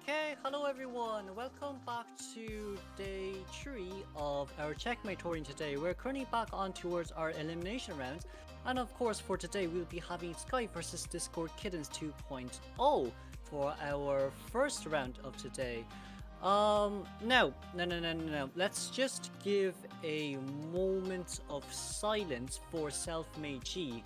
Okay, hello everyone. Welcome back to day 3 of our Checkmate touring today. We're currently back on towards our elimination rounds. And of course, for today, we'll be having Sky versus Discord Kittens 2.0 for our first round of today. No. Let's just give a moment of silence for Self-Made G.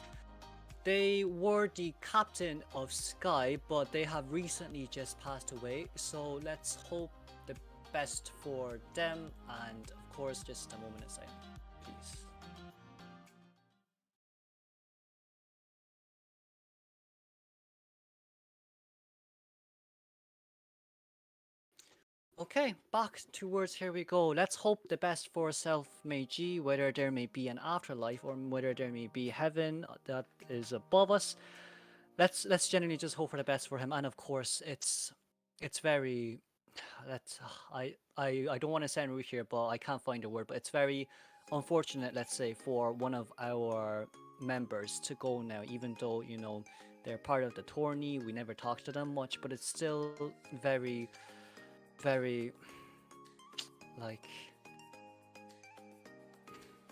They were the captain of Sky, but they have recently just passed away. So let's hope the best for them. And of course, just a moment aside, please. Okay, back towards here we go. Let's hope the best for Self-Made G, whether there may be an afterlife or whether there may be heaven that is above us. Let's genuinely just hope for the best for him. And of course, it's very that's I don't want to sound rude here, but I can't find a word. But it's very unfortunate, let's say, for one of our members to go now, even though they're part of the tourney. We never talked to them much, but it's still very, very like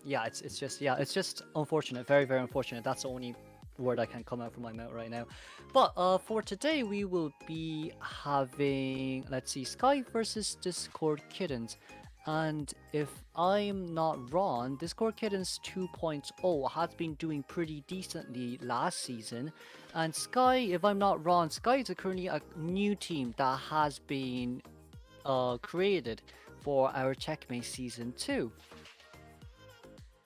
it's just unfortunate, very very unfortunate. That's the only word I can come out from my mouth right now. But for today we will be having, let's see, Sky versus Discord Kittens. And if I'm not wrong, Discord Kittens 2.0 has been doing pretty decently last season. And Sky, if I'm not wrong, Sky is currently a new team that has been created for our Checkmate Season 2.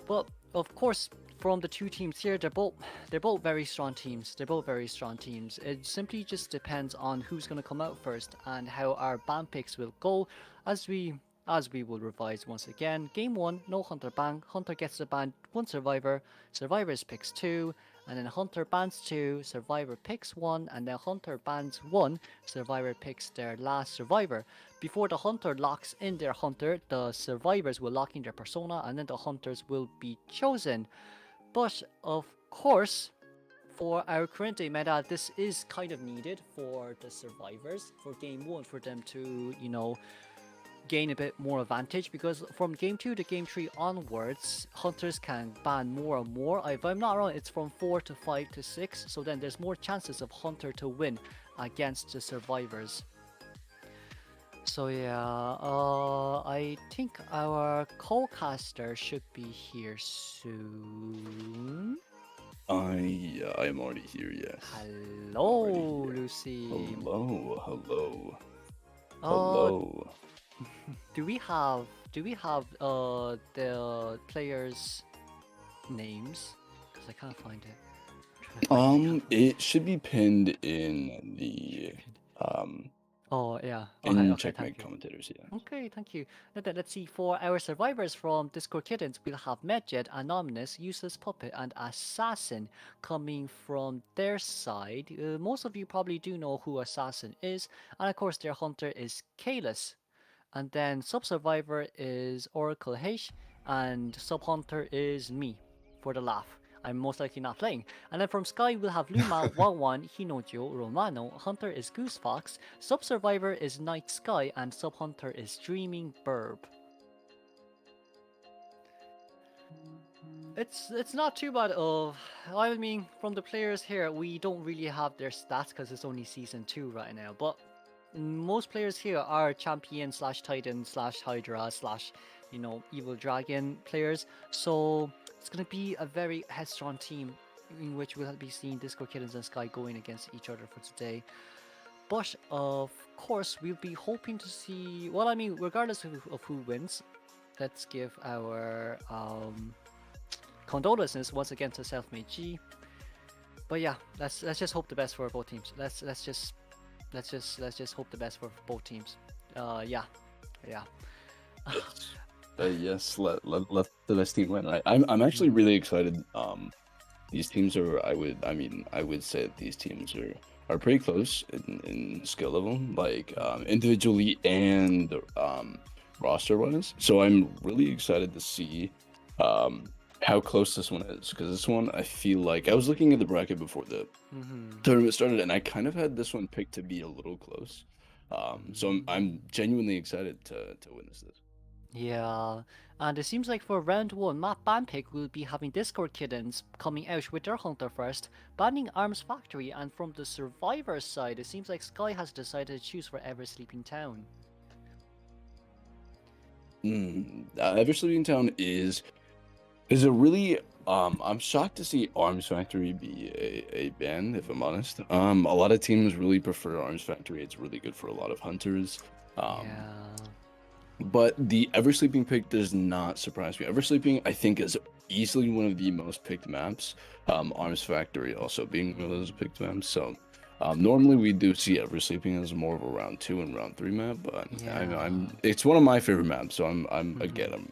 But of course, from the two teams here, they're both very strong teams. It simply just depends on who's going to come out first and how our ban picks will go, as we will revise once again. Game 1, no Hunter ban. Hunter gets to ban 1 Survivor. Survivors picks 2, and then Hunter bans 2, Survivor picks 1, and then Hunter bans 1, Survivor picks their last Survivor. Before the Hunter locks in their Hunter, the Survivors will lock in their Persona, and then the Hunters will be chosen. But of course, for our current day meta, this is kind of needed for the Survivors for Game 1, for them to, gain a bit more advantage, because from Game 2 to Game 3 onwards, Hunters can ban more and more. If I'm not wrong, it's from 4 to 5 to 6, so then there's more chances of Hunter to win against the Survivors. So yeah, I think our co-caster should be here soon. I am already here, yes. Hello, Luci. Hello. Do we have the players' names? Because I can't find it. It should be pinned in the Oh yeah. in Checkmate commentators, yeah. Okay, thank you. Let's see. For our survivors from Discord Kittens, we'll have Medjed, Anonymous, Useless Puppet, and Assassin coming from their side. Most of you probably do know who Assassin is, and of course their hunter is Kalis. And then sub-survivor is Oracle H, and sub-hunter is me, for the laugh. I'm most likely not playing. And then from Sky, we'll have Luma, Wawan, Hinojo, Romano, Hunter is Goose Fox, Sub-Survivor is Night Sky, and Sub-Hunter is Dreaming Burb. It's not too bad of... I mean, from the players here, we don't really have their stats because it's only Season 2 right now, but most players here are champion slash titan slash hydra slash evil dragon players, so it's gonna be a very headstrong team in which we'll be seeing Discord Kittens and Sky going against each other for today. But of course we'll be hoping to see, well, I mean, regardless of who wins, let's give our condolences once again to Self-Made G. But yeah, let's just hope the best for both teams. Let's just hope the best for both teams. Yeah. Yes, let the best team win. I'm actually really excited. These teams are, I would say that these teams are pretty close in skill level, like individually and roster wise. So I'm really excited to see how close this one is, because this one, I feel like I was looking at the bracket before the tournament started, and I kind of had this one picked to be a little close. So I'm genuinely excited to witness this. Yeah, and it seems like for round one, Matt ban pick will be having Discord Kittens coming out with their Hunter first, banning Arms Factory, and from the Survivor side, it seems like Sky has decided to choose for Ever Sleeping Town. Ever Sleeping Town is a really I'm shocked to see Arms Factory be a ban, if I'm honest. A lot of teams really prefer Arms Factory. It's really good for a lot of hunters. Um, Yeah. but the Ever Sleeping pick does not surprise me. Ever Sleeping, I think, is easily one of the most picked maps. Arms Factory also being one of those picked maps. So normally we do see Ever Sleeping as more of a round 2 and round 3 map, but Yeah. it's one of my favorite maps. So I'm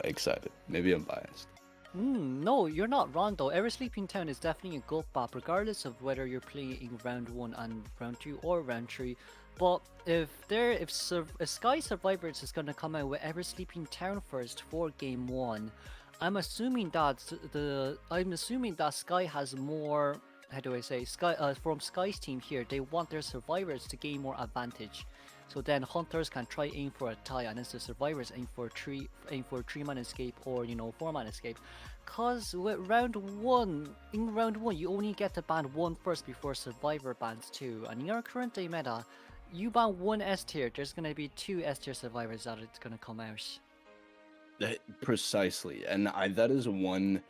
excited. Maybe I'm biased. No, you're not wrong though. Ever Sleeping Town is definitely a good map, regardless of whether you're playing in round one and round two or round three. But if Sky Survivors is gonna come out with Ever Sleeping Town first for game one, I'm assuming that Sky has more. How do I say? Sky from Sky's team here, they want their survivors to gain more advantage. So then hunters can try aim for a tie, and it's the survivors aim for 3-man escape or 4-man escape. Cause with in round one you only get to ban one first before survivor bans two. And in our current day meta, you ban one S tier, there's gonna be two S tier survivors that it's gonna come out. Precisely, and that is one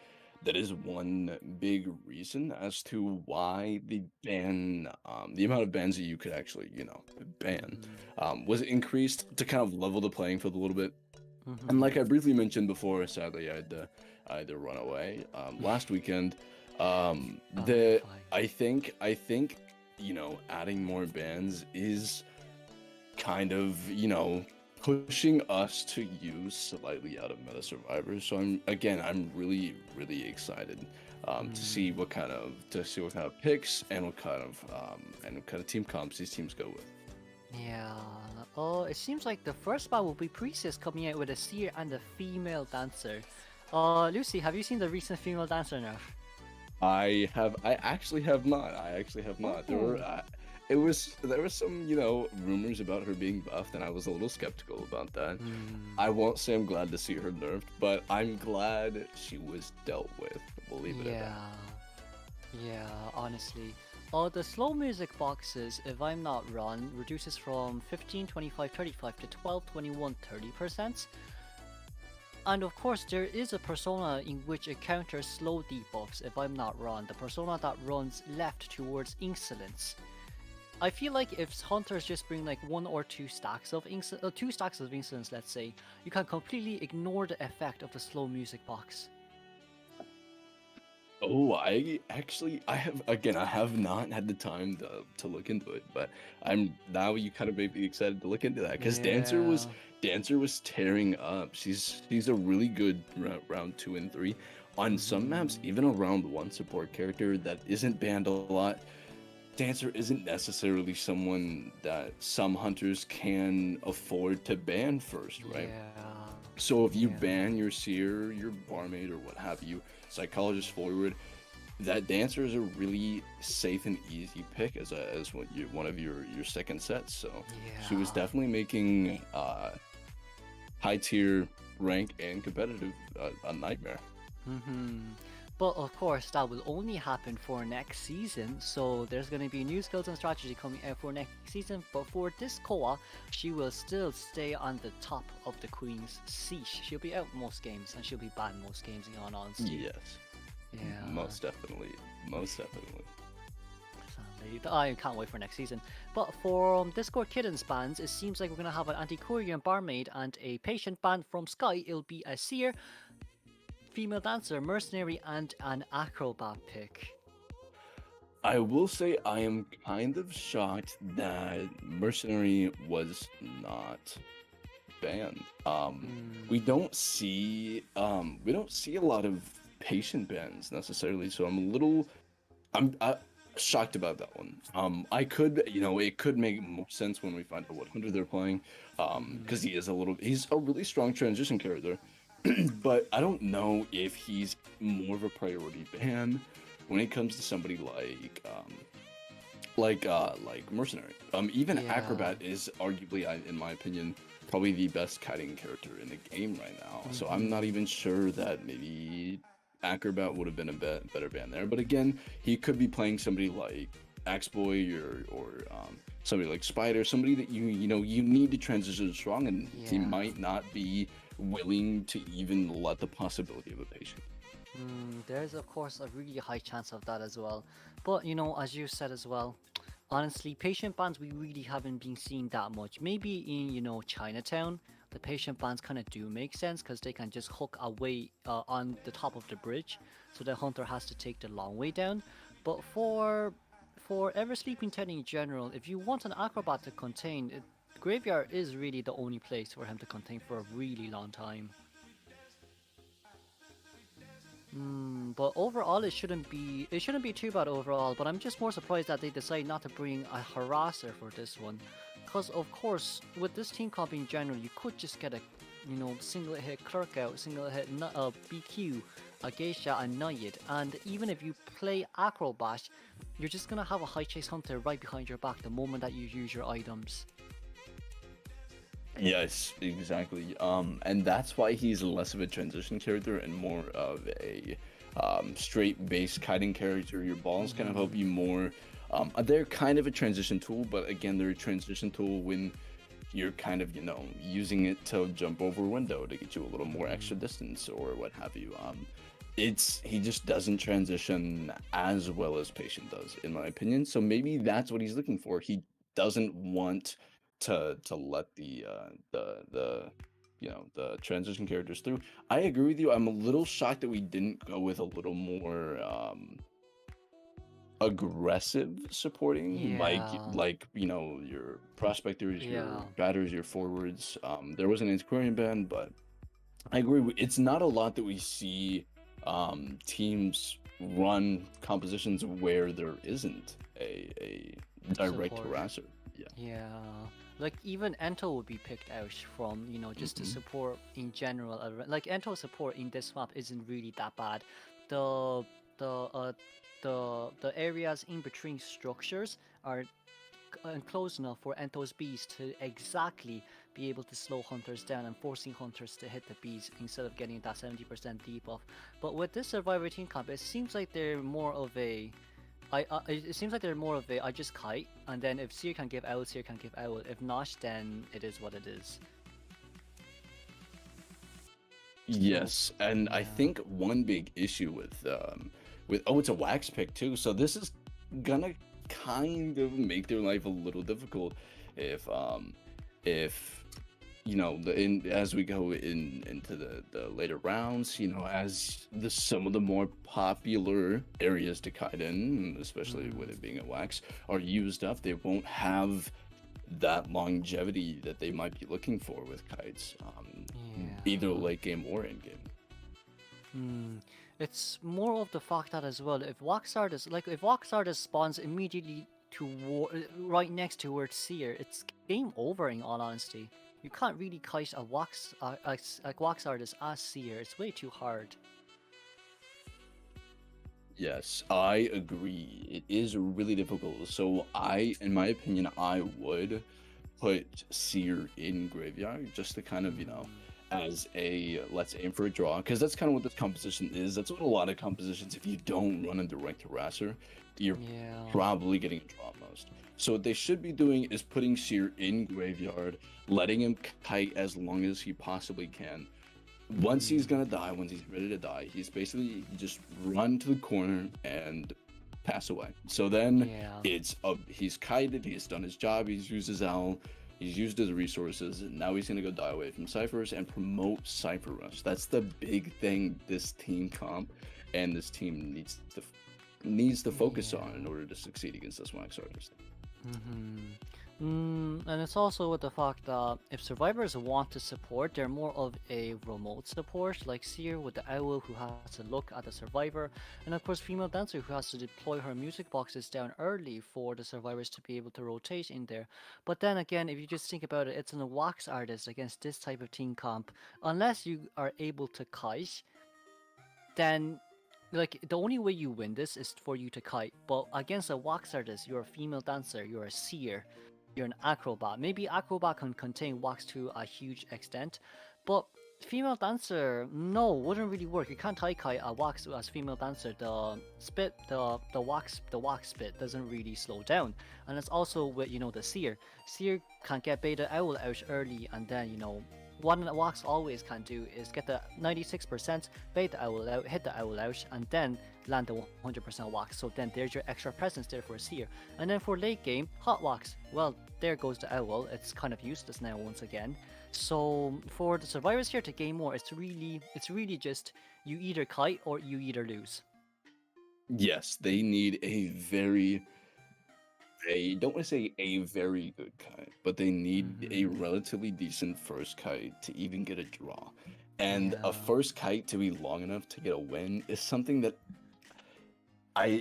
big reason as to why the amount of bans that you could actually ban was increased to kind of level the playing field a little bit. And like I briefly mentioned before, sadly I had to run away last weekend. The Fine. I think adding more bans is kind of pushing us to use slightly out of meta survivors. So I'm really excited to see what kind of picks and what kind of team comps these teams go with. Yeah. Oh, it seems like the first battle will be Priestess coming out with a seer and a female dancer. Lucy, have you seen the recent female dancer now? I actually have not. I actually have not. Oh. There was some rumors about her being buffed, and I was a little skeptical about that. Hmm. I won't say I'm glad to see her nerfed, but I'm glad she was dealt with. We'll leave it at that. Yeah, honestly. The slow music boxes, if I'm not wrong, reduces from 15, 25, 35 to 12, 21, 30%. And of course, there is a persona in which it counters slow debuffs, if I'm not wrong. The persona that runs left towards insolence. I feel like if hunters just bring like one or two stacks of insolence, let's say, you can completely ignore the effect of the slow music box. Oh, I have not had the time to look into it, but I'm now you kind of made me excited to look into that because Yeah. Dancer was tearing up. She's a really good round 2 and 3 on some maps, even a round 1 support character that isn't banned a lot. Dancer isn't necessarily someone that some hunters can afford to ban first, right? Yeah. So if you Yeah. ban your seer, your barmaid, or what have you, psychologist forward, that dancer is a really safe and easy pick as one of your second sets. So she was Yeah. definitely making high tier rank and competitive a nightmare. But of course, that will only happen for next season. So there's going to be new skills and strategy coming out for next season. But for this Koa, she will still stay on the top of the Queen's seat. She'll be out most games, and she'll be banned most games. In all honesty. Yes, Yeah. most definitely, most definitely. Sadly, I can't wait for next season. But for Discord Kittens bans, it seems like we're gonna have an anti-courier barmaid and a patient ban from Sky. It'll be a seer, female dancer, mercenary, and an acrobat pick. I will say I am kind of shocked that mercenary was not banned. We don't see a lot of patient bans necessarily, so I'm shocked about that one. I could it could make more sense when we find out what hunter they're playing, because he's a really strong transition character, but I don't know if he's more of a priority ban when it comes to somebody like like mercenary. Even Yeah. acrobat is arguably, in my opinion, probably the best kiting character in the game right now. So I'm not Mm-hmm. even sure that maybe acrobat would have been a better ban there. But again, he could be playing somebody like Axeboy or somebody like Spider, somebody that you need to transition strong, and he Yeah. might not be willing to even let the possibility of a patient. There's of course a really high chance of that as well. But as you said as well, honestly, patient bans we really haven't been seeing that much. Maybe in Chinatown, the patient bans kind of do make sense because they can just hook away on the top of the bridge, so the hunter has to take the long way down. But for Ever Sleeping Ted in general, if you want an acrobat to contain, graveyard is really the only place for him to contain for a really long time. But overall, it shouldn't be too bad overall. But I'm just more surprised that they decide not to bring a harasser for this one, because of course with this team comp in general, you could just get a single hit clerk out, single hit BQ, a geisha, and Nayid, and even if you play acrobat, you're just gonna have a high chase hunter right behind your back the moment that you use your items. Yes, exactly. And that's why he's less of a transition character and more of a straight base kiting character. Your balls kind of help hmm you more. They're kind of a transition tool, but again, they're a transition tool when you're kind of, using it to jump over a window to get you a little more extra hmm distance or what have you. He just doesn't transition as well as Patient does, in my opinion. So maybe that's what he's looking for. He doesn't want to let the transition characters through. I agree with you. I'm a little shocked that we didn't go with a little more aggressive supporting, Yeah. your prospectors, your Yeah. batters, your forwards. There was an antiquarian band, but I agree. It's not a lot that we see teams run compositions where there isn't a direct Support. harasser. Yeah. Yeah, like even Ento would be picked out from, just to Hmm. support in general. Like Ento support in this map isn't really that bad. The the the areas in between structures are enclosed enough for Ento's bees to exactly be able to slow hunters down and forcing hunters to hit the bees instead of getting that 70% debuff. But with this Survivor team comp, it seems like they're more of a it seems like they're more of a I just kite, and then if Seer can give out, Seer can give out. If not, then it is what it is. So, Yes, and I yeah. think one big issue with it's a wax pick too, so this is gonna kind of make their life a little difficult if if as we go into the later rounds, as some of the more popular areas to kite in, especially with Mm, it being a wax, are used up, they won't have that longevity that they might be looking for with kites, either yeah. late game or in game. Hmm. It's more of the fact that as well, if Wax Artist spawns immediately right next to where it's Seer, it's game over in all honesty. You can't really kite a Wax Artist as Seer. It's way too hard. Yes, I agree. It is really difficult. So in my opinion, I would put Seer in graveyard just to kind of, Mm-hmm. as a let's aim for a draw, because that's kind of what this composition is. That's what a lot of compositions, if you don't run a direct harasser, you're Yeah. probably getting a draw most. So what they should be doing is putting Seer in graveyard, letting him kite as long as he possibly can. Once he's Mm, gonna die, once he's ready to die, he's basically just run to the corner and pass away. So then yeah. he's kited, he's done his job, he's used his owl, he's used his resources, and now he's gonna go die away from ciphers and promote cipher rush. That's the big thing this team comp and this team needs to focus on in Yeah. order to succeed against this wax artist. Mm-hmm. And it's also with the fact that if survivors want to support, they're more of a remote support, like Seer with the owl who has to look at the survivor, and of course female dancer who has to deploy her music boxes down early for the survivors to be able to rotate in there. But then again, if you just think about it, it's a wax artist against this type of team comp. Unless you are able to kite, then like the only way you win this is for you to kite. But against a wax artist, you're a female dancer, you're a seer, you're an acrobat. Maybe acrobat can contain wax to a huge extent, but female dancer, no, wouldn't really work. You can't tie kite a wax as female dancer. The spit, the wax spit doesn't really slow down, and it's also with the seer. Seer can get beta owl out early, and then what a wax always can do is get the 96% bait the owl out, hit the owl out, and then land the 100% wax. So then there's your extra presence there for a seer. And then for late game, hot wax. Well, there goes the owl. It's kind of useless now once again. So for the survivors here to gain more, it's really just you either kite or you either lose. Yes, they need a very, I don't want to say a very good kite, but they need a relatively decent first kite to even get a draw. And a Yeah. first kite to be long enough to get a win is something that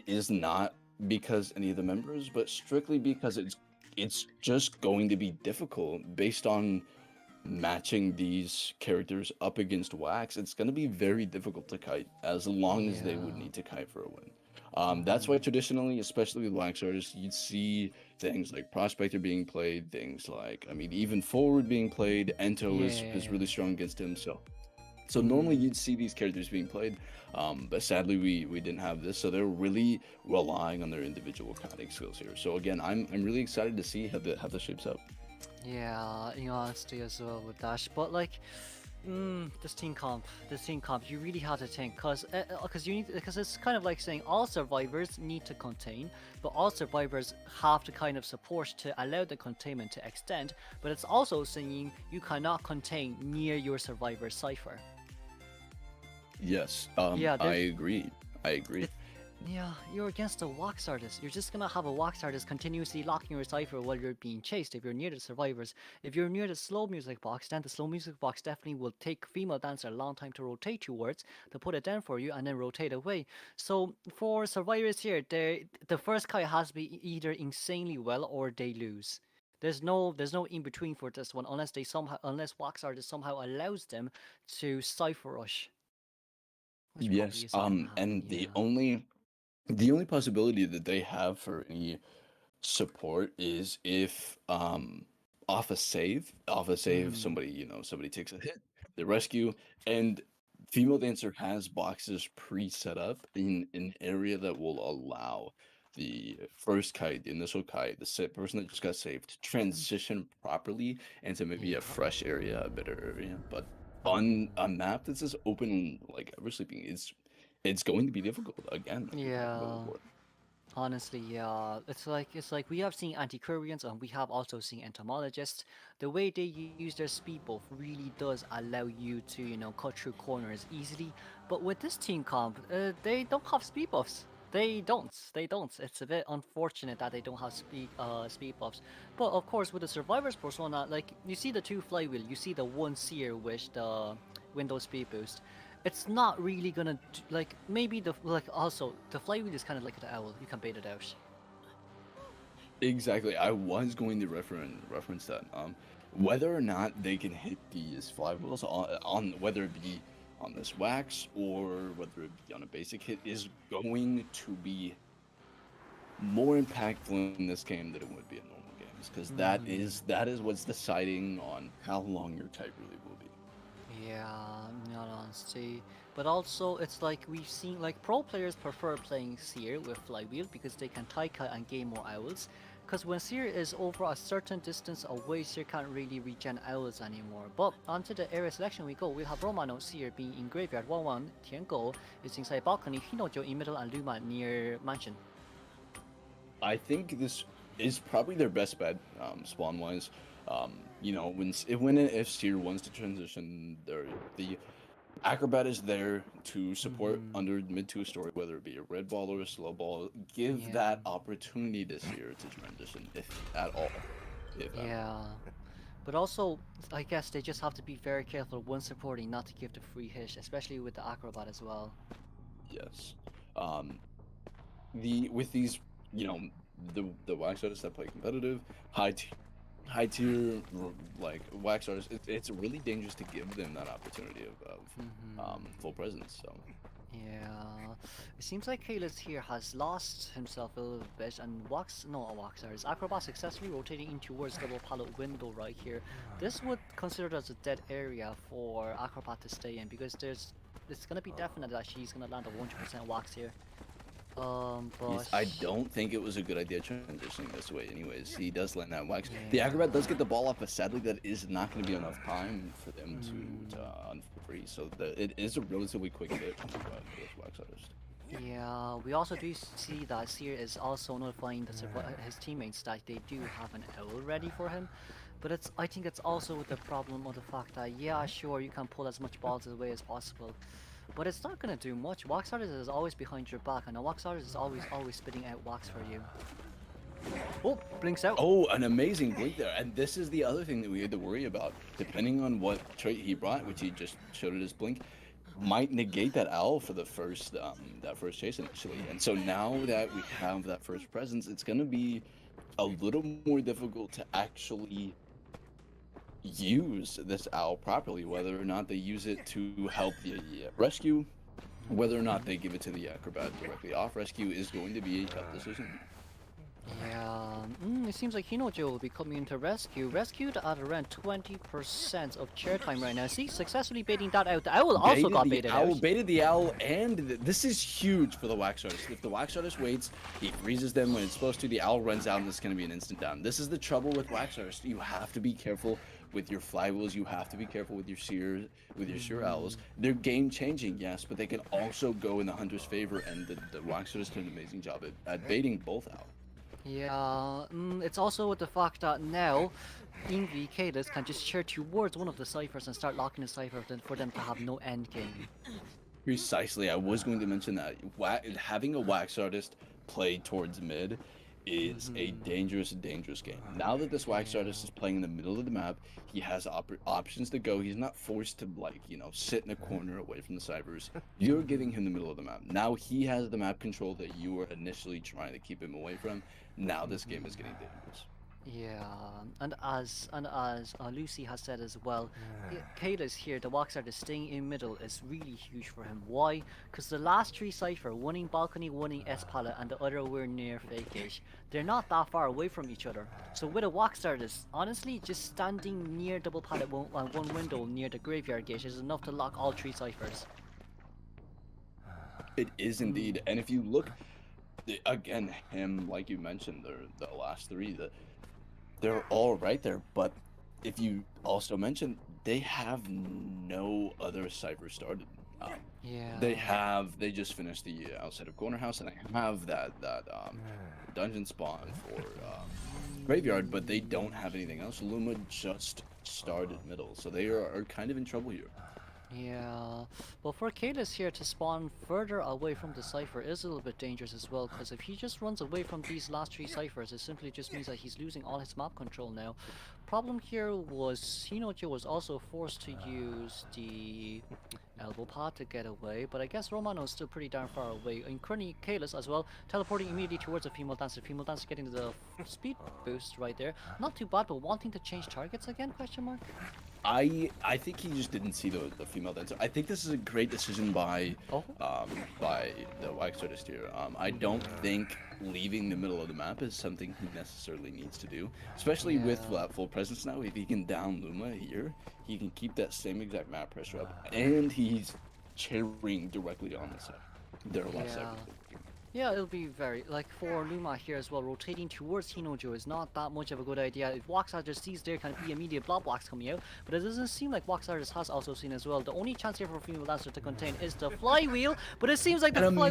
is not because any of the members, but strictly because it's just going to be difficult based on matching these characters up against wax. It's going to be very difficult to kite as long as they would Yeah. need to kite for a win. That's why traditionally, especially with wax artists, you'd see things like Prospector being played, things like, I mean, even Forward being played. Ento is really strong against him. So normally you'd see these characters being played, but sadly we didn't have this. So they're really relying on their individual kiting skills here. So again, I'm really excited to see how this shapes up. Yeah, honesty as well with that. But like, this team comp, you really have to think, cause it's kind of like saying all survivors need to contain, but all survivors have to kind of support to allow the containment to extend. But it's also saying you cannot contain near your survivor cipher. Yes, Yeah, I agree. I agree. Yeah, you're against a wax artist. You're just gonna have a wax artist continuously locking your cipher while you're being chased if you're near the survivors. If you're near the slow music box, then the slow music box definitely will take female dancer a long time to rotate towards, to put it down for you and then rotate away. So for survivors here, the first kite has to be either insanely well or they lose. There's no in between for this one unless wax artist somehow allows them to cipher rush. Which Yes, probably isn't gonna happen, and the yeah. only possibility that they have for any support is if off a save Mm. somebody somebody takes a hit, they rescue, and female dancer has boxes pre-set up in an area that will allow the first kite, the initial kite, person that just got saved to transition properly into maybe a Yeah. fresh area, a better area. But on a map that's as open like Ever Sleeping, it's going to be difficult again, like we talked about Yeah, before. honestly, yeah. It's like we have seen antiquarians and we have also seen entomologists. The way they use their speed buff really does allow you to, cut through corners easily. But with this team comp, they don't have speed buffs. They don't. They don't. It's a bit unfortunate that they don't have speed buffs. But of course, with the survivors persona, like you see the two flywheel, you see the one seer with the Windows speed boost. It's not really gonna like maybe also the flywheel is kind of like the owl. You can bait it out. Exactly. I was going to reference that. Whether or not they can hit these flywheels on whether it be on this wax or whether it be on a basic hit is going to be more impactful in this game than it would be in normal games, because that is what's deciding on how long your kite really will be. Yeah, not honesty. But also, it's like we've seen, like pro players prefer playing Seer with Flywheel because they can tie cut and gain more owls. Because when Seer is over a certain distance away, Seer can't really regen owls anymore. But onto the area selection we go. We'll have Romano Seer being in graveyard 1-1, Tiango is inside balcony, Hinojo in middle, and Luma near mansion. I think this is probably their best bet, spawn wise. When an F Seer wants to transition, the Acrobat is there to support under mid to a story, whether it be a red ball or a slow ball. Give Yeah. that opportunity this year to transition, if at all. If at all. Yeah. But also, I guess they just have to be very careful when supporting not to give the free hit, especially with the Acrobat as well. Yes. Um, with these, the wax artists that play competitive, high high tier like wax artists, it's really dangerous to give them that opportunity of full presence. So Yeah, it seems like Kalis here has lost himself a little bit, and his Acrobat successfully rotating in towards double pallet window right here. This would consider as a dead area for Acrobat to stay in because it's gonna be definite that she's gonna land a 100% wax here. But I don't think it was a good idea transitioning this way. Anyways, he does land that wax. The acrobat does get the ball off, but sadly that is not going to be enough time for them to unfree. So it is a relatively quick hit for this wax artist. yeah, we also do see that Seer is also notifying his teammates that they do have an owl ready for him. But I think it's also the problem of the fact that, yeah, sure, you can pull as much balls away as possible, but it's not gonna do much. Wax artist is always behind your back, and a wax artist is always spitting out wax for you. Oh, blinks out. Oh, an amazing blink there. And this is the other thing that we had to worry about. Depending on what trait he brought, which he just showed at his blink, might negate that owl for the first that first chase initially. And so now that we have that first presence, it's gonna be a little more difficult to actually use this owl properly, whether or not they use it to help the rescue, whether or not they give it to the acrobat directly off rescue is going to be a tough decision. Yeah, it seems like Hinojo will be coming into rescue. Rescued at around 20% of chair time right now. See, successfully baiting that out. The owl also got baited out. Baited the owl, and this is huge for the wax artist. If the wax artist waits, he freezes them when it's supposed to. The owl runs out, and it's going to be an instant down. This is the trouble with wax artists. You have to be careful with your flywheels. You have to be careful with your seer owls. They're game changing, yes, but they can also go in the hunter's favor. And the wax artist did an amazing job at baiting both out. Yeah, it's also with the fact that now Invi Kalis can just chair towards one of the ciphers and start locking the cipher for them to have no end game. Precisely, I was going to mention that having a wax artist play towards mid is a dangerous game. Now that this wax artist is playing in the middle of the map, he has options to go. He's not forced to, like, sit in a corner away from the ciphers. You're giving him the middle of the map. Now he has the map control that you were initially trying to keep him away from. Now this game is getting dangerous. Yeah, and as Luci has said as well, Kalis here, the wax artist staying in middle is really huge for him. Why? Because the last three cipher, one in balcony, one in S palette, and the other were near fakeish. They're not that far away from each other. So with a wax artist, honestly, just standing near double palette one window near the graveyard gate is enough to lock all three ciphers. It is indeed, and if you look, again, him, like you mentioned, the last three, they're all right there, but if you also mention, they have no other cipher started. Yeah. They just finished the outside of corner house, and they have that dungeon spawn for graveyard, but they don't have anything else. Luma just started middle, so they are kind of in trouble here. Yeah, well, for Kalis here to spawn further away from the cipher is a little bit dangerous as well, because if he just runs away from these last three ciphers, it simply just means that he's losing all his map control now. Problem here was Hinojo was also forced to use the elbow pad to get away, but I guess Romano is still pretty darn far away. And currently Kalis as well, teleporting immediately towards a female dancer. Female dancer getting the speed boost right there. Not too bad, but wanting to change targets again, question mark? I think he just didn't see the female dancer. I think this is a great decision by the wax artist here. I don't think leaving the middle of the map is something he necessarily needs to do, especially with full presence now. If he can down Luma here, he can keep that same exact map pressure up, and he's cheering directly on the side. There are a lot of ciphers. Yeah, it'll be very, like, for Luma here as well, rotating towards Hinojo is not that much of a good idea. If Wax Artist sees there can be immediate blob wax coming out, but it doesn't seem like Wax Artist has also seen as well. The only chance here for Female Dancer to contain is the flywheel, but it seems like the flywheel...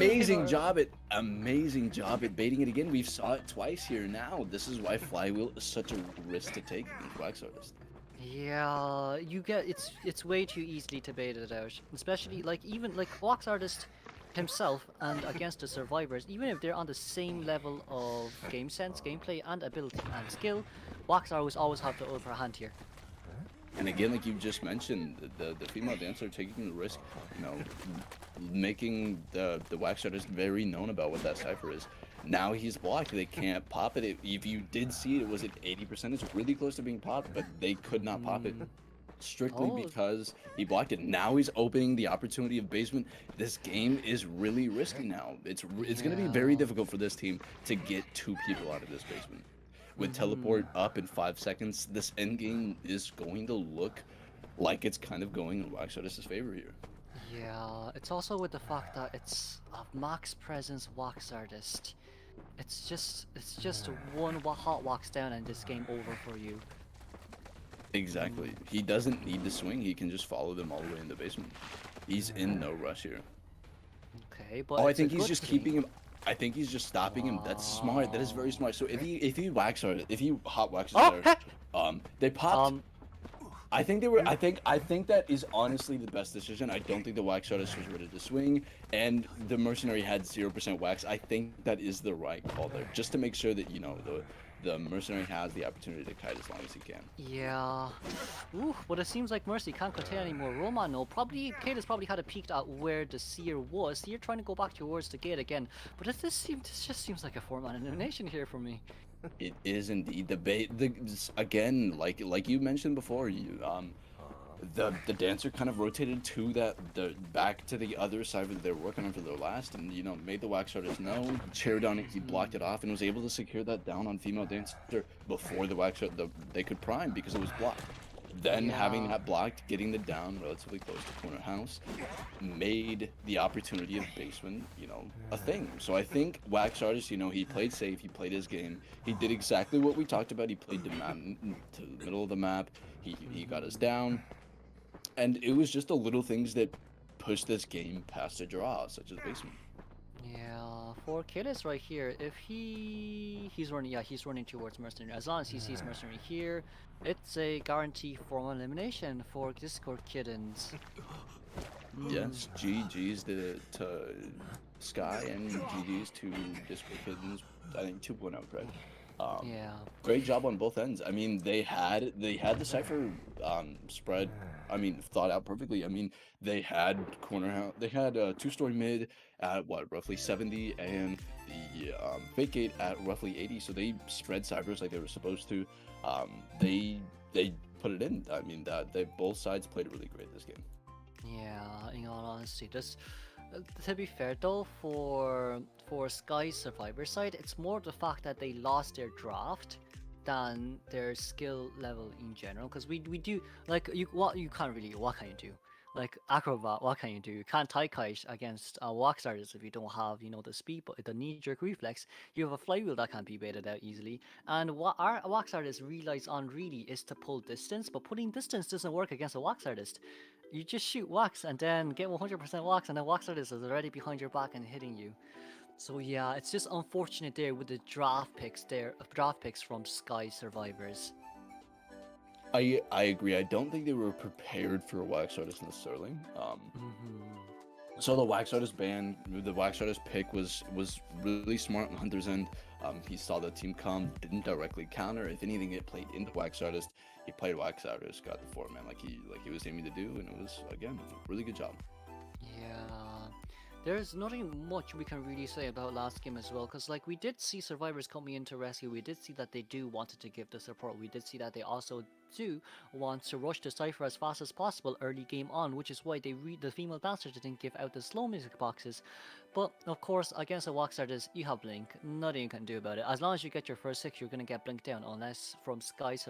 Amazing job at baiting it again. We've saw it twice here now. This is why flywheel is such a risk to take against Wax Artist. Yeah, it's way too easily to bait it out, especially even Wax Artist himself and against the survivors, even if they're on the same level of game sense, gameplay, and ability and skill, Wax always have the upper hand here. And again, like you just mentioned, the female dancer taking the risk, making the wax artist very known about what that cipher is. Now he's blocked. They can't pop it. If you did see it, was at 80%. It's really close to being popped, but they could not pop it. Mm. Strictly Oh, because he blocked it. Now he's opening the opportunity of basement. This game is really risky now. It's going to be very yeah. difficult for this team to get 2 people out of this basement. With Hmm. teleport up in 5 seconds, this end game is going to look like it's kind of going in Wax Artist's favor here. Yeah, it's also with the fact that it's a max presence wax artist. It's just one hot wax down and this game over for you. Exactly. Mm, He doesn't need to swing. He can just follow them all the way in the basement. He's in no rush here. okay, but Oh, I it's a think he's good just thing. keeping him. I think he's just stopping him. That's smart. That is very smart. So if he hot waxes Oh, there, heck! they popped. Um, I think they were. I think that is honestly the best decision. I don't think the wax artist was ready to swing, and the mercenary had 0% wax. I think that is the right call there, just to make sure that the mercenary has the opportunity to kite as long as he can. yeah. Ooh, but it seems like Mercy can't contain anymore. Roman, no. Probably, Kayla's probably had a peek at where the seer was. Seer trying to go back towards the gate again. But this just seems like a 4-man elimination here for me. It is indeed again, like you mentioned before, the dancer kind of rotated to the back to the other side that they were working on for their last, and made the wax artist know, cheered on it, he blocked it off, and was able to secure that down on female dancer before they could prime because it was blocked. Then having Yeah. that blocked, getting the down relatively close to corner house, made the opportunity of basement, a thing. So I think Wax Artist, he played safe, he played his game, he did exactly what we talked about. He played the map to the middle of the map. He got us down, and it was just the little things that pushed this game past a draw, such as basement. Yeah, for Kayla's right here, if he's running, yeah, he's running towards Mercenary. As long as he sees Mercenary here, it's a guarantee for elimination for Discord Kittens. Mm, Yes, GG's to Sky and GG's to Discord Kittens. I think 2.0, correct? Um, yeah. Great job on both ends. I mean, they had the cipher spread. I mean, thought out perfectly. I mean, they had corner house. They had 2-story mid at what, roughly 70, and the fake gate at roughly 80. So they spread ciphers like they were supposed to. They put it in. I mean, that they both sides played it really great this game. Yeah, in all honesty, just to be fair though, for Sky's survivor side, it's more the fact that they lost their draft than their skill level in general. Because we do like you can't really, what can you do? Like acrobat, what can you do? You can't tie kite against wax artists if you don't have the speed, but the knee jerk reflex. You have a flywheel that can't be baited out easily. And what our wax artist relies on really is to pull distance, but pulling distance doesn't work against a wax artist. You just shoot wax and then get 100% wax, and then wax artist is already behind your back and hitting you. So yeah, it's just unfortunate there with the draft picks from Sky Survivors. I agree. I don't think they were prepared for a wax artist necessarily. Hmm. So the wax artist pick was really smart on Hunter's end. He saw the team come, didn't directly counter. If anything, it played into wax artist. He played wax artist, got the 4-man like he was aiming to do, and it was again really good job. Yeah, there's nothing much we can really say about last game as well, because like we did see survivors coming into rescue. We did see that they do wanted to give the support. We did see that they also do want to rush the cipher as fast as possible early game on, which is why the female dancer didn't give out the slow music boxes. But of course, against a wax artist, you have blink. Nothing you can do about it. As long as you get your first 6, you're gonna get blinked down, unless from Sky's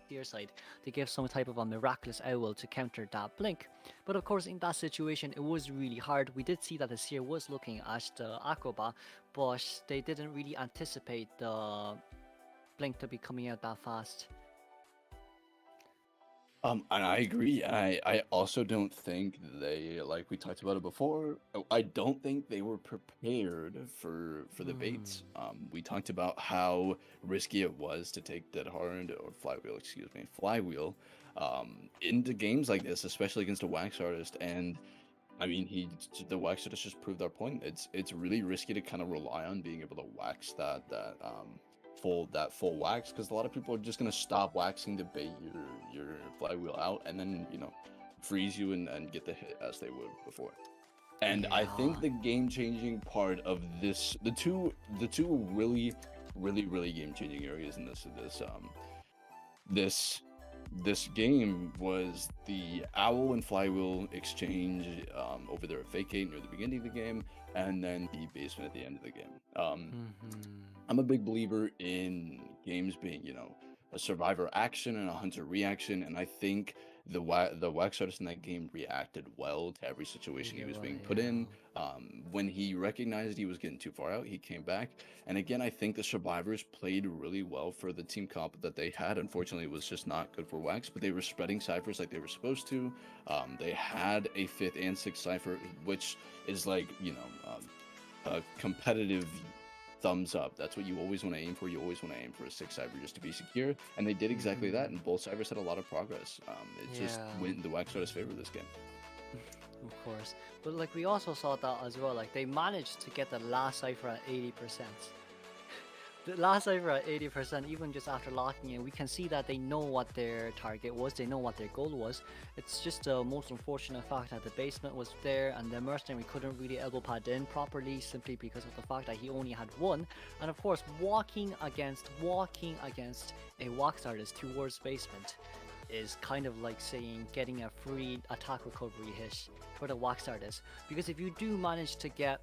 steer side they give some type of a miraculous owl to counter that blink. But of course, in that situation, it was really hard. We did see that the seer was looking at the acrobat, but they didn't really anticipate the blink to be coming out that fast. And I agree. I also don't think they, like we talked about it before. I don't think they were prepared for the baits. We talked about how risky it was to take Dead Hard or Flywheel, into games like this, especially against a wax artist. And I mean, the wax artist just proved our point. It's really risky to kind of rely on being able to wax that full wax, because a lot of people are just going to stop waxing to bait your flywheel out, and then freeze you and get the hit as they would before. And I think Yeah. the game-changing part of this, the two really game-changing areas in this this game was the owl and flywheel exchange over there at vacate near the beginning of the game, and then the basement at the end of the game. Mm-hmm. I'm a big believer in games being, a survivor action and a hunter reaction, and I think the wax artist in that game reacted well to every situation he Really was well, being put yeah. in. When he recognized he was getting too far out, he came back. And again, I think the survivors played really well for the team comp that they had. Unfortunately, it was just not good for wax, but they were spreading ciphers like they were supposed to. They had a fifth and sixth cipher, which is like, a competitive thumbs up. That's what you always want to aim for. You always want to aim for a six cipher just to be secure, and they did exactly that. Mm-hmm. And both ciphers had a lot of progress. It just Yeah. went in the wax artist's favor this game. Of course. But like we also saw that as well. Like they managed to get the last cipher at 80%. The last cipher at 80%, even just after locking it, we can see that they know what their target was, they know what their goal was. It's just the most unfortunate fact that the basement was there and the mercenary couldn't really elbow pad in properly simply because of the fact that he only had one. And of course, walking against a wax artist towards basement is kind of like saying getting a free attack recovery hit for the wax artist, because if you do manage to get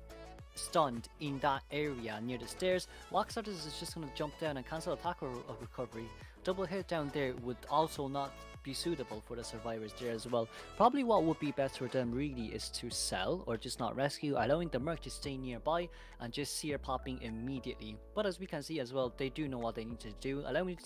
stunned in that area near the stairs, wax artist is just going to jump down and cancel attack recovery. Double hit down there would also not be suitable for the survivors there as well. Probably what would be best for them really is to sell or just not rescue, allowing the merc to stay nearby and just see her popping immediately. But as we can see as well, they do know what they need to do, allowing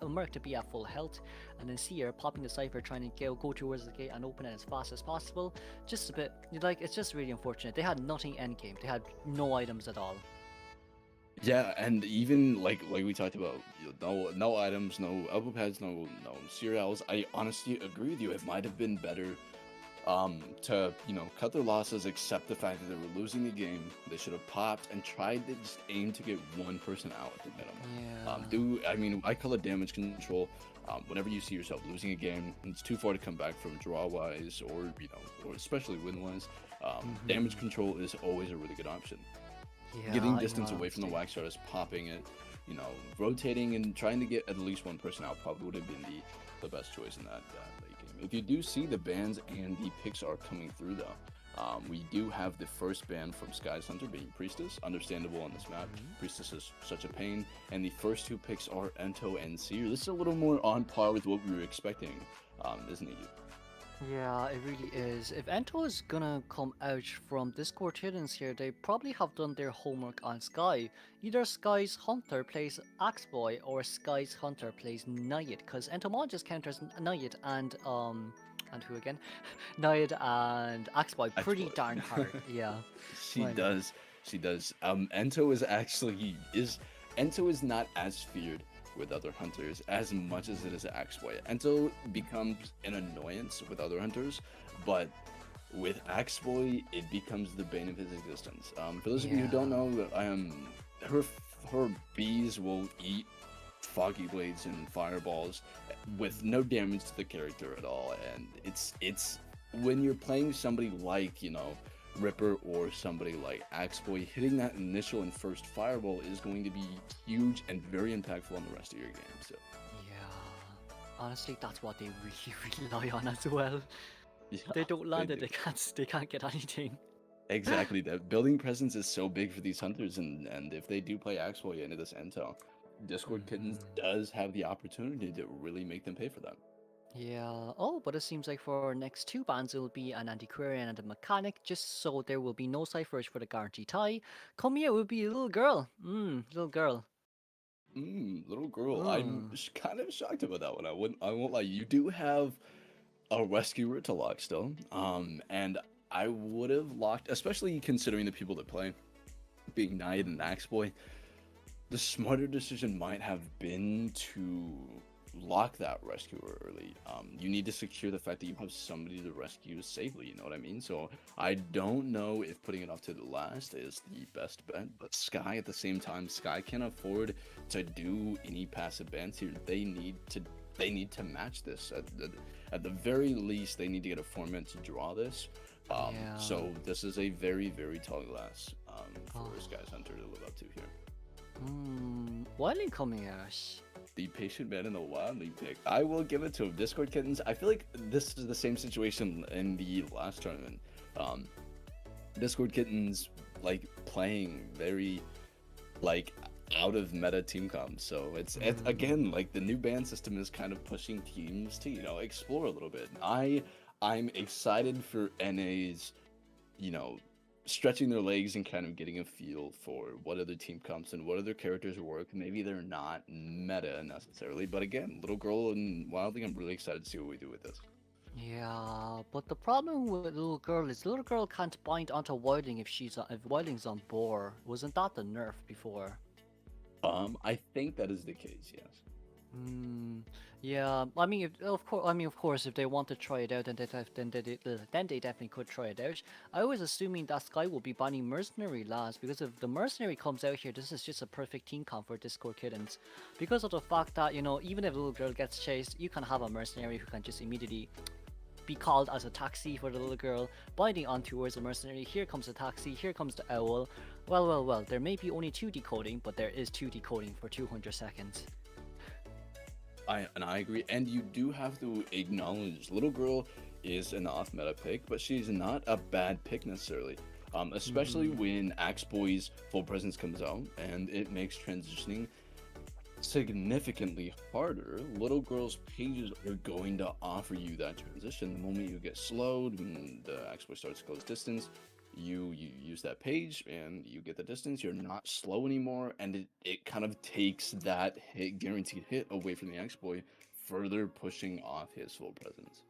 a merc to be at full health and then see her popping the cipher, trying to go towards the gate and open it as fast as possible. Just a bit like, it's just really unfortunate. They had nothing endgame, they had no items at all. Yeah, and even like we talked about, no items, no elbow pads, no cereals. I honestly agree with you. It might have been better to cut their losses, accept the fact that they were losing the game. They should have popped and tried to just aim to get one person out at the minimum. Yeah. I call it damage control. Whenever you see yourself losing a game, it's too far to come back from draw wise, or especially win wise. Damage control is always a really good option. Yeah, Getting in distance all away from the honesty. wax artist, popping it, rotating and trying to get at least one person out probably would have been the best choice in that late game. If you do see the bans and the picks are coming through though, we do have the first ban from Sky's Hunter being Priestess, understandable on this map. Priestess is such a pain, and the first two picks are Ento and Seer. This is a little more on par with what we were expecting, isn't it? Yeah, it really is. If Ento is gonna come out from this Quartarians here, they probably have done their homework on Sky. Either Sky's Hunter plays Axeboy or Sky's Hunter plays Nayid, because Entomon just counters Nayid and who again? Nayid and Axeboy pretty Exploit. darn hard. Yeah. She I know. does. She does. Ento is not as feared with other hunters as much as it is Axeboy. Ento becomes an annoyance with other hunters, but with Axeboy, it becomes the bane of his existence. For those of you who don't Yeah. know, her bees will eat foggy blades and fireballs with no damage to the character at all, and it's when you're playing somebody like Ripper or somebody like Axeboy, hitting that initial and first fireball is going to be huge and very impactful on the rest of your game. So Yeah. Honestly, that's what they really rely on as well. yeah, They don't they land it, do. they can't get anything. Exactly, that building presence is so big for these hunters, and if they do play Axeboy into this intel, Discord Kittens does have the opportunity to really make them pay for that. Yeah. Oh, but it seems like for our next two bands, it will be an antiquarian and a mechanic, just so there will be no ciphers for the guarantee tie. Coming out will be a little girl. Little girl. Little girl. I'm Mm. kind of shocked about that one. I won't lie. You do have a rescuer to lock still. And I would have locked, especially considering the people that play, being Knight and Axeboy. The smarter decision might have been to lock that rescuer early. You need to secure the fact that you have somebody to rescue safely, you know what I mean? So I don't know if putting it off to the last is the best bet, but Sky at the same time, Sky can't afford to do any passive bans here. they need to match this. At the very least, they need to get a format to draw this. Yeah. So this is a very, very tall glass for Oh. Sky's Hunter to live up to here. Wilding coming out. The patient man in the wildling pick. I will give it to him. Discord Kittens. I feel like this is the same situation in the last tournament. Discord Kittens like playing very like out of meta team comp. So it's again like the new ban system is kind of pushing teams to explore a little bit. I'm excited for NA's stretching their legs and kind of getting a feel for what other team comps and what other characters work. Maybe they're not meta necessarily, but again, Little Girl and Wildling, I'm really excited to see what we do with this. Yeah, but the problem with little girl is little girl can't bind onto Wilding if Wilding's on boar. Wasn't that the nerf before? I think that is the case, yes. Yeah. I mean, of course, if they want to try it out, then they definitely could try it out. I was assuming that Sky will be banning Mercenary last because if the Mercenary comes out here, this is just a perfect team comp for Discord Kittens. Because of the fact that even if little girl gets chased, you can have a Mercenary who can just immediately be called as a taxi for the little girl, binding on towards the mercenary. Here comes the taxi, here comes the owl. Well, there may be only 2 decoding, but there is 2 decoding for 200 seconds. I agree, and you do have to acknowledge Little Girl is an off-meta pick, but she's not a bad pick necessarily. Especially when Axe Boy's full presence comes out, and it makes transitioning significantly harder. Little Girl's pages are going to offer you that transition. The moment you get slowed, when the Axe Boy starts to close distance, you use that page and you get the distance. You're not slow anymore, and it kind of takes that guaranteed hit away from the Axe Boy, further pushing off his full presence,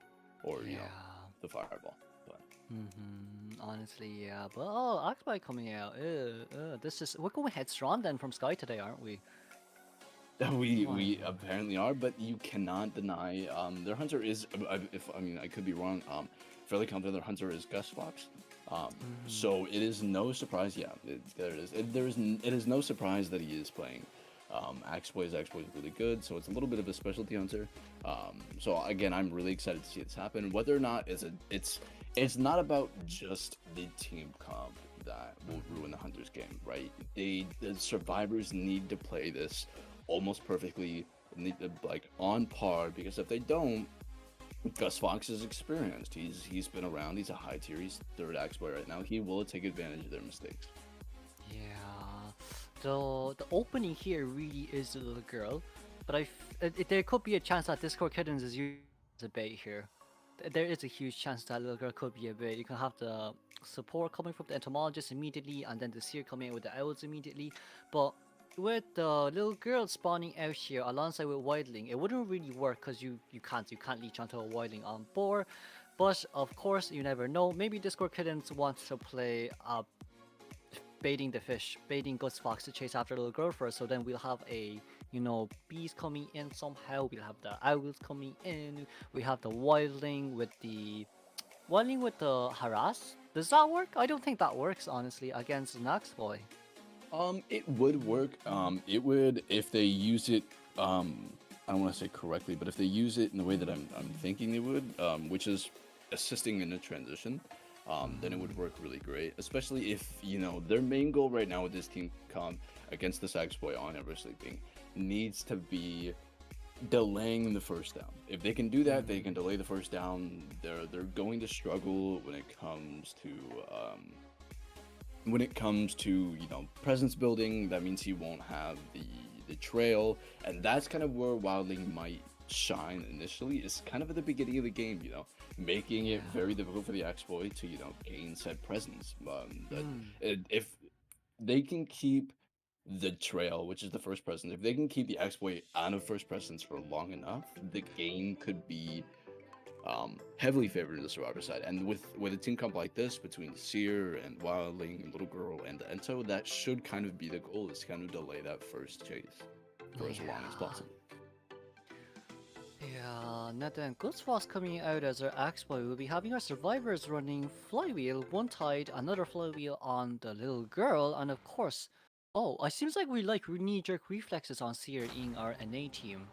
or the fireball. But honestly, yeah. But Axe Boy coming out. We're going headstrong then from Sky today, aren't we? we apparently are, but you cannot deny their hunter is. I could be wrong. Fairly confident their hunter is Gus Fox. So it is no surprise. Yeah, there it is. It is no surprise that he is playing. Axe Boy is really good, so it's a little bit of a specialty hunter. So again, I'm really excited to see this happen. Whether or not it's not about just the team comp that will ruin the hunter's game, right? The survivors need to play this almost perfectly, like on par, because if they don't, Gus Fox is experienced. He's been around. He's a high tier. He's third Axe Boy right now. He will take advantage of their mistakes. Yeah. The opening here really is the little girl, but there could be a chance that Discord Kittens is used as a bait here. There is a huge chance that little girl could be a bait. You can have the support coming from the entomologist immediately, and then the seer coming out with the owls immediately, but with the little girl spawning out here alongside with Wildling, it wouldn't really work because you can't leech onto a Wildling on board. But of course, you never know. Maybe Discord Kittens wants to play baiting the fish, baiting Gus Fox to chase after little girl first. So then we'll have bees coming in somehow. We'll have the owls coming in. We have the Wildling with the harass. Does that work? I don't think that works honestly against an Axe Boy. It would work. It would if they use it. I don't want to say correctly, but if they use it in the way that I'm thinking they would, which is assisting in a transition, then it would work really great. Especially if their main goal right now with this team comp against this Axe Boy on Ever Sleeping needs to be delaying the first down. If they can do that, they can delay the first down. They're going to struggle when it comes to presence building. That means he won't have the trail, and that's kind of where Wildling might shine initially. Is kind of at the beginning of the game, making it very difficult for the Axe Boy to gain said presence. If they can keep the trail, which is the first presence, if they can keep the Axe Boy out of first presence for long enough, the game could be heavily favored in the survivor side. And with a team comp like this between Seer and Wildling and Little Girl and Ento, that should kind of be the goal, is to kind of delay that first chase for as long as possible. Yeah, now then, Gus Fox coming out as our Axe Boy. We'll be having our survivors running Flywheel, one tide, another Flywheel on the little girl, and of course, it seems like we knee-jerk reflexes on Seer in our NA team.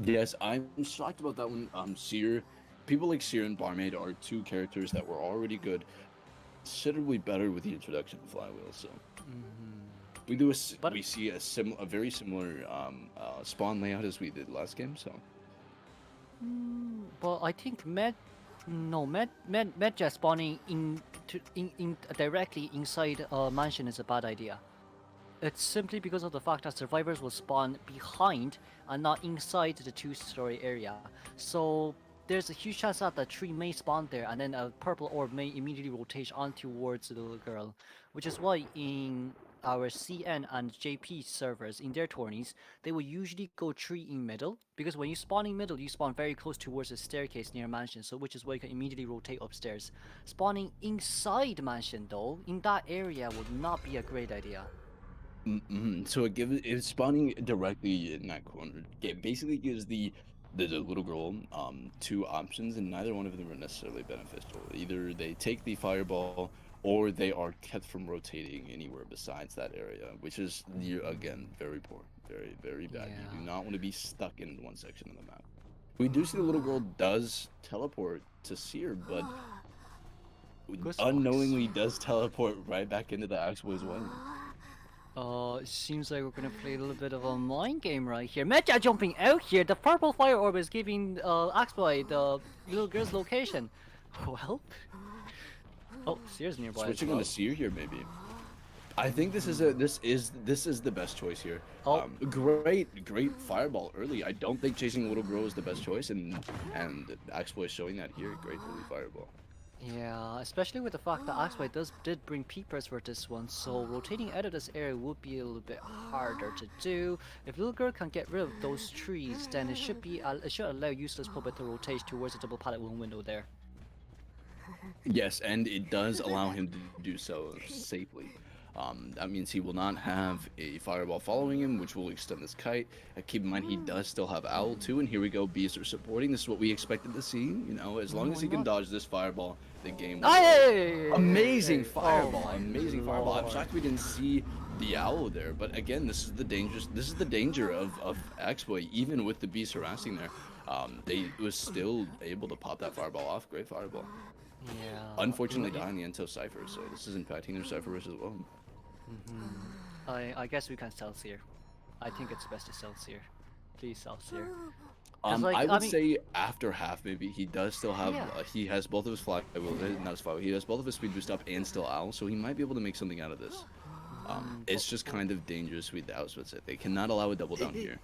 Yes, I'm shocked about that one. Seer, people like Seer and Barmaid are two characters that were already good, considerably better with the introduction of Flywheel. So But we see a very similar spawn layout as we did last game. So but I think med just spawning in directly inside a mansion is a bad idea. It's simply because of the fact that survivors will spawn behind and not inside the two-story area. So there's a huge chance that the tree may spawn there, and then a purple orb may immediately rotate on towards the little girl. Which is why in our CN and JP servers, in their tourneys, they will usually go tree in middle, because when you spawn in middle, you spawn very close towards the staircase near mansion, so which is why you can immediately rotate upstairs. Spawning inside mansion though, in that area would not be a great idea. So it's spawning directly in that corner. It basically gives the little girl two options, and neither one of them are necessarily beneficial. Either they take the fireball, or they are kept from rotating anywhere besides that area, which is again very poor, very bad. You do Yeah. not want to be stuck in one section of the map. We do see the little girl does teleport to Seer, but Ghost unknowingly does teleport right back into the Axeboy's way. It seems like we're gonna play a little bit of a mind game right here. Mecha jumping out here. The purple fire orb is giving Axboy the little girl's location. Well, oh, Seer's nearby. Switching as on well. to Seer here, maybe. I think this is the best choice here. Oh. Great fireball early. I don't think chasing little girl is the best choice, and Axboy is showing that here. Great early fireball. Yeah, especially with the fact that Axboy did bring peepers for this one, so rotating out of this area would be a little bit harder to do. If little girl can get rid of those trees, then it should allow useless puppet to rotate towards the double pallet window there. Yes, and it does allow him to do so safely. That means he will not have a fireball following him, which will extend this kite. Keep in mind, he does still have Owl too, and here we go. Bees are supporting. This is what we expected to see. You know, as long as he can dodge this fireball, the game will go. Amazing fireball! Amazing fireball! I'm shocked we didn't see the Owl there, but again, this is the danger of Axboy. Even with the bees harassing there, they was still able to pop that fireball off. Great fireball. Yeah. Unfortunately, dying the Ento Cypher, so this is impacting their Cypher rush as well. I guess we can sell Seer. I think it's best to sell Seer. Please sell Seer. I I would mean- say after half, maybe he does still have. Yeah. He has both of his fly. Well, not his fly. He has both of his speed boost up and still Owl, so he might be able to make something out of this. It's just kind of dangerous with the Auspitz. They cannot allow a double down here.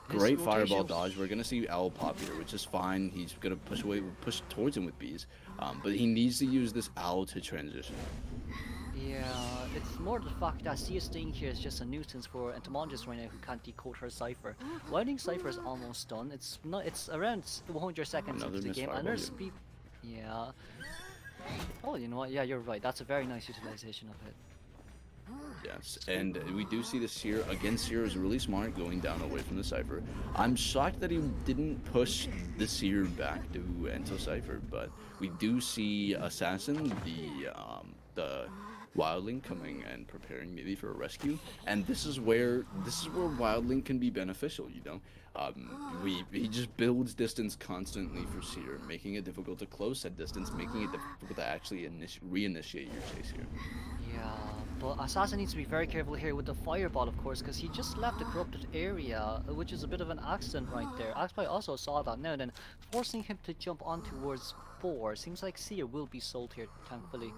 Great fireball rotation- dodge. We're gonna see Owl pop here, which is fine. He's gonna push towards him with bees, but he needs to use this Owl to transition. Yeah, it's more the fact that Sia staying here is just a nuisance for entomologists right now who can't decode her cipher. Lightning cipher is almost done. It's around 100 seconds Another into the missed game, and fireball her here. speed. Yeah. Oh, you know what? Yeah, you're right. That's a very nice utilization of it. Yes, and we do see the Seer again. Seer is really smart going down away from the Cypher. I'm shocked that he didn't push the Seer back to Ento Cypher, but we do see Assassin, the Wildling coming and preparing maybe for a rescue, and this is where Wildling can be beneficial. You know, he just builds distance constantly for Seer, making it difficult to close that distance, making it difficult to actually reinitiate your chase here. Yeah, but Assassin needs to be very careful here with the fireball, of course, because he just left the corrupted area, which is a bit of an accident right there. Axpy also saw that now, then forcing him to jump on towards 4. Seems like Seer will be sold here, thankfully.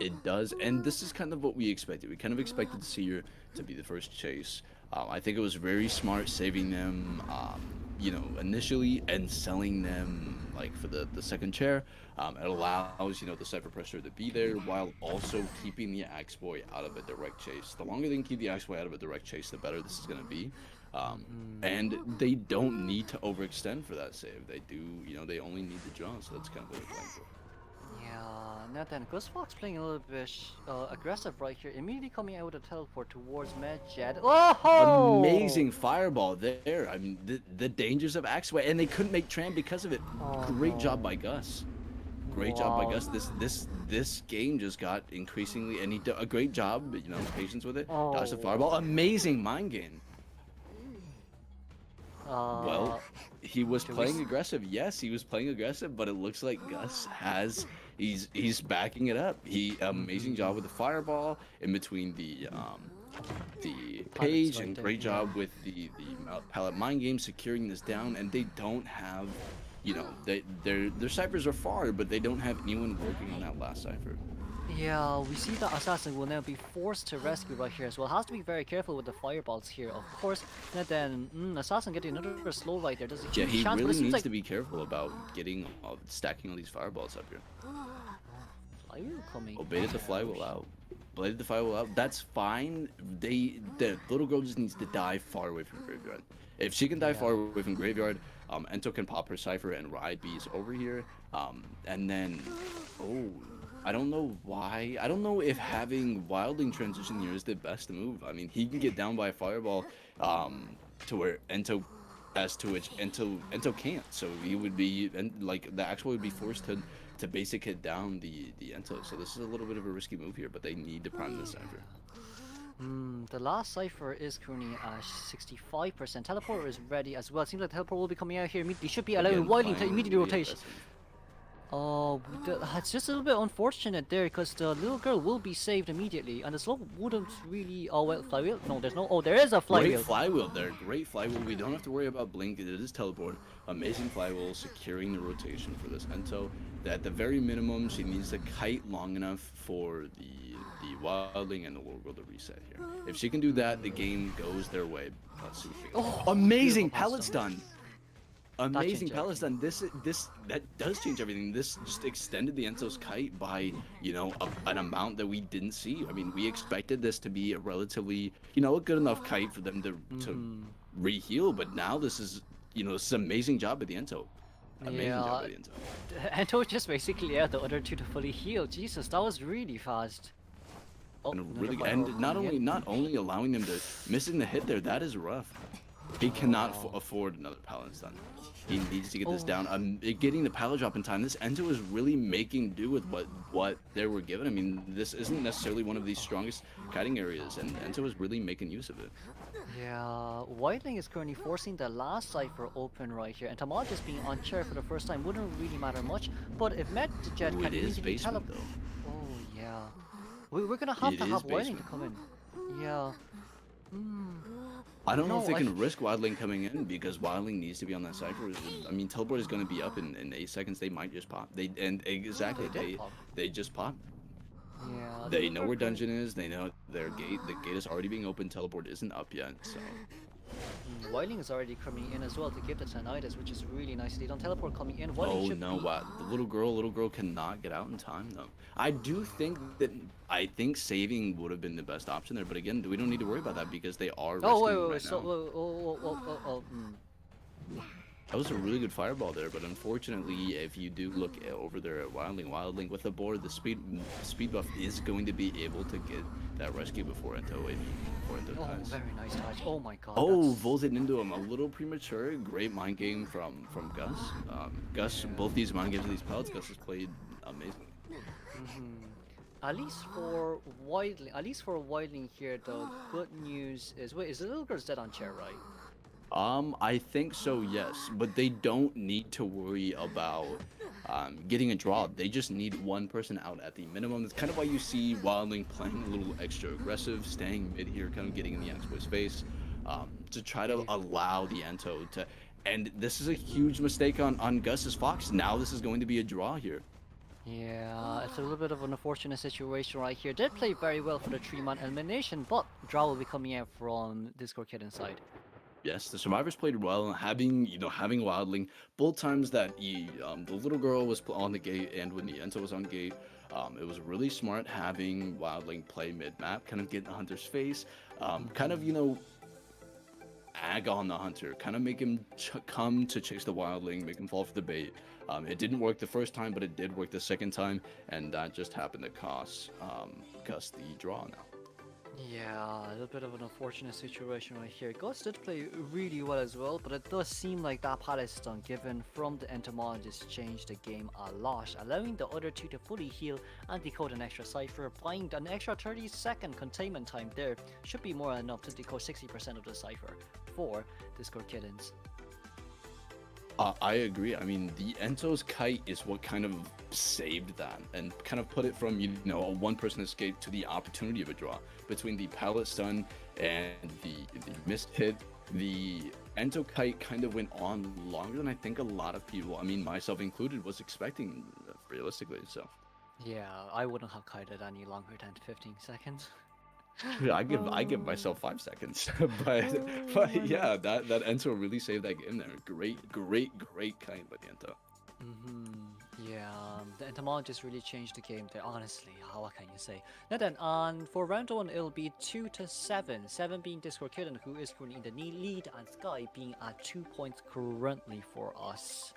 It does, and this is kind of what we expected. We kind of expected Seer to be the first chase. I think it was very smart saving them, you know, initially, and selling them like for the second chair. It allows, you know, the Cypher Pressure to be there while also keeping the Axeboy out of a direct chase. The longer they can keep the Axeboy out of a direct chase, the better this is going to be. And they don't need to overextend for that save. They do, you know, they only need the draw, so that's kind of what they're playing for. Yeah, now then, Ghost Fox playing a little bit aggressive right here, immediately coming out with a teleport towards Medjed. Oh! Amazing fireball there. I mean, the dangers of Axeway, and they couldn't make Tram because of it. Great job by Gus. Great job by Gus. This game just got increasingly, and he did a great job. You know, patience with it. Dodged the fireball. Amazing mind game. Uh, Well, he was do we playing aggressive. Yes, he was playing aggressive, but it looks like Gus has he's backing it up. He amazing Mhm. job with the fireball in between the Pallets page, right and there. great Yeah. job with the pallet mind game securing this down. And they don't have, their ciphers are far, but they don't have anyone working on that last cipher. Yeah, we see that Assassin will now be forced to rescue right here as well. Has to be very careful with the fireballs here, of course. And then Assassin getting another slow right there. There's a Yeah, huge he chance, but it really seems needs like to be careful about getting stacking all these fireballs up here. flywheel coming. Oh, baited the flywheel out. Bladed the flywheel out. That's fine. The little girl just needs to die far away from graveyard. If she can die Yeah. far away from graveyard, Ento can pop her cipher and ride bees over here. And then, oh, I don't know why. I don't know if having Wildling transition here is the best move. I mean, he can get down by a fireball, to where Ento has to which Ento can't. So he would be, and like the actual would be forced to basic hit down the Ento. So this is a little bit of a risky move here, but they need to prime this cipher. The last cipher is currently at 65%. Teleport is ready as well. Seems like teleport will be coming out here immediately. Should be allowing Again, Wilding to playing immediately really rotation. aggressive. It's just a little bit unfortunate there because the little girl will be saved immediately, and the slow wouldn't really. Oh well, flywheel. No, there's no. Oh, there is a flywheel. Great flywheel there. Great flywheel. We don't have to worry about blink. It is teleport. Amazing flywheel securing the rotation for this Ento. At the very minimum, she needs to kite long enough for the Wildling and the little girl to reset here. If she can do that, the game goes their way. Let's see. Oh, Amazing beautiful pallets done. Amazing changed pallets done. This that does change everything. This just extended the Ento's kite by an amount that we didn't see. I mean, we expected this to be a relatively a good enough kite for them to re-heal, but now this is this is an amazing job at the Ento. Amazing job at the Ento. Ento just basically the other two to fully heal. Jesus, that was really fast. Oh, And another really, fireball and not coming in. only allowing them to missing the hit there, that is rough. He cannot afford another pallet stun. He needs to get this down. Getting the pallet drop in time. This Ento is really making do with what they were given. I mean, this isn't necessarily one of the strongest kiting areas, and Ento is really making use of it. Yeah, Whiteling is currently forcing the last cipher open right here, and Tamal just being on chair for the first time wouldn't really matter much. But if Medjet Ooh, can it is easily basement teleport, though. oh yeah, we're gonna have It to is have Whiteling to basement. come in. Yeah. I don't know No, if they I can risk Wildling coming in because Wildling needs to be on that cipher. I mean, teleport is going to be up in 8 seconds. They might just pop. Exactly They did pop. they just pop. Yeah. They know where dungeon is. They know their gate. The gate is already being opened. Teleport isn't up yet. So Whiteling is already coming in as well to give the Tinnitus, which is really nice. They don't teleport coming in. Whiteling oh should no, be... wow. The little girl cannot get out in time though. I do think saving would have been the best option there, but again, we don't need to worry about that because they are Oh wait, rescuing wait, right wait. So, now. That was a really good fireball there, but unfortunately, if you do look over there at Wildling with the board, the speed buff is going to be able to get that rescue before Ento Oh, dies. very nice touch. Oh my god. Oh, that's- vaulted into him a little premature. Great mind game from Gus. Gus, both these mind games of these pellets, Gus has played amazing. At least for Whiteling here, the good news is wait, is the little girl's dead on chair, right? I think so, yes, but they don't need to worry about getting a draw. They just need one person out at the minimum. That's kind of why you see Wildling playing a little extra aggressive, staying mid here, kind of getting in the X-Boy's face, to try to allow the Ento to. And this is a huge mistake on Gus's Fox. Now this is going to be a draw here. Yeah, it's a little bit of an unfortunate situation right here. Did play very well for the 3-man elimination, but draw will be coming out from Discord Kid inside. Yes, the survivors played well, having Wildling both times that the little girl was on the gate and when the Ento was on gate. It was really smart having Wildling play mid map, kind of get in the hunter's face, kind of ag on the hunter, kind of make him come to chase the Wildling, make him fall for the bait. It didn't work the first time, but it did work the second time, and that just happened to cost Gus the draw now. Yeah, a little bit of an unfortunate situation right here. Gus did play really well as well, but it does seem like that pallet stun given from the entomologist changed the game a lot, allowing the other two to fully heal and decode an extra cipher. Applying an extra 30-second containment time there should be more than enough to decode 60% of the cipher for Discord Kittens. I agree. I mean, the Ento's kite is what kind of saved that and kind of put it from, a one-person escape to the opportunity of a draw. Between the pallet stun and the missed hit, the Ento kite kind of went on longer than I think a lot of people, I mean, myself included, was expecting, realistically. So, Yeah, I wouldn't have kited any longer than 15 seconds. I give myself 5 seconds, but Why not? yeah, that Ento really saved that game there. Great kite by the Ento. Yeah, the entomologist really changed the game there, honestly. What can you say? Now then, for round one, it'll be 2-7. 7 being Discord Kitten, who is currently in the lead, and Sky being at 2 points currently for us.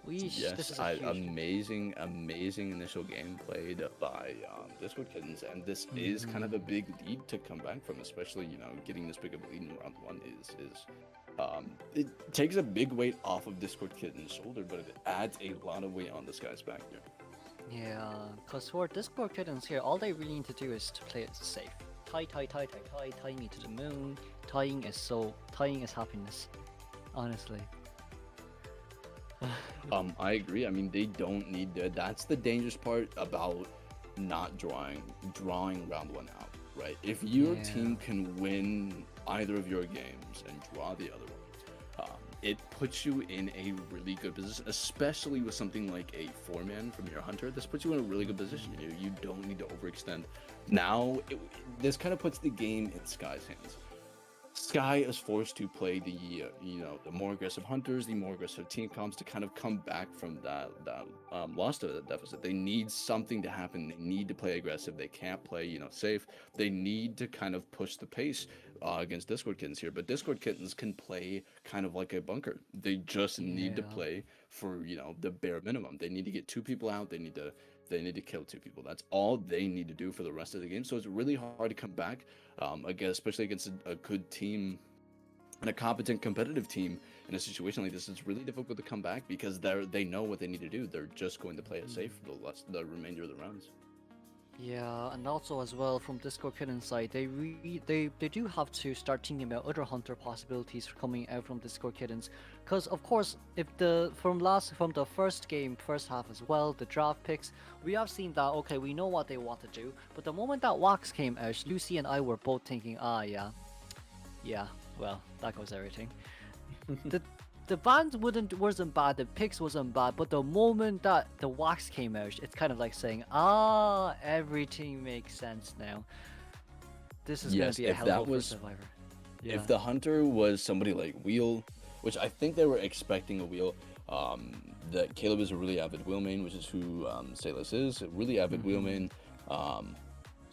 This Yes, is a huge. amazing initial game played by Discord Kittens, and this is kind of a big lead to come back from, especially getting this big of a lead in round one is it takes a big weight off of Discord Kitten's shoulder, but it adds a lot of weight on this guy's back here. Yeah, because for Discord Kittens here, all they really need to do is to play it safe. Tie me to the moon. Tying is happiness, honestly. I agree. I mean, they don't need to. That's the dangerous part about not drawing round one out, right? If your team can win either of your games and draw the other one, it puts you in a really good position, especially with something like a 4-man from your hunter. This puts you in a really good position. You don't need to overextend. Now, this kind of puts the game in Sky's hands. Sky is forced to play the more aggressive hunters, the more aggressive team comps to kind of come back from that loss to the deficit. They need something to happen. They need to play aggressive. They can't play safe. They need to kind of push the pace against Discord Kittens here. But Discord Kittens can play kind of like a bunker. They just need to play for the bare minimum. They need to get 2 people out. They need to kill 2 people. That's all they need to do for the rest of the game. So it's really hard to come back, again, especially against a good team and a competent competitive team in a situation like this. It's really difficult to come back because they know what they need to do. They're just going to play it safe for the remainder of the rounds. Yeah, and also as well from Discord Kitten side, they do have to start thinking about other hunter possibilities for coming out from Discord Kittens, because of course, if from the first half as well, the draft picks, we have seen that okay, we know what they want to do, but the moment that Wax came out, Lucy and I were both thinking, yeah, well, that goes everything. The band wasn't bad, the picks wasn't bad, but the moment that the Wax came out, it's kind of like saying, everything makes sense now. This is gonna be a hell of a Survivor. Yeah. If the hunter was somebody like Wheel, which I think they were expecting a Wheel, that Caleb is a really avid Wheel main, which is who Salas is, a really avid Wheel main.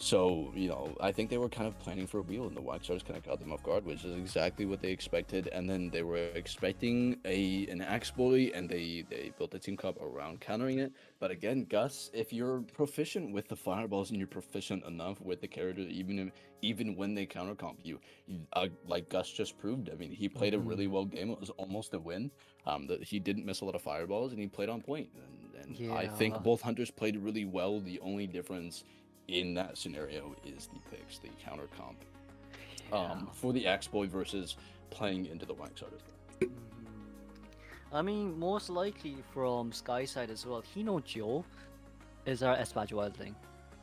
So, I think they were kind of planning for a Wheel, and the Wax Stars kind of caught them off guard, which is exactly what they expected. And then they were expecting an Axe Bully, and they built a team comp around countering it. But again, Gus, if you're proficient with the fireballs and you're proficient enough with the character, even when they counter comp you, like Gus just proved, I mean, he played a really well game. It was almost a win. He didn't miss a lot of fireballs, and he played on point. And I think both hunters played really well. The only difference in that scenario is the picks, the counter comp for the Axe Boy versus playing into the Wax Artist. I mean, most likely from Sky side as well, Hino Joe is our Espage Wildling.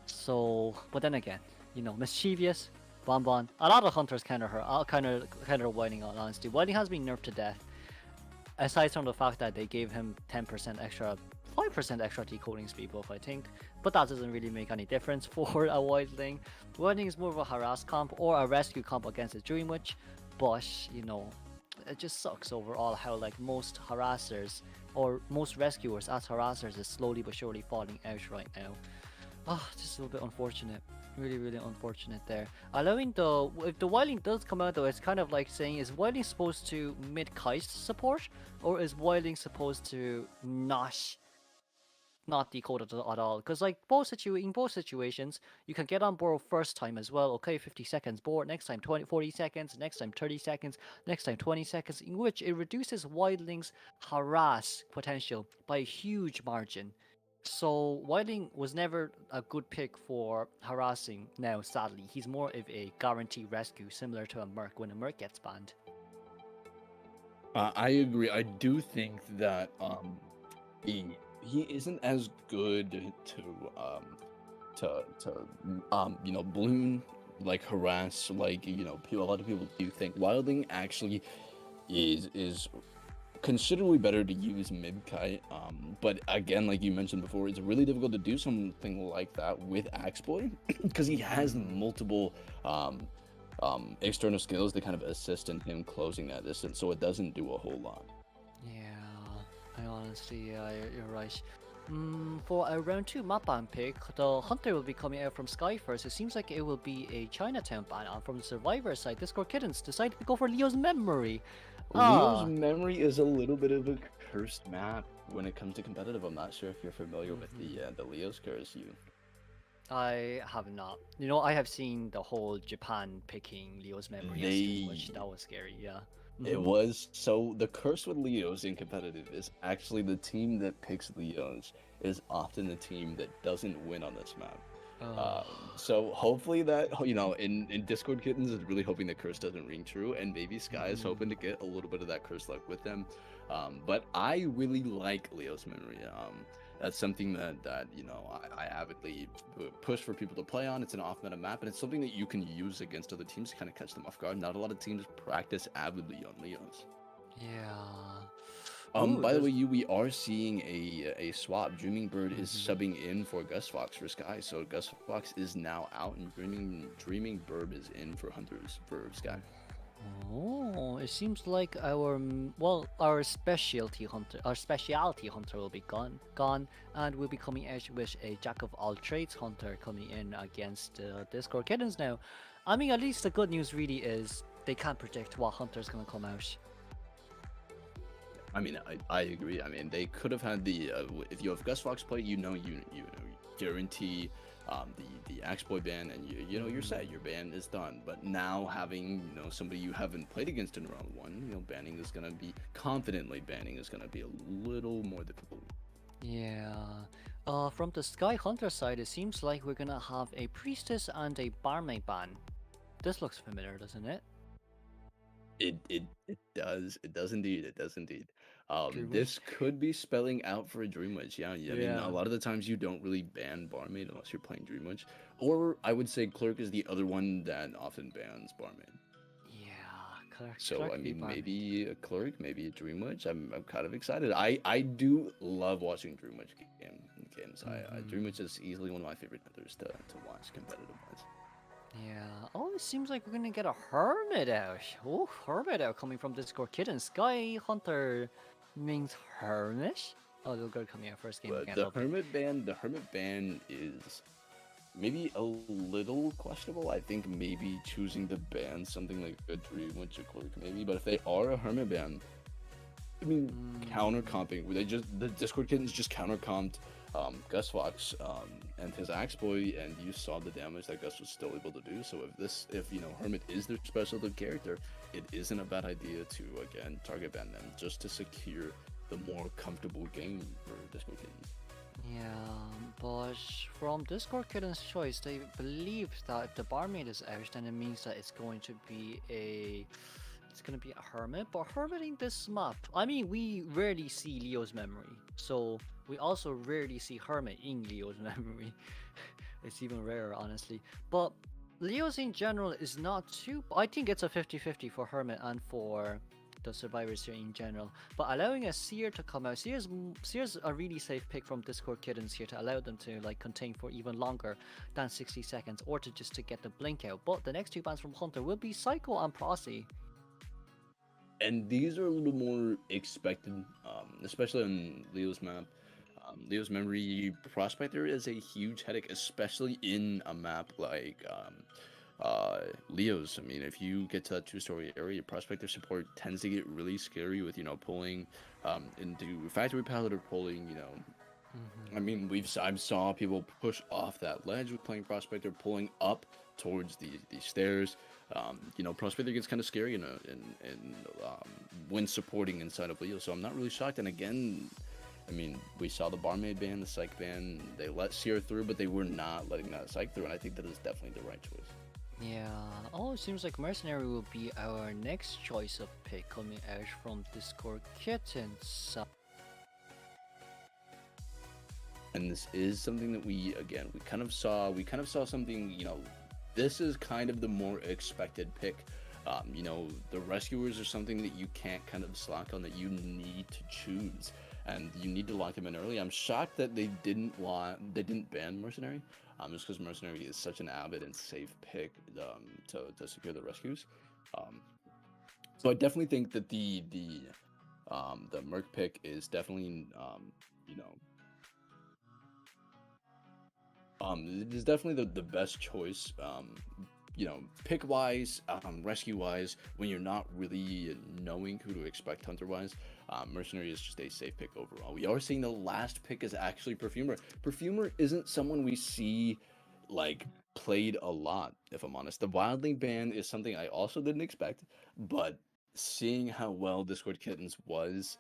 So, but then again, mischievous, Bonbon. A lot of hunters kind of whining on honesty. Whining has been nerfed to death. Aside from the fact that they gave him 10% extra, 5% extra decoding speed buff, I think. But that doesn't really make any difference for a Wildling. Wildling is more of a harass comp or a rescue comp against a Dream Witch. But, it just sucks overall how like most harassers or most rescuers as harassers is slowly but surely falling out right now. Just a little bit unfortunate. Really, really unfortunate there. Allowing if the Wildling does come out though, it's kind of like saying, is Wildling supposed to mid-Keist support? Or is Wildling supposed to not decode it at all? Because like in both situations, you can get on board first time as well. Okay, 50 seconds board, next time 40 seconds, next time 30 seconds, next time 20 seconds, in which it reduces Wildling's harass potential by a huge margin. So Wildling was never a good pick for harassing now, sadly. He's more of a guarantee rescue, similar to a Merc when a Merc gets banned. I agree. I do think that he isn't as good to balloon, like harass, like a lot of people do think Wilding actually is considerably better to use mid-kite. But again, like you mentioned before, it's really difficult to do something like that with Axeboy because he has multiple external skills that kind of assist in him closing that distance, so it doesn't do a whole lot. Yeah, I honestly, yeah, you're right. For a round 2 map ban pick, the Hunter will be coming out from Sky first. It seems like it will be a Chinatown ban. And from the Survivor side, Discord Kittens decided to go for Leo's Memory. Leo's Ah, Memory is a little bit of a cursed map when it comes to competitive. I'm not sure if you're familiar with the Leo's curse. I have not. You know, I have seen the whole Japan picking Leo's Memory on stream, which They that was scary, yeah. It was so the curse with Leos in competitive is actually the team that picks Leos is often the team that doesn't win on this map. Oh. So hopefully that in Discord Kittens is really hoping the curse doesn't ring true, and maybe Sky is hoping to get a little bit of that curse luck with them. But I really like Leo's Memory. That's something that I avidly push for people to play on. It's an off meta map, and it's something that you can use against other teams to kind of catch them off guard. Not a lot of teams practice avidly on Leos. Yeah. Ooh, By the there's... way, we are seeing a swap. Dreaming Bird is subbing in for Gus Fox for Sky, so Gus Fox is now out, and Dreaming Bird is in for Hunters for Sky. Oh, it seems like our specialty hunter will be gone, and we'll be coming out with a jack of all trades hunter coming in against Discord Kittens now. I mean, at least the good news really is they can't predict what hunter's gonna come out. I mean, I agree. I mean, they could have had the if you have Gus Fox play, you guarantee the Axeboy ban, and you're set. Your ban is done. But now having somebody you haven't played against in round 1, confidently banning is gonna be a little more difficult. Yeah. From the Sky Hunter side, it seems like we're gonna have a priestess and a barmaid ban. This looks familiar, doesn't it? It does. It does indeed. It does indeed. Dream This could be spelling out for a Dream Witch. Yeah, yeah. I mean, a Yeah. lot of the times you don't really ban Barmaid unless you're playing Dream Witch. Or I would say Clerk is the other one that often bans Barmaid. Yeah, So I correctly, mean, barmaid. maybe a Clerk, maybe a Dream Witch. I'm kind of excited. I do love watching Dream Witch games. Dream Witch is easily one of my favorite hunters to watch competitive wise. Yeah. Oh, it seems like we're gonna get a hermit out. Oh, hermit out coming from Discord Kitten. Sky Hunter means hermit. Oh, little girl coming out first game But again. the Hermit ban is maybe a little questionable. I think maybe choosing to ban something like a Dream Witch or Clerk maybe. But if they are a Hermit ban, I mean, counter comping. The Discord Kittens just counter comped Gus Fox and his Axeboy, and you saw the damage that Gus was still able to do. So if Hermit is their special character, it isn't a bad idea to again target ban them just to secure the more comfortable game for Discord Kittens. Yeah, but from Discord Kitten's choice, they believe that if the barmaid is out, then it means that it's going to be a hermit. But hermiting this map, I mean, we rarely see Leo's Memory, so we also rarely see hermit in Leo's Memory. It's even rarer, honestly. But Leo's in general is not too. I think it's a 50-50 for hermit and for the survivors here in general. But allowing a seer to come out, seer's a really safe pick from Discord Kittens here to allow them to like contain for even longer than 60 seconds, or to get the blink out. But the next two bans from Hunter will be Psycho and Prosy. And these are a little more expected, especially on Leo's map. Leo's Memory Prospector is a huge headache, especially in a map like Leo's. I mean, if you get to that two-story area, Prospector support tends to get really scary with pulling into Factory Pallet or pulling. I mean, I saw people push off that ledge with playing Prospector, pulling up towards the stairs. Prospector gets kind of scary when supporting inside of Leo, so I'm not really shocked. And again, I mean, we saw the barmaid ban, the psych ban. They let Seer through, but they were not letting that psych through, and I think that is definitely the right choice. Yeah. Oh, it seems like Mercenary will be our next choice of pick coming out from Discord Kitten. So, And this is something that we kind of saw something, this is kind of the more expected pick. The rescuers are something that you can't kind of slack on, that you need to choose, and you need to lock them in early. I'm shocked that they didn't ban Mercenary, just because Mercenary is such an avid and safe pick, to secure the rescues. Um, so I definitely think that the Merc pick is definitely, you know it is definitely the best choice, pick wise, rescue wise, when you're not really knowing who to expect hunter wise. Mercenary is just a safe pick overall. We are seeing the last pick is actually Perfumer. Perfumer isn't someone we see like played a lot, if I'm honest. The Wildling ban is something I also didn't expect, but seeing how well Discord Kittens was,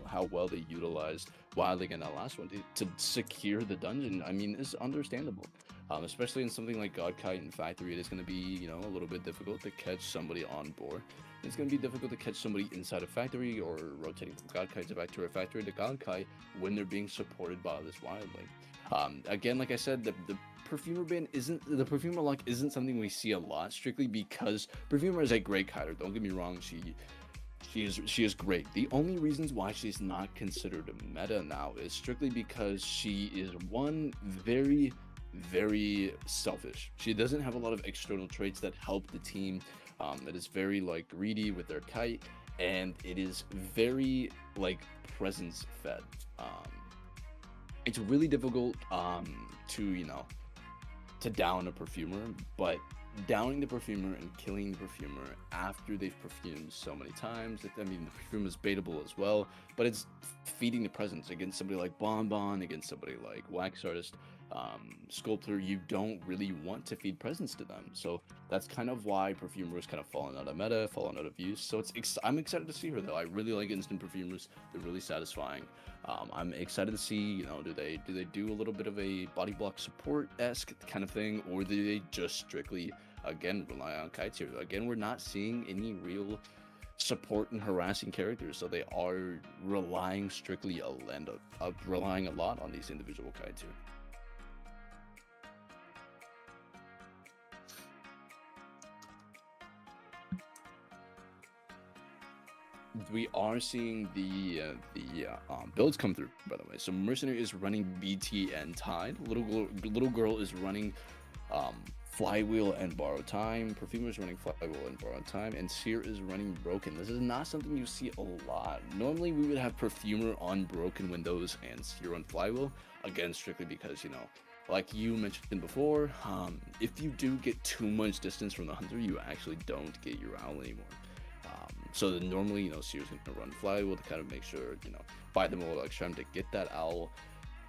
how well they utilized Wildling in that last one to secure the dungeon, I mean, is understandable. Especially in something like Godkite and Factory, it is going to be, a little bit difficult to catch somebody on board. It's going to be difficult to catch somebody inside a Factory, or rotating from Godkite to back to a Factory to Godkite when they're being supported by this Wildling. Again, like I said, the Perfumer ban isn't, the Perfumer lock isn't something we see a lot, strictly because Perfumer is a great kiter. Don't get me wrong, she is great. The only reasons why she's not considered a meta now is strictly because she is one, very, very selfish. She doesn't have a lot of external traits that help the team. It is very greedy with their kite, and it is very presence fed. It's really difficult to down a Perfumer, but downing the Perfumer and killing the Perfumer after they've perfumed so many times, I mean, the Perfume is baitable as well, but it's feeding the presence against somebody like Bonbon, against somebody like Wax Artist, Sculptor. You don't really want to feed presence to them, so that's kind of why Perfumer is kind of fallen out of meta, fallen out of use. So I'm excited to see her though. I really like instant Perfumers. They're really satisfying. I'm excited to see, do they do a little bit of a body block support-esque kind of thing, or do they just strictly, again, rely on kites here? Again, we're not seeing any real support and harassing characters, so they are relying strictly relying a lot on these individual kites here. We are seeing the builds come through, by the way. So Mercenary is running BT and Tide. Little girl is running Flywheel and Borrow Time. Perfumer is running Flywheel and Borrow Time, and Seer is running Broken. This is not something you see a lot. Normally we would have Perfumer on Broken Windows and Seer on Flywheel. Again, strictly because, like you mentioned before, if you do get too much distance from the hunter, you actually don't get your owl anymore. So then normally, Seer's gonna run Flywheel to kind of make sure, buy them a little extra time to get that owl.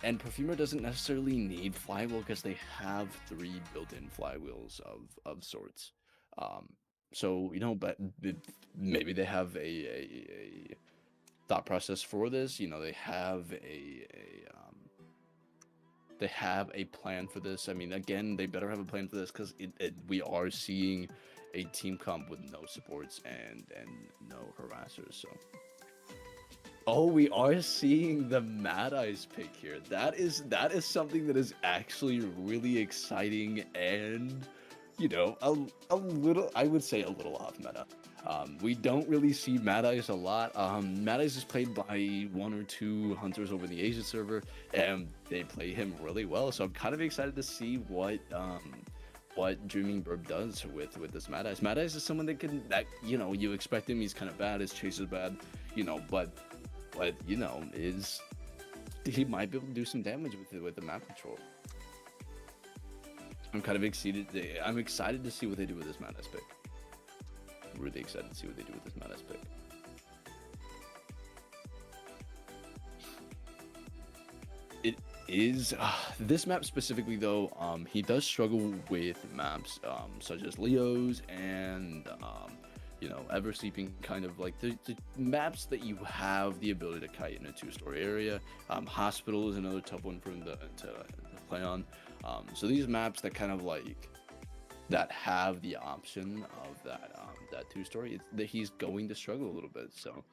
And Perfumer doesn't necessarily need Flywheel because they have 3 built-in Flywheels of sorts. So, but maybe they have a thought process for this. They have a plan for this. I mean, again, they better have a plan for this, because we are seeing a team comp with no supports and no harassers. So, oh, we are seeing the Mad Eyes pick here. That is something that is actually really exciting, and a little, I would say, a little off meta. We don't really see Mad Eyes a lot. Mad Eyes is played by 1 or 2 hunters over the Asia server, and they play him really well. So I'm kind of excited to see what Dreaming Burb does with this Mad Eyes. Mad Eyes is someone that you expect him. He's kind of bad. His chase is bad, but is he might be able to do some damage with the map control. I'm kind of excited. I'm excited to see what they do with this Mad Eyes pick. Really excited to see what they do with this Mad Eyes pick. It is this map specifically though. He does struggle with maps such as Leo's and Ever Sleeping, kind of like the maps that you have the ability to kite in a 2-story area. Hospital is another tough one for him to play on. So these maps that kind of that have the option of that two story, it's that he's going to struggle a little bit. So,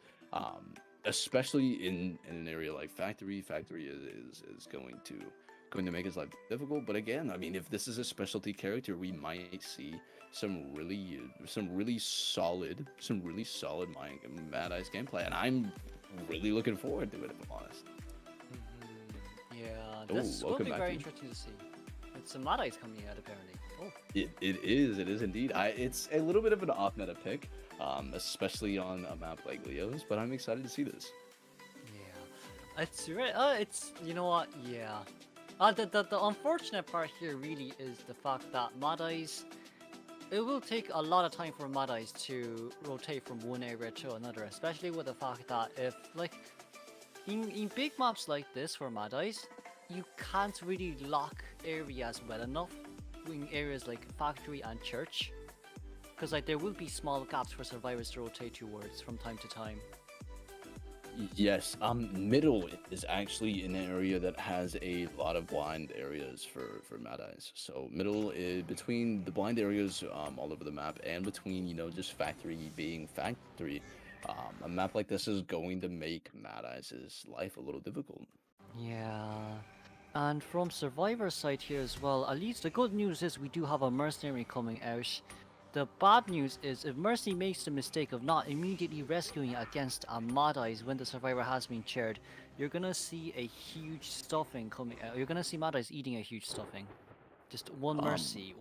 especially in an area like factory, is going to make his life difficult. But again, I mean, if this is a specialty character, we might see some really solid Mad Eye's gameplay, and I'm really looking forward to it, if I'm honest. Yeah, Oh, this will welcome be back, very Dean. interesting to see. It's some Mad Eyes coming out apparently. Oh, It is indeed. It's a little bit of an off meta pick, especially on a map like Leo's, but I'm excited to see this. yeah. It's you know what? Yeah. The unfortunate part here really is the fact that Mad Eyes. It will take a lot of time for Mad Eyes to rotate from one area to another, especially with the fact that if like in big maps like this for Mad Eyes, you can't really lock areas well enough in areas like factory and church, because like there will be small gaps for survivors to rotate towards from time to time. Yes, middle is actually an area that has a lot of blind areas for Mad Eyes. So middle is between the blind areas all over the map, and between just factory being factory. A map like this is going to make Mad Eyes' life a little difficult. Yeah. And from Survivor side here as well, at least the good news is we do have a mercenary coming out. The bad news is if Mercy makes the mistake of not immediately rescuing against a Mad Eyes when the Survivor has been chaired, you're gonna see a huge stuffing coming out. You're gonna see Mad Eyes eating a huge stuffing. Just one Um, mercy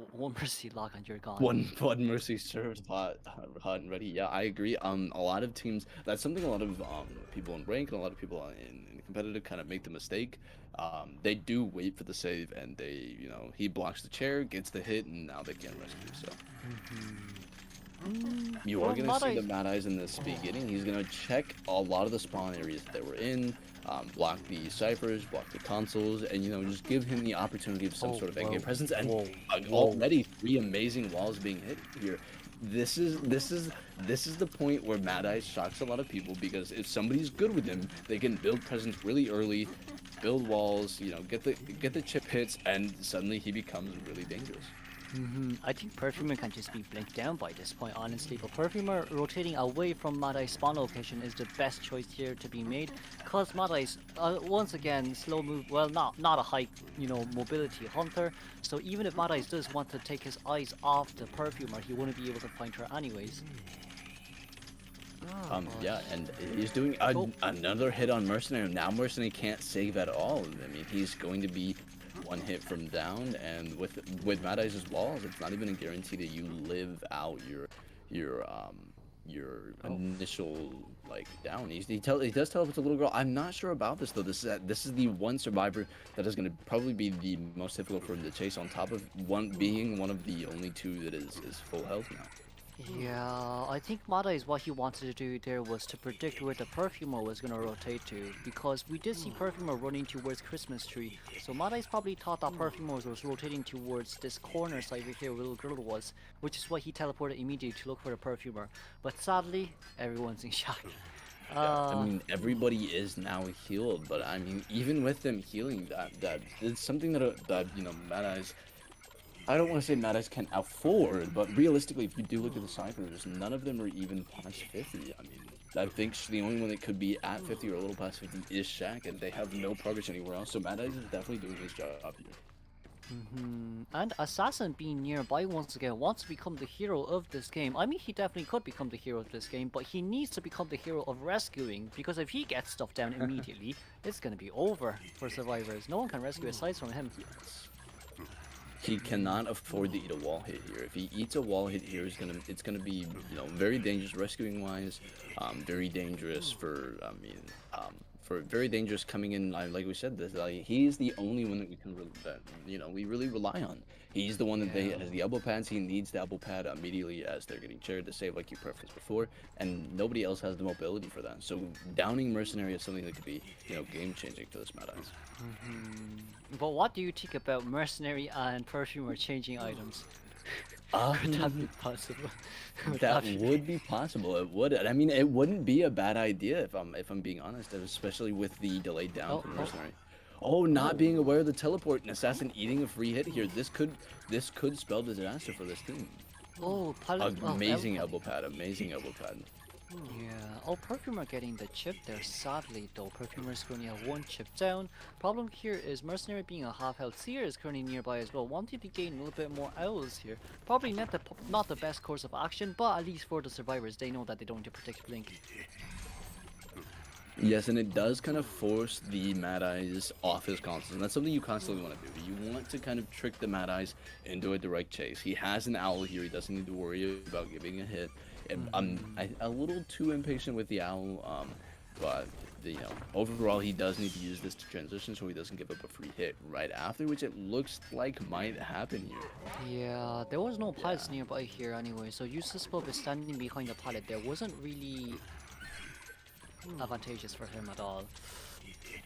lock and you're gone. one mercy served hot and ready. Yeah, I agree. A lot of teams. That's something a lot of people in rank and a lot of people in competitive kind of make the mistake. They do wait for the save, and they he blocks the chair, gets the hit, and now they can't rescue. So you are Well, gonna Mad see the Eyes- Mad Eyes in this beginning. He's gonna check a lot of the spawn areas that we're in. Block the ciphers, block the consoles, and just give him the opportunity of some Oh, sort of whoa, endgame presence. And whoa, already 3 amazing walls being hit here. This is the point where Mad Eyes shocks a lot of people, because if somebody's good with him, they can build presence really early, build walls, get the chip hits, and suddenly he becomes really dangerous. I think Perfumer can just be blinked down by this point, honestly. But Perfumer rotating away from Mad Eye's spawn location is the best choice here to be made, because Mad Eye's once again slow move. Well, not a high mobility hunter. So even if Mad Eyes does want to take his eyes off the Perfumer, he wouldn't be able to find her anyways. Yeah, and he's doing another hit on Mercenary. Now Mercenary can't save at all. I mean, he's going to be one hit from down, and with Mad Eyes' walls, it's not even a guarantee that you live out your initial down. He does tell it's a little girl. I'm not sure about this though. This is the one survivor that is going to probably be the most difficult for him to chase. On top of being one of the only two that is full health now. Yeah, I think Mada is what he wanted to do there was to predict where the Perfumer was going to rotate to, because we did see Perfumer running towards Christmas Tree, so Mada is probably thought that Perfumer was rotating towards this corner side right here where the little girl was, which is why he teleported immediately to look for the Perfumer. But sadly, everyone's in shock. Yeah, I mean, everybody is now healed, but I mean, even with them healing, that it's something that Mad Eyes. I don't want to say Mad Eyes can afford, but realistically, if you do look at the ciphers, none of them are even past 50. I mean, I think the only one that could be at 50 or a little past 50 is Shaq, and they have no progress anywhere else. So Mad Eyes is definitely doing his job here. And Assassin being nearby once again wants to become the hero of this game. I mean, he definitely could become the hero of this game, but he needs to become the hero of rescuing, because if he gets stuff down immediately, it's going to be over for survivors. No one can rescue aside from him. He cannot afford to eat a wall hit here. If he eats a wall hit here, it's gonna be very dangerous rescuing wise, very dangerous for very dangerous coming in. Like we said, he's the only one that we really rely on. He's the one that has the elbow pads. He needs the elbow pad immediately as they're getting chaired to save, like you prefaced before, and nobody else has the mobility for that. So downing Mercenary is something that could be game changing for this Mad Eyes. But what do you think about Mercenary and Perfumer changing items? Could that be possible? That would be possible. It would. I mean, it wouldn't be a bad idea if I'm being honest, especially with the delayed down from Mercenary. Oh, not being aware of the teleport and Assassin eating a free hit here. This could spell disaster for this team. Oh, pilot. Amazing elbow pad. Amazing elbow pad. Yeah. Oh, Perfumer getting the chip there. Sadly, though, Perfumer is currently at 1 chip down. Problem here is Mercenary being a half health. Seer is currently nearby as well, wanting to gain a little bit more owls here. Probably not the best course of action, but at least for the survivors, they know that they don't need to protect Blink. Yes, and it does kind of force the Mad Eyes off his constants, and that's something you constantly want to do. You want to kind of trick the Mad Eyes into a direct chase. He has an owl here. He doesn't need to worry about giving a hit. And I'm a little too impatient with the owl, but overall he does need to use this to transition so he doesn't give up a free hit right after, which it looks like might happen here. Yeah, there was no pilots nearby here anyway, so Useless Pub is standing behind the pilot. There wasn't really advantageous for him at all.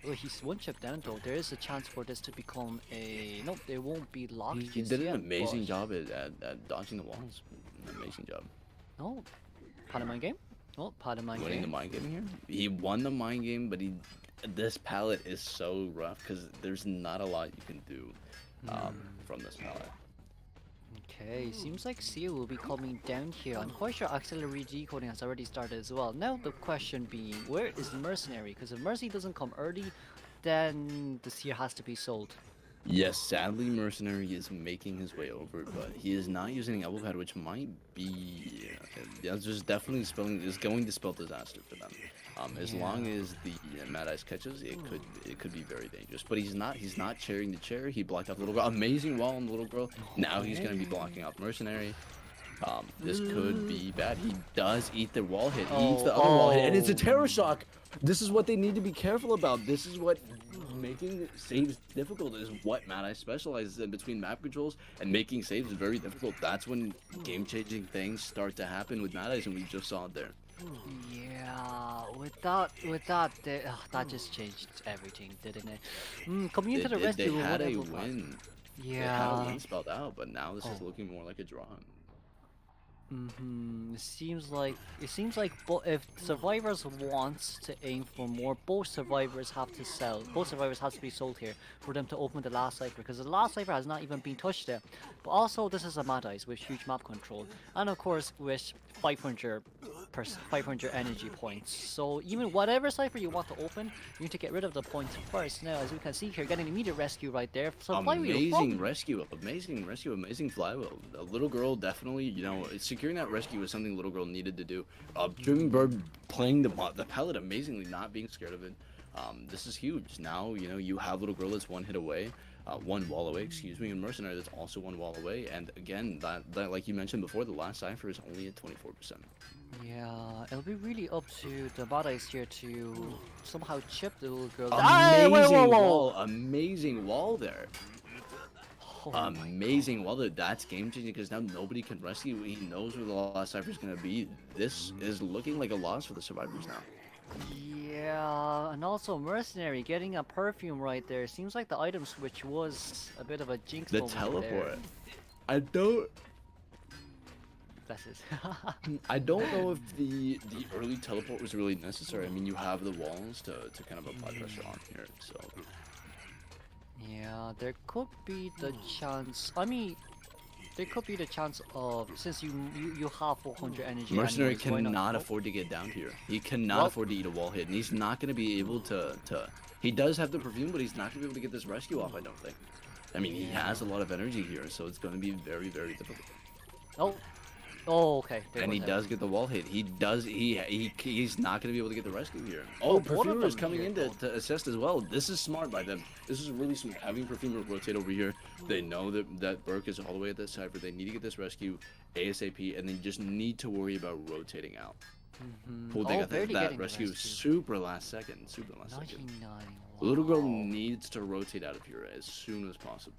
Well, he's 1 chip down though. There is a chance for this to become a... Nope, they won't be locked. He did an amazing job at dodging the walls. An amazing job. Oh, Panama game? Oh, Panama game. Winning the mind game here. He won the mind game, but this palette is so rough because there's not a lot you can do from this palette. Okay, seems like Seal will be coming down here. I'm quite sure auxiliary decoding has already started as well. Now the question being, where is Mercenary? Because if Mercy doesn't come early, then the Seer has to be sold. Yes, sadly, Mercenary is making his way over, but he is not using elbow pad, which might be just definitely going to spell disaster for them. As long as the Mad Eyes catches, it could be very dangerous. But he's not chairing the chair. He blocked off the little girl. Amazing wall on the little girl. Now he's going to be blocking off Mercenary. This could be bad. He does eat the wall hit. He eats the other wall hit, and it's a terror shock. This is what they need to be careful about. This is what making saves difficult is what Mad Eye specializes in. Between map controls and making saves is very difficult. That's when game-changing things start to happen with Mad Eyes, and we just saw it there. Yeah, that just changed everything, didn't it? Coming into the rescue, they had a win. Yeah. They had a win spelled out, but now this is looking more like a draw. It seems like if survivors wants to aim for more, both survivors have to sell. Both survivors have to be sold here for them to open the last cipher, because the last cipher has not even been touched yet. But also, this is a Mad Eyes with huge map control, and of course with 500 energy points. So even whatever cipher you want to open, you need to get rid of the points first. Now, as we can see here, getting an immediate rescue right there. So amazing rescue, amazing flywheel. The little girl definitely, securing that rescue was something little girl needed to do. Dreaming Bird playing the palette amazingly, not being scared of it. This is huge. Now you have little girl that's 1 hit away. 1 wall away, excuse me, and Mercenary that's also 1 wall away, and again, that like you mentioned before, the last cipher is only at 24%. Yeah, it'll be really up to the Mad Eyes here to somehow chip the little girl. Amazing wall there. Amazing wall there. That's game changing because now nobody can rescue. He knows where the last cipher is gonna be. This is looking like a loss for the survivors now. Yeah, and also Mercenary getting a perfume right there. Seems like the item switch was a bit of a jinx moment teleport. there. I don't know if the early teleport was really necessary. I mean, you have the walls to kind of apply pressure on here, so. Yeah, there could be the chance. I mean, there could be the chance of, since you have 400 energy. Mercenary cannot afford to get down here. He cannot afford to eat a wall hit, and he's not going to be able to. He does have the perfume, but he's not going to be able to get this rescue off, I don't think. I mean, he has a lot of energy here, so it's going to be very, very difficult. Oh, okay. And he does get the wall hit. He's not going to be able to get the rescue here. Oh, Perfumer is coming in to assist as well. This is smart by them. This is really smart. Having Perfumer rotate over here. They know that Burke is all the way at this cipher. They need to get this rescue ASAP, and they just need to worry about rotating out. They got that rescue super last second. 99. Little girl needs to rotate out of here as soon as possible.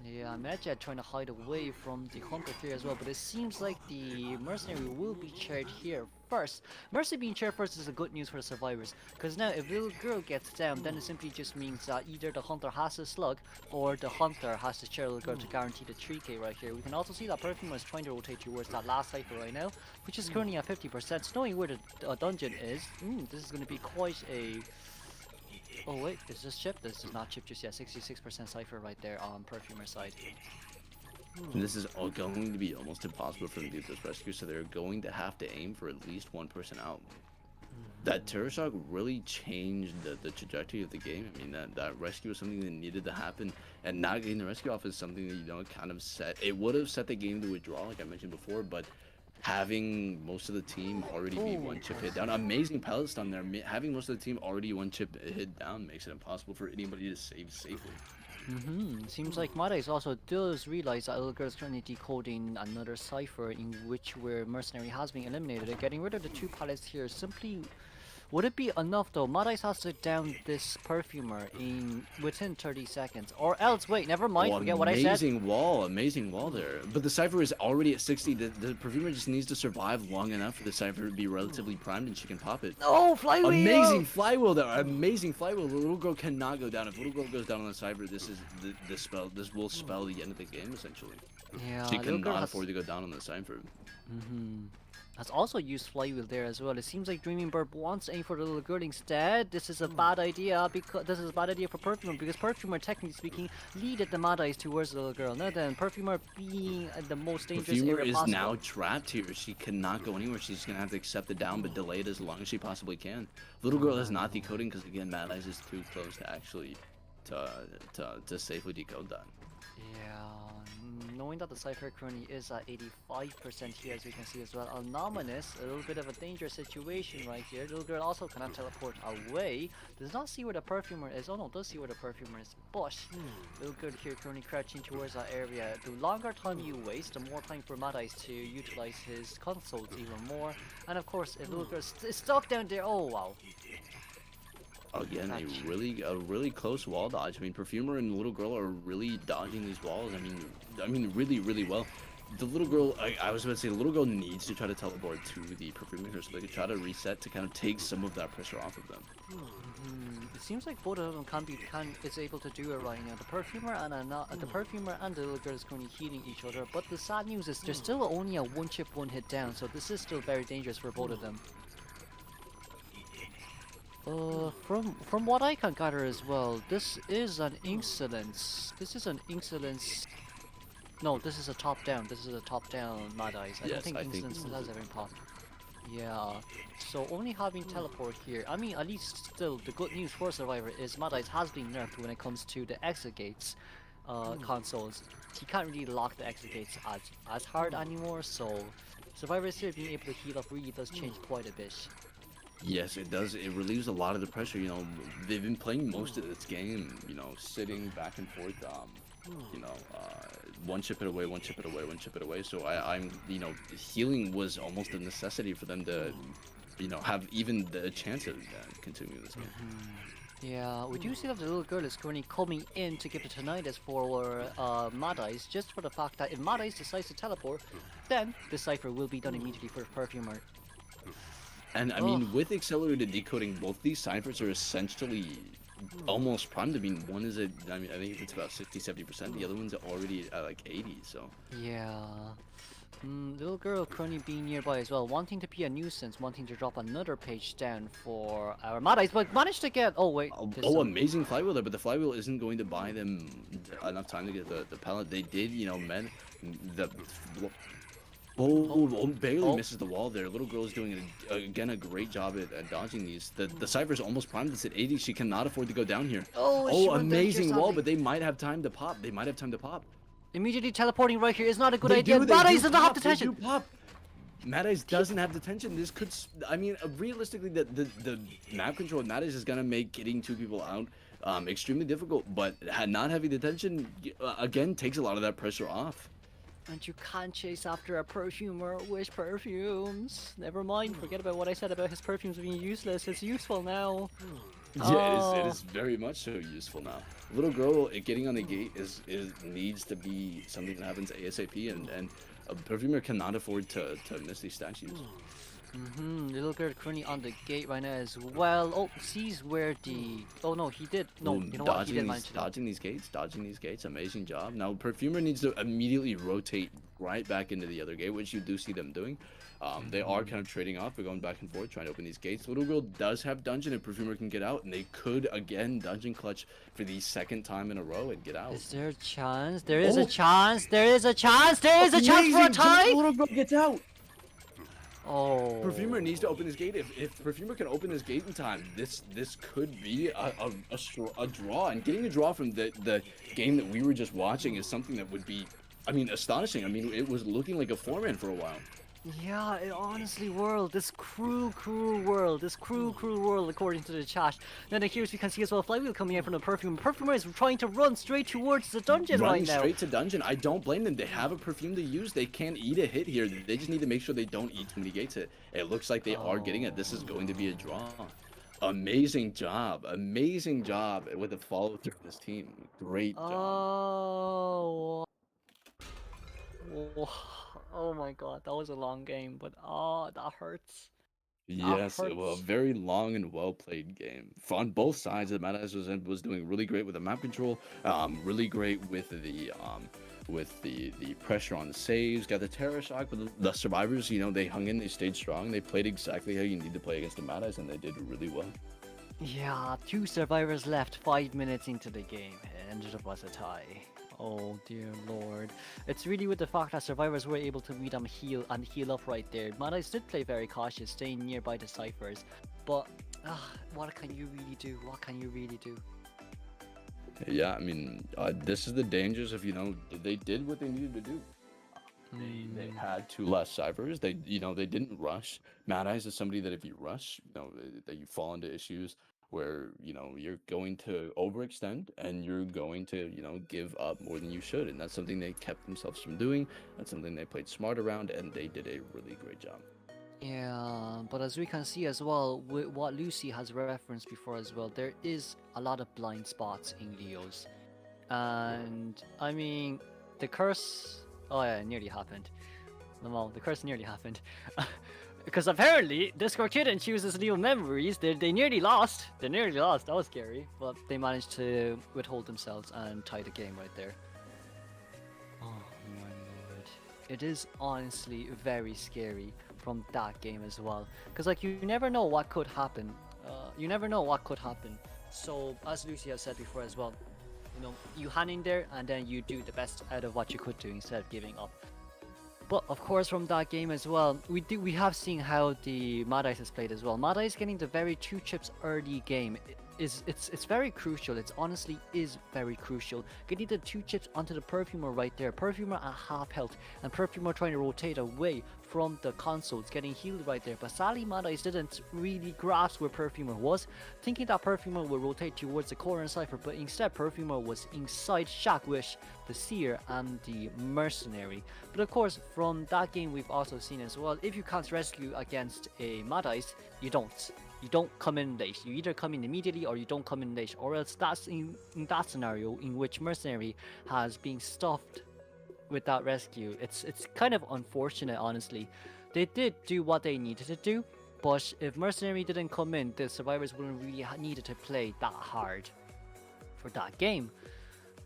Yeah, Medjed trying to hide away from the Hunter here as well, but it seems like the Mercenary will be chaired here first. Mercy being chaired first is a good news for the survivors, because now if little girl gets down, then it simply just means that either the Hunter has to slug, or the Hunter has to chair little girl to guarantee the 3k right here. We can also see that Perfume is trying to rotate towards that last cipher right now, which is currently at 50%. So knowing where the dungeon is, this is going to be quite a Oh wait, is this chip? This is not chip just yet. 66% cipher right there on Perfumer side. And this is all going to be almost impossible for them to get this rescue, so they're going to have to aim for at least one person out. That terror shock really changed the trajectory of the game. I mean, that rescue was something that needed to happen, and not getting the rescue off is something that, you know, kind of it would have set the game to a draw, like I mentioned before, but having most of the team already be one chip hit down, amazing pallet stun there, having most of the team already one chip hit down makes it impossible for anybody to save safely. Seems like Madais also does realize that Ilger is currently decoding another cipher in which where Mercenary has been eliminated. Getting rid of the 2 pallets here simply... Would it be enough though? Madais has to down this Perfumer within 30 seconds. Or else, wait, never mind, forget what I said. Amazing wall there. But the Cypher is already at 60. The Perfumer just needs to survive long enough for the Cypher to be relatively primed and she can pop it. Oh, flywheel! Amazing flywheel there. Amazing flywheel. The little girl cannot go down. If little girl goes down on the Cypher, this will spell the end of the game essentially. Yeah, she cannot afford to go down on the Cypher. Has also used flywheel there as well. It seems like Dreaming Bird wants to aim for the little girl instead. This is a bad idea because this is a bad idea for Perfumer because Perfumer, technically speaking, leaded the Mad Eyes towards the little girl. Now then, Perfumer being the most dangerous Perfumer area is possible. now trapped here. She cannot go anywhere. She's gonna have to accept the down, but delay it as long as she possibly can. Little girl is not decoding because again, Mad Eyes is too close to actually to safely decode that. Yeah, knowing that the Cypher currently is at 85% here, as we can see as well. Anomalous, a little bit of a dangerous situation right here. Little girl also cannot teleport away. Does not see where the Perfumer is. Oh no, does see where the Perfumer is. But little girl here currently crouching towards that area. The longer time you waste, the more time for Mad Eyes to utilize his consoles even more. And of course, if little girl is stuck down there, oh wow. Again, a really close wall dodge. I mean, Perfumer and Little Girl are really dodging these walls. I mean, really well. The little girl, I was about to say, the little girl needs to try to teleport to the Perfumer here so they can try to reset to kind of take some of that pressure off of them. It seems like both of them is able to do it right now. The Perfumer and the Perfumer and the little girl is currently healing each other. But the sad news is there's still only a 1 chip 1 hit down, so this is still very dangerous for both of them. From what I can gather as well, this is an Insolence. This is an Insolence. No, this is a top down. This is a top down Mad Eyes. I don't think Insolence has ever popped. Yeah. So only having teleport here. I mean, at least still the good news for Survivor is Mad Eyes has been nerfed when it comes to the exit gates consoles. He can't really lock the exit gates as hard anymore. So Survivor still being able to heal up really does change quite a bit. Yes, it does. It relieves a lot of the pressure. You know, they've been playing most of this game, you know, sitting back and forth, you know, 1 chip it away, 1 chip it away, 1 chip it away. So I'm, you know, healing was almost a necessity for them to, you know, have even the chance of continuing this game. Yeah, we do see that the little girl is currently coming in to give the tinnitus for Mad Eyes, just for the fact that if Mad Eyes decides to teleport, then the Cypher will be done immediately for Perfumer. And I mean, with accelerated decoding, both these ciphers are essentially almost primed. I mean, one is I think it's about 60-70%. The other one's already at like 80. So yeah, little girl currently being nearby as well, wanting to be a nuisance, wanting to drop another page down for our Mad Eyes, but managed to get. Oh wait. Amazing flywheel there, but the flywheel isn't going to buy them enough time to get the pallet. They did, you know, barely misses the wall there. Little girl is doing again a great job at dodging these. The Cypher's almost primed. It's at 80. She cannot afford to go down here. Oh, amazing wall, but they might have time to pop. They might have time to pop. Immediately teleporting right here is not a good idea. Mad Eyes does not have detention. Mad Eyes doesn't have detention. This could, I mean, realistically, the map control of Mad Eyes is gonna make getting 2 people out extremely difficult. But not having detention again takes a lot of that pressure off. And you can't chase after a perfumer with perfumes. Never mind, forget about what I said about his perfumes being useless. It's useful now. Yeah, it is very much so useful now. Little girl getting on the gate needs to be something that happens ASAP, and a perfumer cannot afford to miss these statues. Little girl currently on the gate right now as well. Oh, sees where the. Oh no, he did. No, Oh, you know what? He did manage to. dodging these gates. Amazing job. Now, Perfumer needs to immediately rotate right back into the other gate, which you do see them doing. They are kind of trading off. They're going back and forth, trying to open these gates. Little girl does have dungeon, and Perfumer can get out, and they could again dungeon clutch for the second time in a row and get out. Is there a chance? There is a chance. There is a chance. There is a chance for a tie. Little girl gets out. Oh. Perfumer needs to open his gate. If Perfumer can open his gate in time, this could be a draw. And getting a draw from the game that we were just watching is something that would be, I mean, astonishing. I mean, it was looking like a 4-man for a while. Yeah, it honestly world, this cruel world, according to the chat. Then here we can see as well Flywheel coming in from the Perfume. Perfumer is trying to run straight towards the dungeon Running right now. straight to dungeon. I don't blame them. They have a perfume to use. They can't eat a hit here. They just need to make sure they don't eat too many gates. It looks like they are getting it. This is going to be a draw. Amazing job with the follow through of this team. Great job. Oh. Oh my god, that was a long game, but that hurts. Yes, it was a very long and well played game. On both sides, the Madness was doing really great with the map control, really great with the pressure on the saves, got the terror shock, but the survivors, you know, they hung in, they stayed strong, they played exactly how you need to play against the Madness, and they did really well. Yeah, 2 survivors left 5 minutes into the game, and it was a tie. Oh dear lord. It's really with the fact that survivors were able to read them heal up right there. Madness did play very cautious, staying nearby the ciphers. But what can you really do? What can you really do? Yeah, I mean, this is the dangers of, you know, they did what they needed to do. They had 2 less ciphers. They didn't rush. Mad Eyes is somebody that if you rush, you know, that you fall into issues where, you know, you're going to overextend and you're going to, you know, give up more than you should. And that's something they kept themselves from doing. That's something they played smart around, and they did a really great job. Yeah, but as we can see as well, with what Luci has referenced before as well, there is a lot of blind spots in Leo's. And, I mean, the curse... Oh yeah, it nearly happened. Well, the curse nearly happened. Because apparently, Discord couldn't choose his Leo memories. They nearly lost. They nearly lost. That was scary. But they managed to withhold themselves and tie the game right there. Oh my lord. It is honestly very scary from that game as well. Because like, you never know what could happen. So, as Luci has said before as well, you know, you hang in there and then you do the best out of what you could do instead of giving up. But of course, from that game as well, we have seen how the Mad Eyes has played as well. Mad Eyes getting the very 2 chips early game it's very crucial. It honestly is very crucial. Getting the 2 chips onto the Perfumer right there. Perfumer at half health, and Perfumer trying to rotate away from the consoles, getting healed right there. But sadly, Mad Eyes didn't really grasp where Perfumer was, thinking that Perfumer would rotate towards the core and Cypher, but instead Perfumer was inside Shackwish, the Seer, and the Mercenary. But of course, from that game we've also seen as well, if you can't rescue against a Mad Eyes, you don't come in late. You either come in immediately or you don't come in late, or else that's in that scenario in which Mercenary has been stuffed with that rescue. It's kind of unfortunate, honestly. They did do what they needed to do, but if Mercenary didn't come in, the survivors wouldn't really needed to play that hard for that game.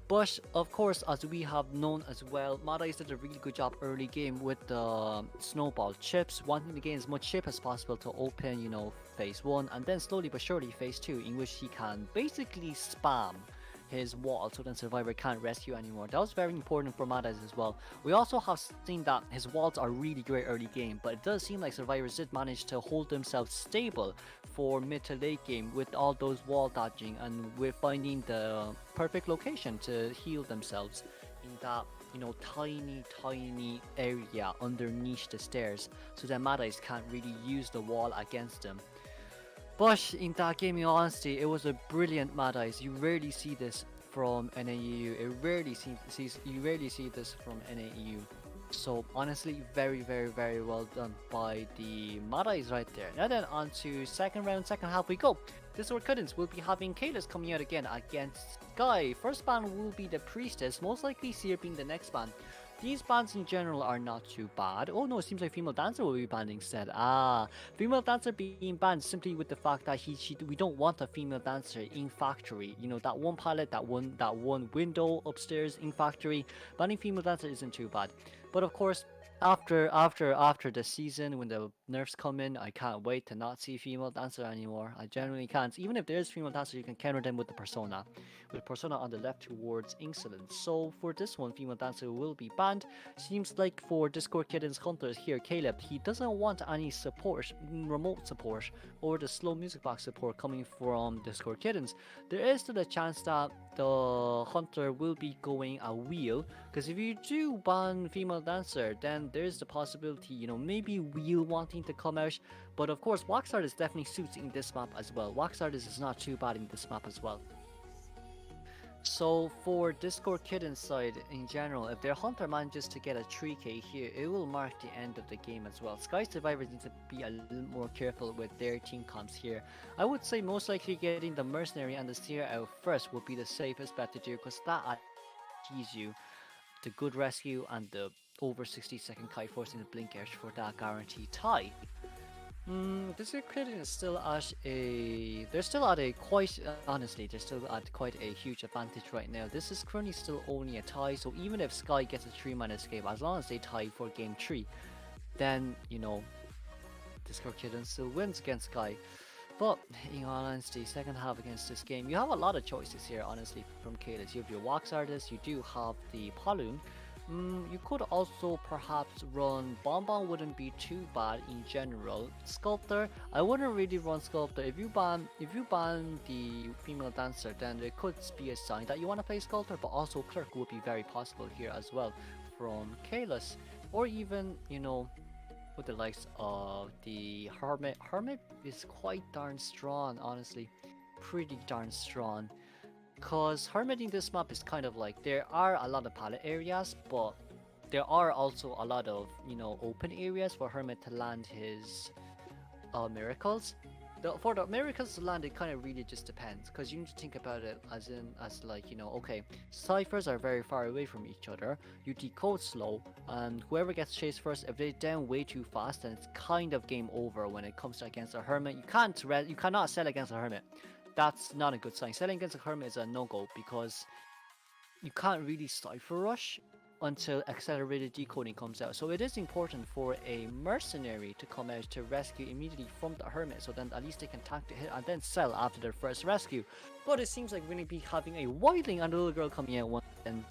But of course, as we have known as well, Mad Eyes did a really good job early game with the snowball chips, wanting to gain as much chip as possible to open, you know, phase 1, and then slowly but surely phase 2, in which he can basically spam his wall so then survivor can't rescue anymore. That was very important for Mad Eyes as well. We also have seen that his walls are really great early game, but it does seem like survivors did manage to hold themselves stable for mid to late game with all those wall dodging, and with finding the perfect location to heal themselves in that, you know, tiny area underneath the stairs, so that Mad Eyes can't really use the wall against them. But in that game, in honesty, it was a brilliant Mad Eyes. You rarely see this from NAEU. You rarely see this from NAEU. So honestly, very well done by the Mad Eyes right there. Now then, on to second round, second half we go. Discord Cuttings will be having Kalis coming out again against Sky. First ban will be the Priestess, most likely Seer being the next ban. these bans in general are not too bad. Oh no, it seems like female dancer will be banned instead. Female dancer being banned simply with the fact that we don't want a female dancer in factory. You know, that one palette, that one window upstairs in factory. Banning female dancer isn't too bad. But of course, after the season, when the nerfs come in, I can't wait to not see female dancer anymore. I genuinely can't. Even if there is female dancer, you can counter them with the persona, on the left towards insolence. So for this one, female dancer will be banned. Seems like for Discord Kittens Hunters here, Caleb, he doesn't want any support, remote support, or the slow music box support coming from Discord Kittens. There is still a chance that the hunter will be going a wheel, because if you do ban female dancer, then there's the possibility, you know, maybe wheel wanting to come out. But of course, wax artist definitely suits in this map as well. Wax artist is not too bad in this map as well. So for Discord Kitten side in general, if their hunter manages to get a 3k here, it will mark the end of the game as well. Sky Survivors need to be a little more careful with their team comps here. I would say most likely getting the Mercenary and the Seer out first would be the safest bet to do, because that gives you the good rescue and the over 60-second kite forcing the blink edge for that guaranteed tie. This equation is still at a... They're still at a quite... honestly, they're still at quite a huge advantage right now. This is currently still only a tie, so even if Sky gets a 3-man escape, as long as they tie for game 3, then, you know, Discord Kitten still wins against Sky. But, in all honesty, second half against this game, you have a lot of choices here, honestly, from Kalis. You have your Wax Artist, you do have the Paloon. You could also perhaps run Bonbon, wouldn't be too bad in general. Sculptor, I wouldn't really run Sculptor. If you ban the female dancer, then there could be a sign that you want to play Sculptor, but also Clerk would be very possible here as well from Kalis. Or even, you know, with the likes of the Hermit. Hermit is quite darn strong, honestly. Pretty darn strong. Because Hermit in this map is kind of like, there are a lot of palette areas, but there are also a lot of, you know, open areas for Hermit to land his miracles. For the miracles to land, it kind of really just depends, because you need to think about it as like, you know, okay, ciphers are very far away from each other, you decode slow, and whoever gets chased first, if they're down way too fast, then it's kind of game over when it comes to against a Hermit. You cannot sell against a Hermit. That's not a good sign. Selling against a Hermit is a no-go, because you can't really cipher rush until accelerated decoding comes out. So it is important for a Mercenary to come out to rescue immediately from the Hermit, so then at least they can tank the hit and then sell after their first rescue. But it seems like we're going to be having a Wildling and a little girl coming out once again.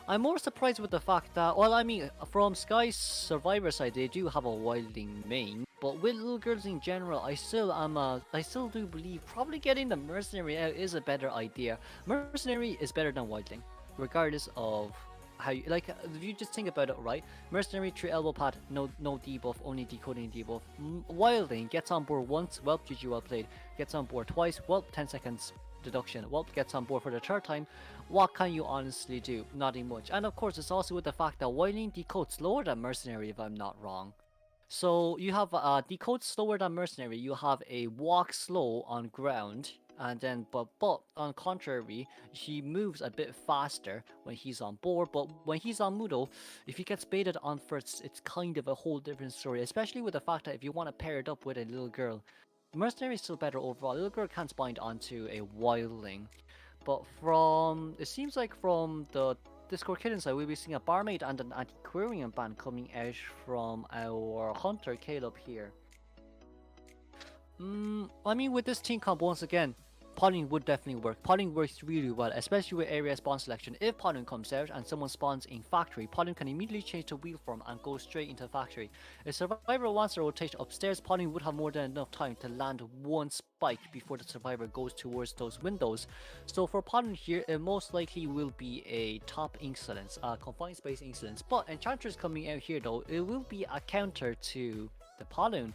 I'm more surprised with the fact that, well, I mean, from Sky's Survivor side, they do have a Wildling main, but with little girls in general, I still do believe probably getting the Mercenary out is a better idea. Mercenary is better than Wildling, regardless of how you, like, if you just think about it, right? Mercenary 3 elbow pad, no debuff, only decoding debuff. Wildling gets on board once, well, GG, well played. Gets on board twice, well, 10 seconds deduction. Well, gets on board for the third time. What can you honestly do? Nothing much. And of course, it's also with the fact that Wildling decodes slower than Mercenary, if I'm not wrong. So you have a decode slower than Mercenary, you have a walk slow on ground, and then but on contrary, he moves a bit faster when he's on board. But when he's on Moodle, if he gets baited on first, it's kind of a whole different story, especially with the fact that if you want to pair it up with a little girl, Mercenary is still better overall. Little girl can't bind onto a Wildling. But it seems like from the Discord Kitten side, we'll be seeing a Barmaid and an Antiquarian ban coming out from our Hunter Caleb here. I mean, with this team comp, once again, Pollen would definitely work. Pollen works really well, especially with area spawn selection. If Pollen comes out and someone spawns in factory, Pollen can immediately change to wheel form and go straight into factory. If Survivor wants to rotate upstairs, Pollen would have more than enough time to land one spike before the Survivor goes towards those windows. So for Pollen here, it most likely will be a top Insolence, confined space Insolence. But Enchantress coming out here though, it will be a counter to the Pollen.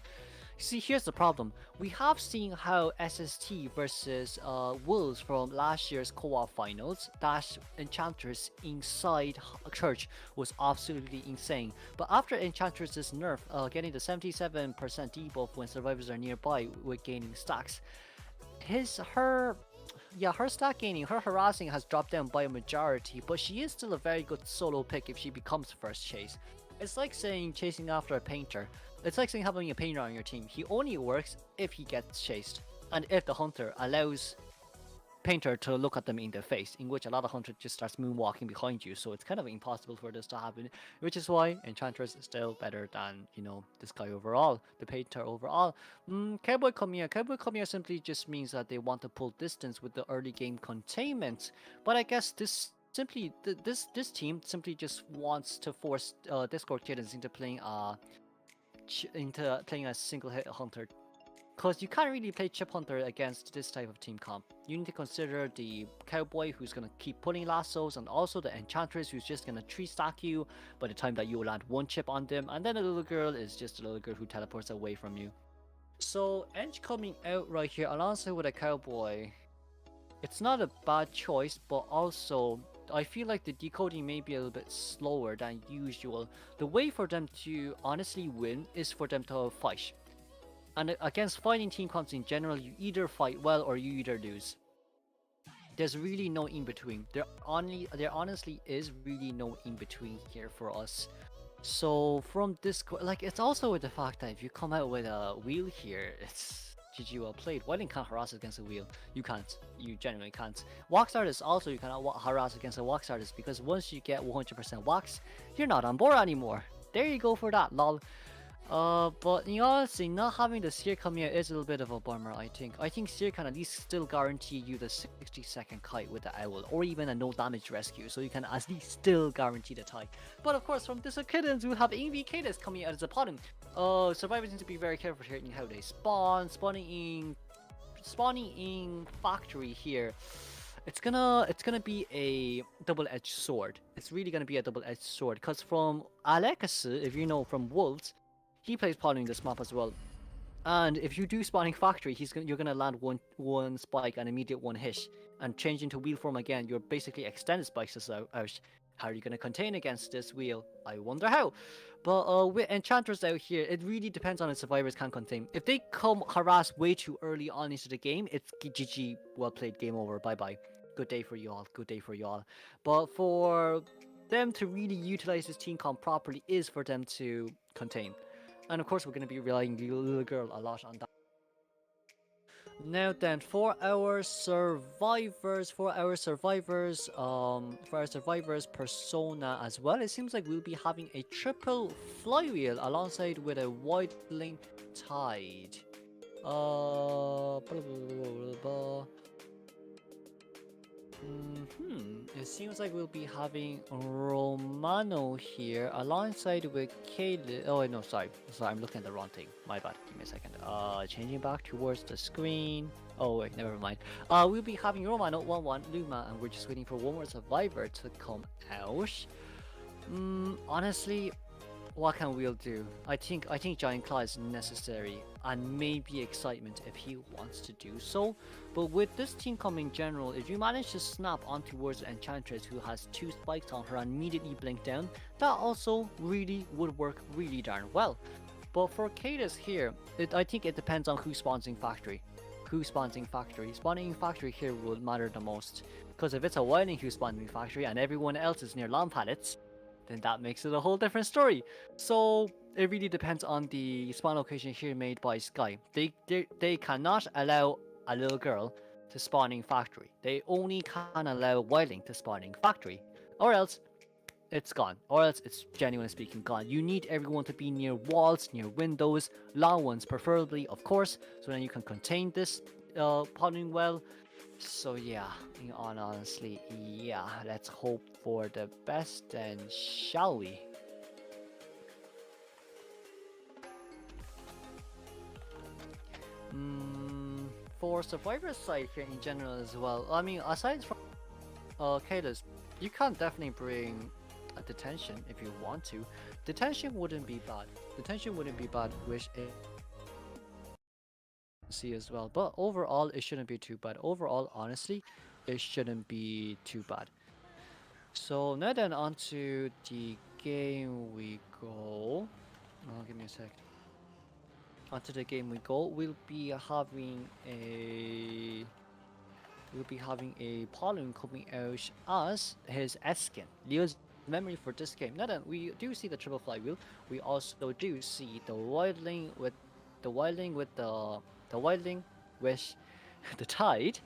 See, here's the problem. We have seen how SST versus Wolves from last year's co-op finals, that Enchantress inside Church was absolutely insane. But after Enchantress's nerf, getting the 77% debuff when survivors are nearby with gaining stacks, her yeah, her stat gaining, her harassing has dropped down by a majority, but she is still a very good solo pick if she becomes first chase. It's like saying chasing after a painter. It's like saying having a painter on your team. He only works if he gets chased, and if the hunter allows painter to look at them in the face, in which a lot of hunter just starts moonwalking behind you. So it's kind of impossible for this to happen, which is why Enchantress is still better than, you know, this guy overall, the painter overall. Cowboy Kamiya simply just means that they want to pull distance with the early game containment. But I guess this team simply just wants to force Discord kittens into playing a single hit hunter, because you can't really play Chip Hunter against this type of team comp. You need to consider the Cowboy who's going to keep pulling lassos, and also the Enchantress who's just going to 3-stack you by the time that you land one chip on them, and then a little girl is just a little girl who teleports away from you. So Ench coming out right here alongside with a Cowboy, it's not a bad choice, but also I feel like the decoding may be a little bit slower than usual. The way for them to honestly win is for them to fight. And against fighting team comps in general, you either fight well or you either lose. There's really no in between. There honestly is really no in between here for us. So from this, like, it's also with the fact that if you come out with a wheel here, it's GG well played. Whiling can't harass against a wheel. You can't. You genuinely can't. Wax artist also you cannot harass against a wax artist, because once you get 100% wax, you're not on board anymore. There you go for that, lol. But in honesty, not having the Seer come here is a little bit of a bummer, I think. I think Seer can at least still guarantee you the 60-second kite with the Owl, or even a no damage rescue, so you can at least still guarantee the tie. But of course, from this Kittens, we have Invi coming out as a bottom. Survivors need to be very careful here in how they spawn. Spawning in factory here. It's gonna be a double-edged sword. It's really gonna be a double-edged sword, because from Alekasu, if you know from Wolves, he plays Pauline this map as well. And if you do spawning factory, you're gonna land one spike and immediate one hit, and change into wheel form again. You're basically extended spikes out. How are you gonna contain against this wheel? I wonder how. But with Enchantress out here, it really depends on if survivors can contain. If they come harass way too early on into the game, it's GG, well played, game over, bye bye. Good day for you all. Good day for you all. But for them to really utilize this team comp properly is for them to contain. And of course, we're going to be relying on the little girl a lot on that. Now then, for our survivors, persona as well, it seems like we'll be having a triple flywheel alongside with a widening tide. It seems like we'll be having Romano here alongside with Caleb. Oh no, sorry, I'm looking at the wrong thing. My bad. Give me a second. Changing back towards the screen. Oh wait, never mind. We'll be having Romano 1-1 Luma, and we're just waiting for one more survivor to come out. Honestly, what can Wheel do? I think Giant Claw is necessary, and maybe Excitement if he wants to do so. But with this team coming general, if you manage to snap on towards Enchantress who has 2 spikes on her and immediately blink down, that also really would work really darn well. But for Cadus here, I think it depends on who spawns in factory. Spawning in factory here will matter the most. Because if it's a Wilding who spawns in factory and everyone else is near lawn pallets, then that makes it a whole different story. So it really depends on the spawn location here made by Sky. They cannot allow a little girl to spawn in factory. They only can allow Wilding to spawn in factory, or else it's gone. Or else it's, genuinely speaking, gone. You need everyone to be near walls, near windows, long ones preferably, of course, so then you can contain this spawning well. So yeah, honestly, yeah, let's hope for the best, then shall we? For survivor side here in general as well, I mean, aside from Cadus, you can definitely bring a detention if you want to. Detention wouldn't be bad. Which it see as well, but overall it shouldn't be too bad. Overall, honestly, it shouldn't be too bad. So now then, on to the game we go. Give me a sec. Onto the game we go. We'll be having a we'll be having a pollen coming out as his S-skin. Leo's memory for this game. Now then, we do see the triple flywheel. We also do see the wildling with the wildling with the tide.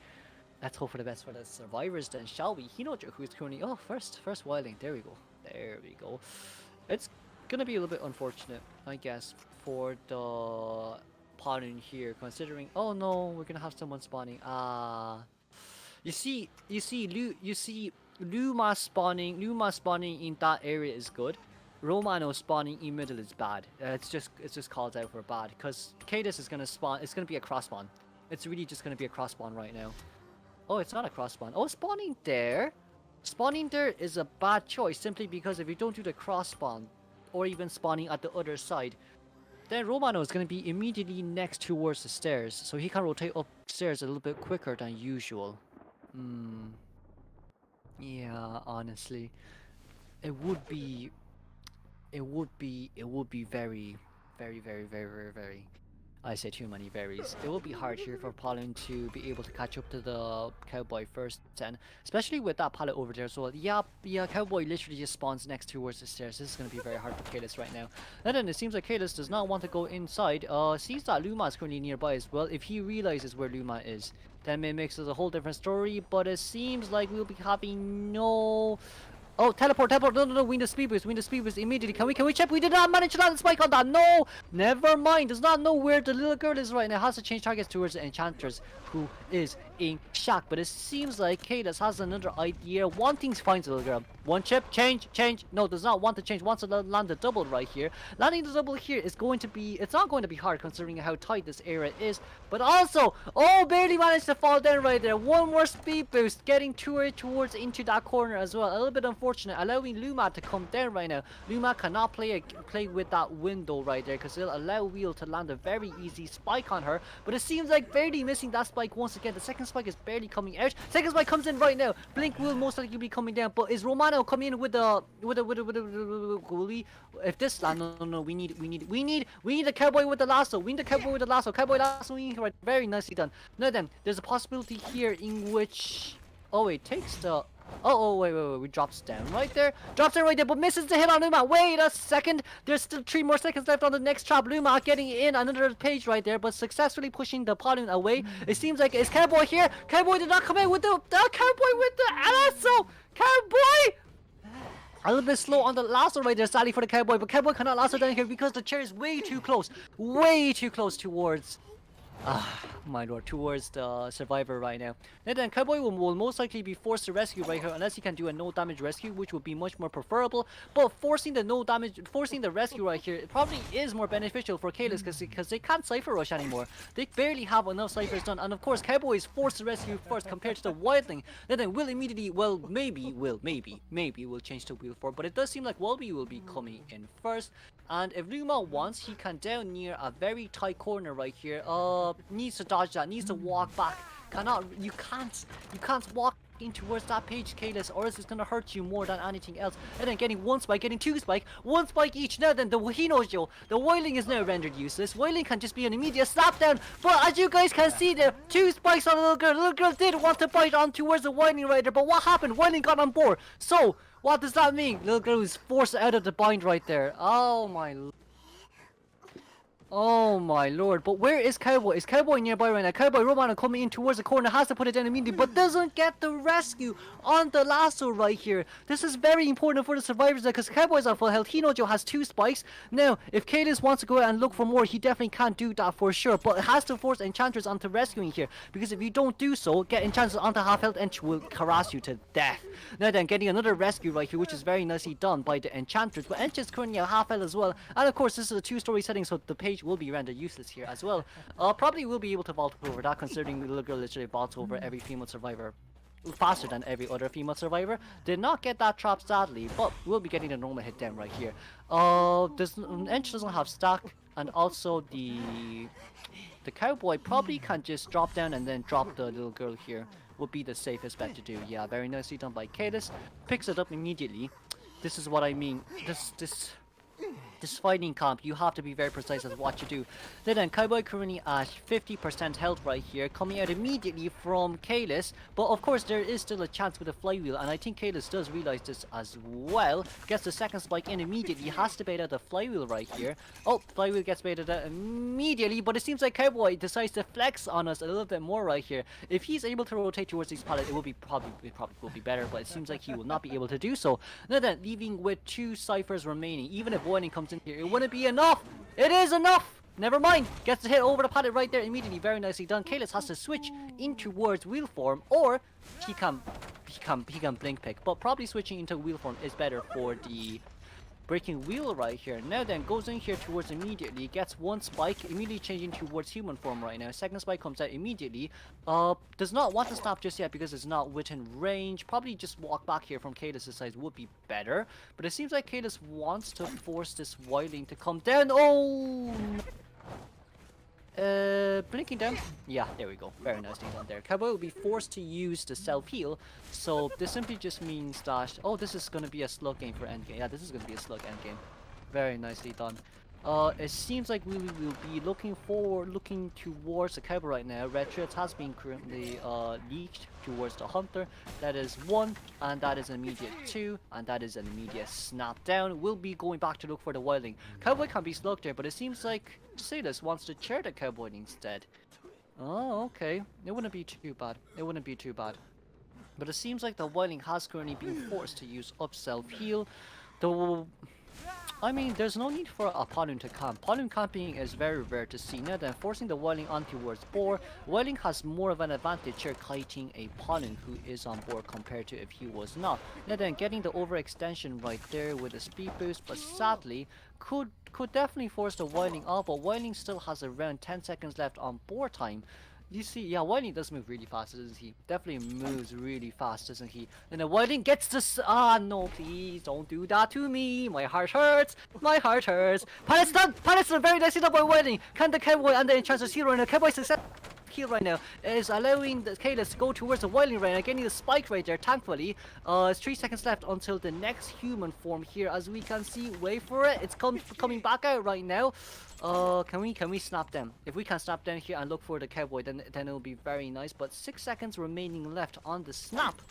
Let's hope for the best for the survivors then, shall we? Hinojo, who's currently first wildling. There we go. There we go. It's gonna be a little bit unfortunate, I guess, for the pollen here, considering. Oh no, we're gonna have someone spawning. You see, Luma spawning in that area is good. Romano spawning in middle is bad. It's just called out for bad because Cadus is gonna spawn. It's gonna be a cross spawn. It's really just gonna be a cross spawn right now. Oh, it's not a cross spawn. Oh, spawning there. Spawning there is a bad choice simply because if you don't do the cross spawn, or even spawning at the other side, then Romano is going to be immediately next towards the stairs, so he can rotate upstairs a little bit quicker than usual. Yeah, honestly, it would be very, very, very, very, very, very. I say too many berries. It will be hard here for Pollen to be able to catch up to the Cowboy first, and especially with that pallet over there as well. Yeah, Cowboy literally just spawns next towards the stairs. This is going to be very hard for Kalis right now. And then it seems like Kalis does not want to go inside. Sees that Luma is currently nearby as well. If he realizes where Luma is, then it makes it a whole different story. But it seems like we'll be having no. Oh, teleport! No, we need the speed boost, immediately. Can we check? We did not manage to land the spike on that. No! Never mind. Does not know where the little girl is right now. Has to change targets towards the Enchantress, who is in shock. But it seems like Cadus has another idea. Wanting to find the little girl. One chip, change. No, does not want to change. Wants to land the double right here. Landing the double here is going to be, it's not going to be hard considering how tight this area is. But also, oh, barely managed to fall down right there. One more speed boost, getting towards into that corner as well. A little bit unfortunate, allowing Luma to come down right now. Luma cannot play with that window right there because it'll allow Wheel to land a very easy spike on her. But it seems like barely missing that spike once again. The second spike is barely coming out. Second spike comes in right now. Blink will most likely be coming down, but is Romano coming in with the if this land? No, we need the Cowboy with the lasso. We need the Cowboy with the lasso. Cowboy lasso right. Very nicely done. Now then, there's a possibility here in which it takes the wait, we drops down right there, but misses the hit on Luma. Wait a second, there's still 3 more seconds left on the next trap. Luma getting in another page right there, but successfully pushing the pollen away. It seems like it's Cowboy here. Cowboy did not come in with the Cowboy with the lasso. Cowboy! A little bit slow on the lasso right there, sadly for the Cowboy, but Cowboy cannot lasso down here because the chair is way too close towards my lord, towards the survivor right now. And then Cowboy will most likely be forced to rescue right here unless he can do a no damage rescue, which would be much more preferable. But forcing the rescue right here, it probably is more beneficial for Kalis because they can't Cypher Rush anymore. They barely have enough Cyphers done, and of course Cowboy is forced to rescue first compared to the Wildling. Then will immediately, maybe will change to Wheel 4, but it does seem like Wolby will be coming in first. And if Luma wants, he can down near a very tight corner right here. Needs to dodge that, needs to walk back. You can't walk in towards that page, Kalis, or else it's gonna hurt you more than anything else. And then getting 1 spike, getting 2 spike, 1 spike each. Now then, he knows Joe. The Wailing is now rendered useless. Wailing can just be an immediate slap down. But as you guys can see there, 2 spikes on the little girl. The little girl did want to bite on towards the Wailing Rider, but what happened? Wailing got on board. So what does that mean? Little girl was forced out of the bind right there. Oh my lord, but where is Cowboy? Is Cowboy nearby right now? Cowboy Romano coming in towards the corner, has to put it down immediately, but doesn't get the rescue on the lasso right here. This is very important for the survivors because Cowboy's on full health. Hinojo has 2 spikes. Now, if Kalis wants to go out and look for more, he definitely can't do that for sure, but it has to force Enchantress onto rescuing here, because if you don't do so, get Enchantress onto half health and she will harass you to death. Now then, getting another rescue right here, which is very nicely done by the Enchantress, but Enchantress currently at half health as well, and of course this is a 2-story setting, so the page will be rendered useless here as well. Probably will be able to vault over that, considering the little girl literally vaults over every female survivor faster than every other female survivor. Did not get that trap sadly, but we'll be getting a normal hit down right here. Ench doesn't have stack, and also the Cowboy probably can just drop down and then drop the little girl here. Would be the safest bet to do. Yeah, very nicely done by Kalis. Picks it up immediately. This is what I mean. this fighting comp, you have to be very precise as what you do. Then Cowboy currently at 50% health right here, coming out immediately from Kalis. But of course, there is still a chance with the flywheel, and I think Kalis does realize this as well. Gets the second spike in immediately, has to bait out the flywheel right here. Oh, flywheel gets baited out immediately, but it seems like Cowboy decides to flex on us a little bit more right here. If he's able to rotate towards these pallets, it will be probably will be better, but it seems like he will not be able to do so. Now then, leaving with 2 ciphers remaining. Even if Boiling comes in here, it wouldn't be enough. It is enough. Never mind. Gets the hit over the pallet right there immediately. Very nicely done. Kalis has to switch in towards wheel form, or he can blink pick. But probably switching into wheel form is better for the breaking wheel right here. Now then, goes in here towards immediately, gets 1 spike, immediately changing towards human form right now. Second spike comes out immediately. Does not want to stop just yet because it's not within range. Probably just walk back here from Kalis' side would be better. But it seems like Kalis wants to force this Wilding to come down. Oh! Blinking down. Yeah, there we go. Very nicely done there. Cowboy will be forced to use the self-heal. So this simply just means that... Oh, this is going to be a slug game for endgame. Yeah, this is going to be a slug endgame. Very nicely done. It seems like we will be looking towards the Cowboy right now. Red Threads has been currently leaked towards the Hunter. That is 1, and that is an immediate 2, and that is an immediate snap down. We'll be going back to look for the Wilding. Cowboy can be slugged there, but it seems like Silas wants to chair the Cowboy instead. Oh, okay. It wouldn't be too bad. It wouldn't be too bad. But it seems like the Wilding has currently been forced to use up self-heal. Though... I mean, there's no need for a Polun to camp. Polun camping is very rare to see. Now then, forcing the Wilding on towards Boar. Wilding has more of an advantage here kiting a Polun who is on board compared to if he was not. Now then, getting the overextension right there with a speed boost, but sadly, could definitely force the Wilding off, but Wilding still has around 10 seconds left on board time. You see, yeah, Wilding does move really fast, doesn't he? Definitely moves really fast, doesn't he? And then Wilding gets this. Ah, no, please don't do that to me. My heart hurts. My heart hurts. Palace done. Palace done. Very nicely done by Wilding. Can the Cowboy and the Enchantress heal right now? Cowboy success. Heal right now is allowing the Kalis to go towards the Wilding right now, getting the spike right there. Thankfully, it's 3 seconds left until the next human form here. As we can see, wait for it. It's coming back out right now. Can we snap them? If we can snap them here and look for the Cowboy, then it'll be very nice. But 6 seconds remaining left on the snap.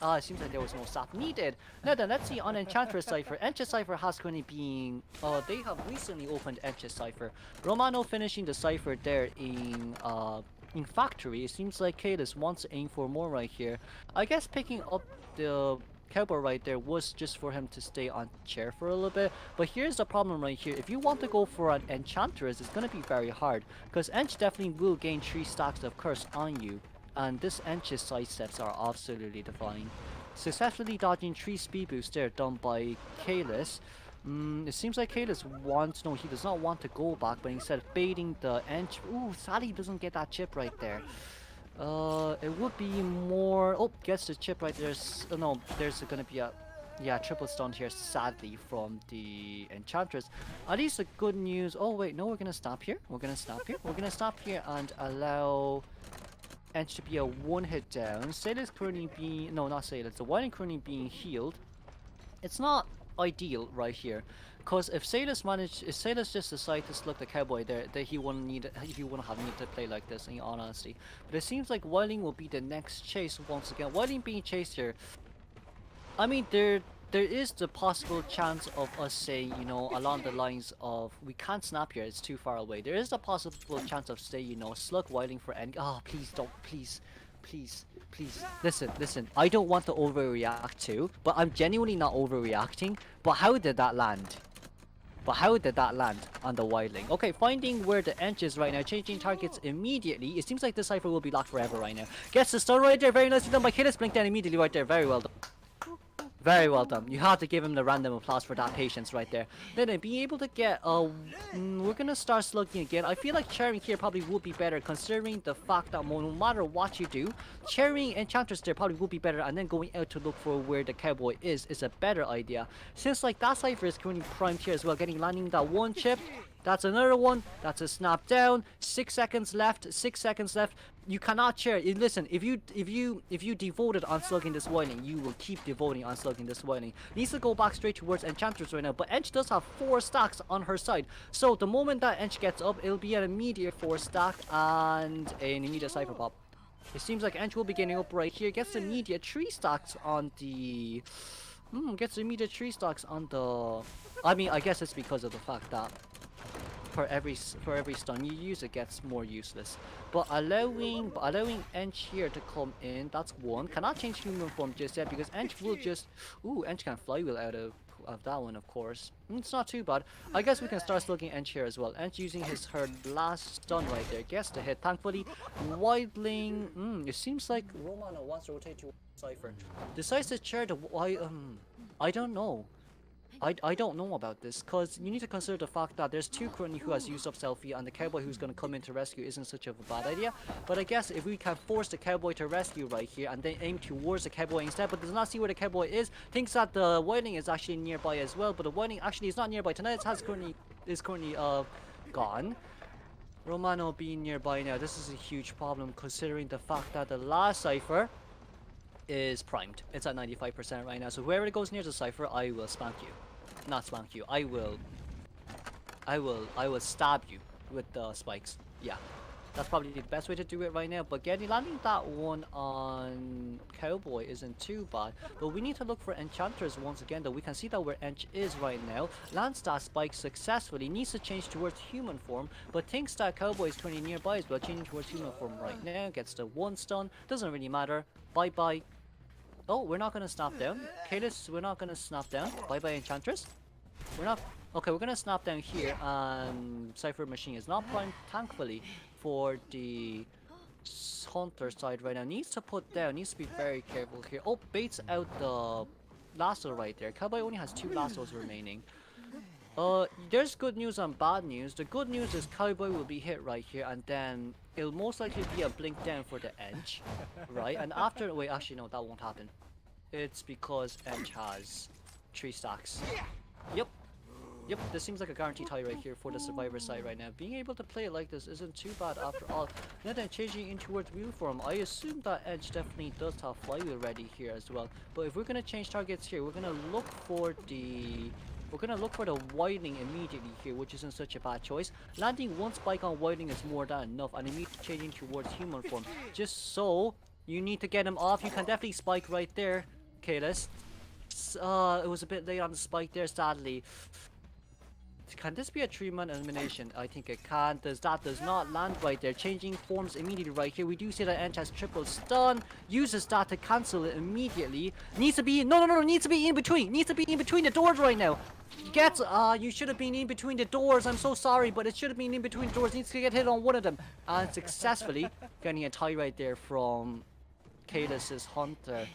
It seems like there was no snap needed. Now then, let's see on Enchantress Cypher. Enchantress Cypher has currently been... they have recently opened Enchantress Cypher. Romano finishing the Cypher there in Factory. It seems like Kalis wants to aim for more right here. I guess picking up the Cowboy right there was just for him to stay on chair for a little bit. But here's the problem right here. If you want to go for an Enchantress, it's going to be very hard. Because Ench definitely will gain 3 stacks of Curse on you. And this Ench's sidesteps are absolutely divine. Successfully dodging 3 speed boosts there done by Kalis. It seems like Kalis wants... No, he does not want to go back, but instead baiting the Ench... Ooh, sadly doesn't get that chip right there. It would be more... Oh, gets the chip right there. No, there's gonna be a... Yeah, triple stun here, sadly, from the Enchantress. At least the good news... Oh, wait, no, we're gonna stop here. We're gonna stop here. We're gonna stop here and allow... Ench to be a 1-hit down. Sailor's currently being... No, not Sailor. The Wilding currently being healed. It's not ideal right here. Because if Sailor's just decide to slug the Cowboy there, he wouldn't have needed to play like this, in all honesty. But it seems like Wilding will be the next chase once again. Wilding being chased here. I mean, there is the possible chance of us saying, you know, along the lines of, we can't snap here, it's too far away. There is the possible chance of say, you know, slug Wilding for end. Oh, please don't, please. Listen, I don't want to overreact too, but I'm genuinely not overreacting. But how did that land? On the Wildling? Okay, finding where the Ench is right now, changing targets immediately. It seems like the Cypher will be locked forever right now. Gets the stun right there, very nicely done by Kalis. Blink down immediately right there, very well done. Very well done. You have to give him the random applause for that patience right there. Then being able to get we're gonna start slugging again. I feel like chairing here probably would be better, considering the fact that no matter what you do, chairing Enchantress there probably would be better, and then going out to look for where the Cowboy is a better idea. Since like that Cypher is currently primed here as well, landing that 1 chip. That's another one. That's a snap down. 6 seconds left. 6 seconds left. You cannot chair. Listen, if you devoted on slugging this whining, you will keep devoting on slugging this whining. Needs to go back straight towards Enchantress right now, but Ench does have 4 stacks on her side. So the moment that Ench gets up, it'll be an immediate 4 stack and an immediate Cypher Pop. It seems like Ench will be getting up right here. Gets immediate 3 stacks on the... gets immediate 3 stacks on the... I mean, I guess it's because of the fact that for every stun you use, it gets more useless. But allowing Ench here to come in, that's one. Cannot change human form just yet because Ench will just... Ooh, Ench can flywheel out of that one, of course. It's not too bad. I guess we can start slugging Ench here as well. Ench using her last stun right there. Gets the hit. Thankfully, Wildling... it seems like Romano wants to rotate to Cypher. Decides to chair the... I don't know. I don't know about this, because you need to consider the fact that there's 2 currently who has used up Selfie, and the Cowboy who's going to come in to rescue isn't such of a bad idea. But I guess if we can force the Cowboy to rescue right here, and then aim towards the Cowboy instead, but does not see where the Cowboy is, thinks that the Wildling is actually nearby as well, but the Wildling actually is not nearby. Tonight is currently gone. Romano being nearby now, this is a huge problem considering the fact that the last Cypher is primed. It's at 95% right now, so whoever goes near the Cypher, I will spank you. Not spank you. I will stab you with the spikes. Yeah, that's probably the best way to do it right now. But landing that one on Cowboy isn't too bad. But we need to look for Enchantress once again. Though we can see that where Ench is right now. Lands that spike successfully. Needs to change towards human form, but thinks that Cowboy is currently nearby as well. Changing towards human form right now. Gets the 1 stun. Doesn't really matter. Bye bye. Oh, we're not gonna snap down. Kalis, we're not gonna snap down. Bye bye, Enchantress. We're not. Okay, we're gonna snap down here. Cypher Machine is not primed, thankfully, for the Hunter side right now. Needs to put down. Needs to be very careful here. Oh, baits out the lasso right there. Cowboy only has 2 lassos remaining. There's good news and bad news. The good news is Cowboy will be hit right here, and then it'll most likely be a blink down for the Edge, right? And after, wait, actually no, that won't happen. It's because Edge has 3 stacks. Yep, this seems like a guaranteed tie right here for the Survivor side right now. Being able to play it like this isn't too bad after all. Now then changing in towards wheel form, I assume that Edge definitely does have flywheel ready here as well. But if we're gonna change targets here, we're gonna look for the Wildling immediately here, which isn't such a bad choice. Landing 1 spike on Wildling is more than enough, and immediately changing towards human form. Just so you need to get him off. You can definitely spike right there, Kalis. It was a bit late on the spike there, sadly. Can this be a 3-man elimination? I think it can. That does not land right there. Changing forms immediately right here. We do see that Ench has triple stun. Uses that to cancel it immediately. Needs to be... No. Needs to be in between. Needs to be in between the doors right now. Gets... you should have been in between the doors. I'm so sorry, but it should have been in between the doors. Needs to get hit on one of them. And successfully getting a tie right there from Kalis's Hunter.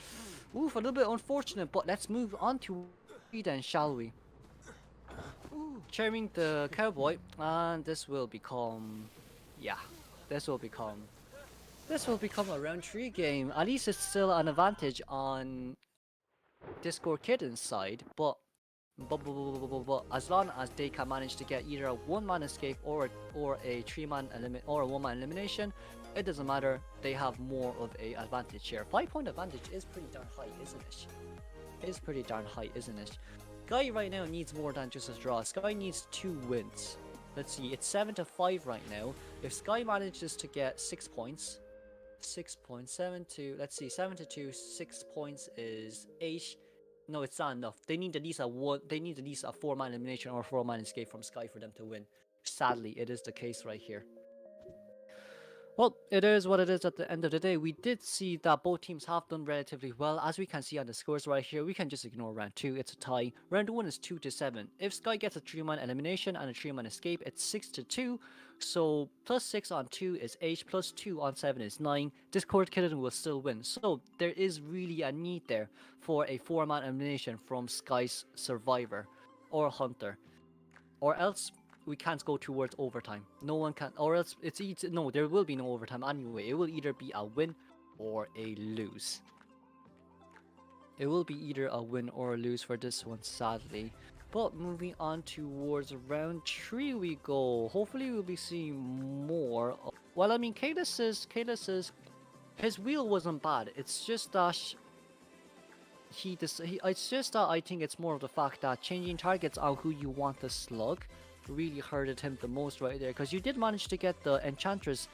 Oof, a little bit unfortunate, but let's move on to then, shall we? Chairing the Cowboy, and this will become, this will become a round 3 game. At least it's still an advantage on Discord Kitten's side, but as long as they can manage to get either a 1-man escape or a 3-man or a 1-man elimination, it doesn't matter. They have more of a advantage here. 5-point advantage is pretty darn high, isn't it? It is pretty darn high, isn't it? Sky right now needs more than just a draw. Sky needs 2 wins. Let's see, it's 7-5 right now. If Sky manages to get 6 points, 7 to, let's see, 7 to 2, 6 points is 8. No, it's not enough. They need at least a 4-man elimination or a 4-man escape from Sky for them to win. Sadly, it is the case right here. Well, it is what it is at the end of the day. We did see that both teams have done relatively well. As we can see on the scores right here, we can just ignore round 2. It's a tie. Round 1 is 2-7. If Sky gets a 3-man elimination and a 3-man escape, it's 6-2. So plus 6 on 2 is 8, plus 2 on 7 is 9. Discord Kitten will still win. So there is really a need there for a 4-man elimination from Sky's Survivor or Hunter. Or else we can't go towards overtime. No one can, or else it's either, no, there will be no overtime anyway. It will either be a win or a lose. It will be either a win or a lose for this one, sadly. But moving on towards round 3 we go. Hopefully we'll be seeing more. Well, I mean, Kalis is his wheel wasn't bad. It's just that it's just that I think it's more of the fact that changing targets on who you want to slug really hurted him the most right there. Because you did manage to get the Enchantress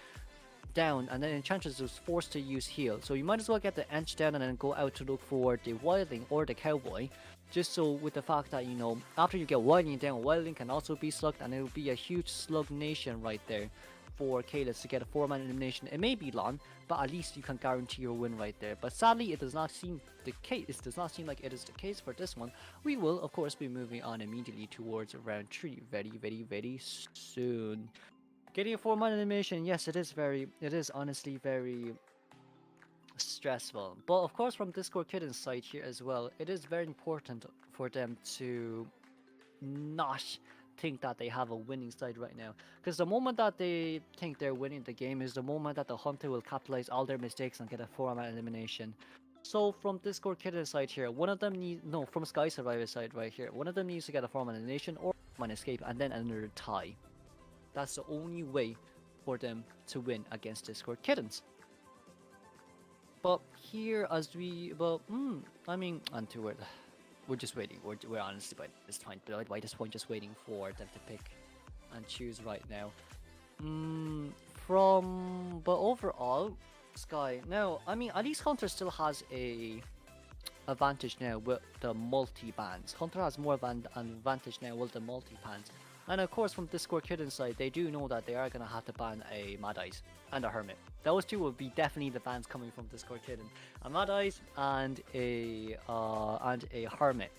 down, and then Enchantress was forced to use heal. So you might as well get the Ench down and then go out to look for the Wildling or the Cowboy. Just so with the fact that, you know, after you get Wildling down, Wildling can also be slugged, and it will be a huge slug nation right there for Kalis to get a 4-man elimination. It may be long, but at least you can guarantee your win right there. But sadly, it does not seem the case. It does not seem like it is the case for this one. We will, of course, be moving on immediately towards round 3 very soon. Getting a 4-man elimination, yes, it is honestly very stressful. But of course, from Discord Kitten's side here as well, it is very important for them to not think that they have a winning side right now. Because the moment that they think they're winning the game is the moment that the Hunter will capitalize all their mistakes and get a 4-man elimination. So from Discord Kitten's side here, one of them needs, no, from Sky Survivor's side right here, one of them needs to get a 4-man elimination or 4-man escape and then another tie. That's the only way for them to win against Discord Kittens. But here, I mean, until we're just waiting. We're honestly by this point just waiting for them to pick and choose right now. But overall, Sky. Now, I mean, at least Hunter still has a advantage now with the multi-bans. Hunter has more of an advantage now with the multi-bans. And of course, from Discord Kitten side, they do know that they are going to have to ban a Mad Eyes and a Hermit. Those two will be definitely the bans coming from Discord Kitten. A Mad Eyes and a Hermit.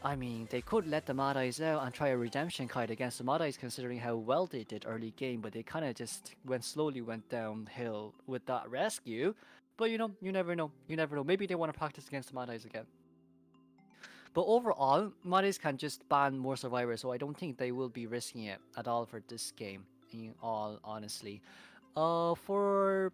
I mean, they could let the Mad Eyes out and try a redemption kite against the Mad Eyes considering how well they did early game, but they kind of just slowly went downhill with that rescue. But you know, you never know. You never know. Maybe they want to practice against the Mad Eyes again. But overall, Mad Eyes can just ban more survivors, so I don't think they will be risking it at all for this game, in all honesty. For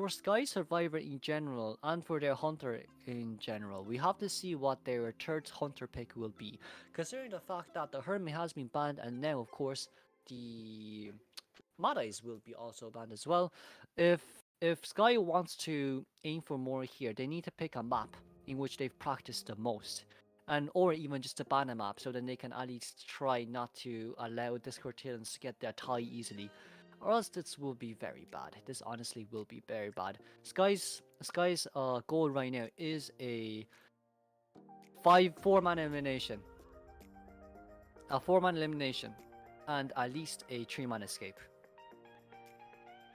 Sky Survivor in general, and for their Hunter in general, we have to see what their third Hunter pick will be. Considering the fact that the Hermit has been banned, and now, of course, the Mad Eyes will be also banned as well. If Sky wants to aim for more here, they need to pick a map in which they've practiced the most. Or even just a ban a map, so then they can at least try not to allow Discord Titans to get their tie easily. Or else this will be very bad. This honestly will be very bad. Sky's goal right now is a 4-man elimination. A 4-man elimination. And at least a 3-man escape.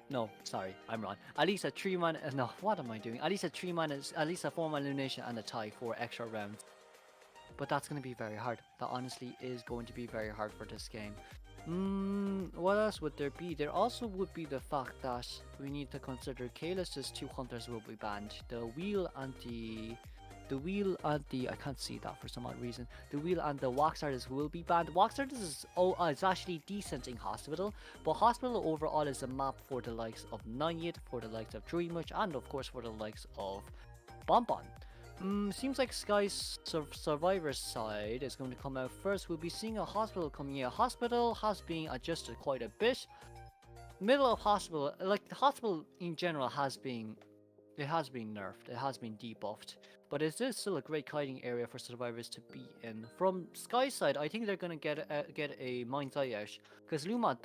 No, sorry, I'm wrong. At least a 3-man, no, what am I doing? At least a 4-man elimination and a tie for extra rounds. But that's going to be very hard. That honestly is going to be very hard for this game. What else would there be? There also would be the fact that we need to consider Kalis's 2 hunters will be banned. The wheel and the I can't see that for some odd reason. The wheel and the wax artist will be banned. Wax artist is it's actually decent in hospital, but hospital overall is a map for the likes of Nanyid, for the likes of Dreamwitch, and of course for the likes of Bonbon. Seems like Sky's Survivor side is going to come out first. We'll be seeing a hospital coming in. Hospital has been adjusted quite a bit. Middle of hospital, like the hospital in general has been nerfed. It has been debuffed. But it is still a great kiting area for survivors to be in. From Sky's side, I think they're going to get a Mind's Eye out. Because Luma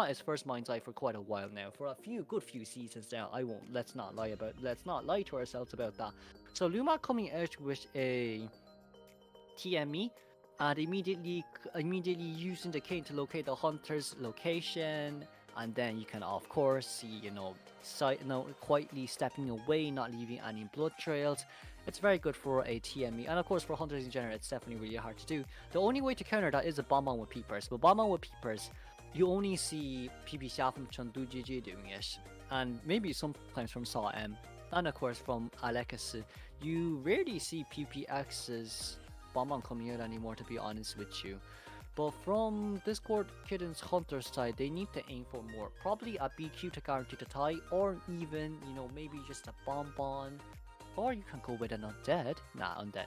is first Mind's Eye for quite a while now. For a good few seasons now. Let's not lie to ourselves about that. So Luma coming out with a TME and immediately using the cane to locate the hunter's location, and then you can of course see, quietly stepping away, not leaving any blood trails. It's very good for a TME, and of course for hunters in general, it's definitely really hard to do. The only way to counter that is a Bonbon with Peepers, but Bonbon with Peepers, you only see PP Xia from Chengdu GG doing it, and maybe sometimes from Saw M. And of course from Alexis, you rarely see PPX's Bonbon coming out anymore, to be honest with you. But from Discord Kitten's Hunter side, they need to aim for more. Probably a BQ to guarantee the tie, or even, maybe just a Bonbon. Or you can go with an Undead. Undead,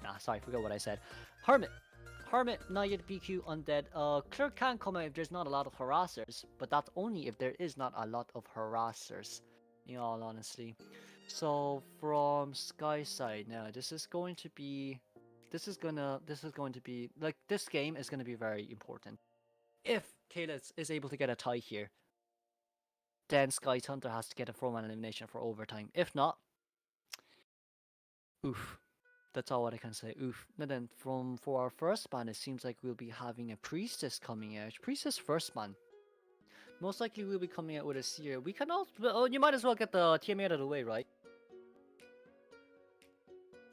nah. Sorry, forget what I said. Hermit. Hermit, Nayad, BQ, Undead. Clerk can come out if there's not a lot of harassers, but that's only if there is not a lot of harassers, in all honesty. So from Sky side now, this is going to be like this game is gonna be very important. If Kayla is able to get a tie here, then Sky's Hunter has to get a 4-man elimination for overtime. If not, oof. That's all what I can say. Oof. And then for our first ban, it seems like we'll be having a Priestess coming out. Priestess first ban. Most likely we'll be coming out with a Seer. We can also... Oh, you might as well get the TMA out of the way, right?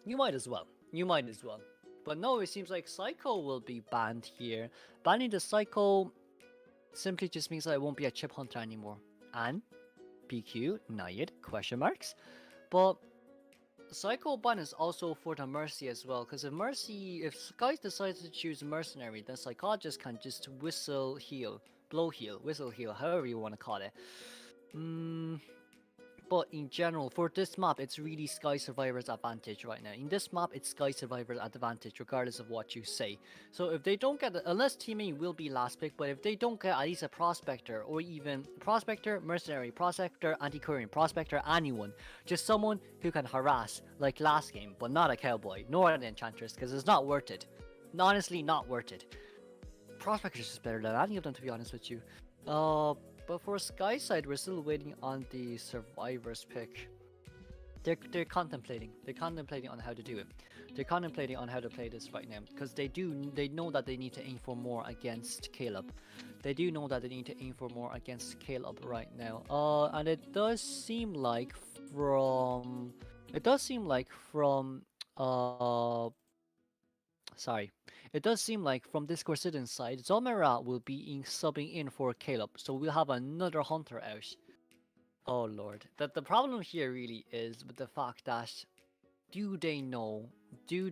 You might as well. You might as well. But no, it seems like Psycho will be banned here. Banning the Psycho simply just means that it won't be a Chip Hunter anymore. And BQ, Nayad, question marks. But Psycho ban is also for the Mercy as well, because if Sky decides to choose Mercenary, then Psychologist can just whistle heal, blow heal, whistle heal, however you want to call it. But in general, for this map, it's really Sky Survivor's advantage right now. In this map, it's Sky Survivor's advantage, regardless of what you say. So if they don't get, unless Team A will be last pick, but if they don't get at least a Prospector, or even Prospector, Mercenary, Prospector, Antiquarian, Prospector, anyone, just someone who can harass, like last game, but not a Cowboy, nor an Enchantress, because it's not worth it. Honestly, not worth it. Prospector is just better than any of them, to be honest with you. But for Sky side, we're still waiting on the Survivor's pick. They're contemplating. They're contemplating on how to do it. They're contemplating on how to play this right now, because they know that they need to aim for more against Caleb. They do know that they need to aim for more against Caleb right now. And it does seem like from Discord Citizen's side, Zomera will be subbing in for Caleb, so we'll have another Hunter out. Oh lord. The problem here really is with the fact that do they know who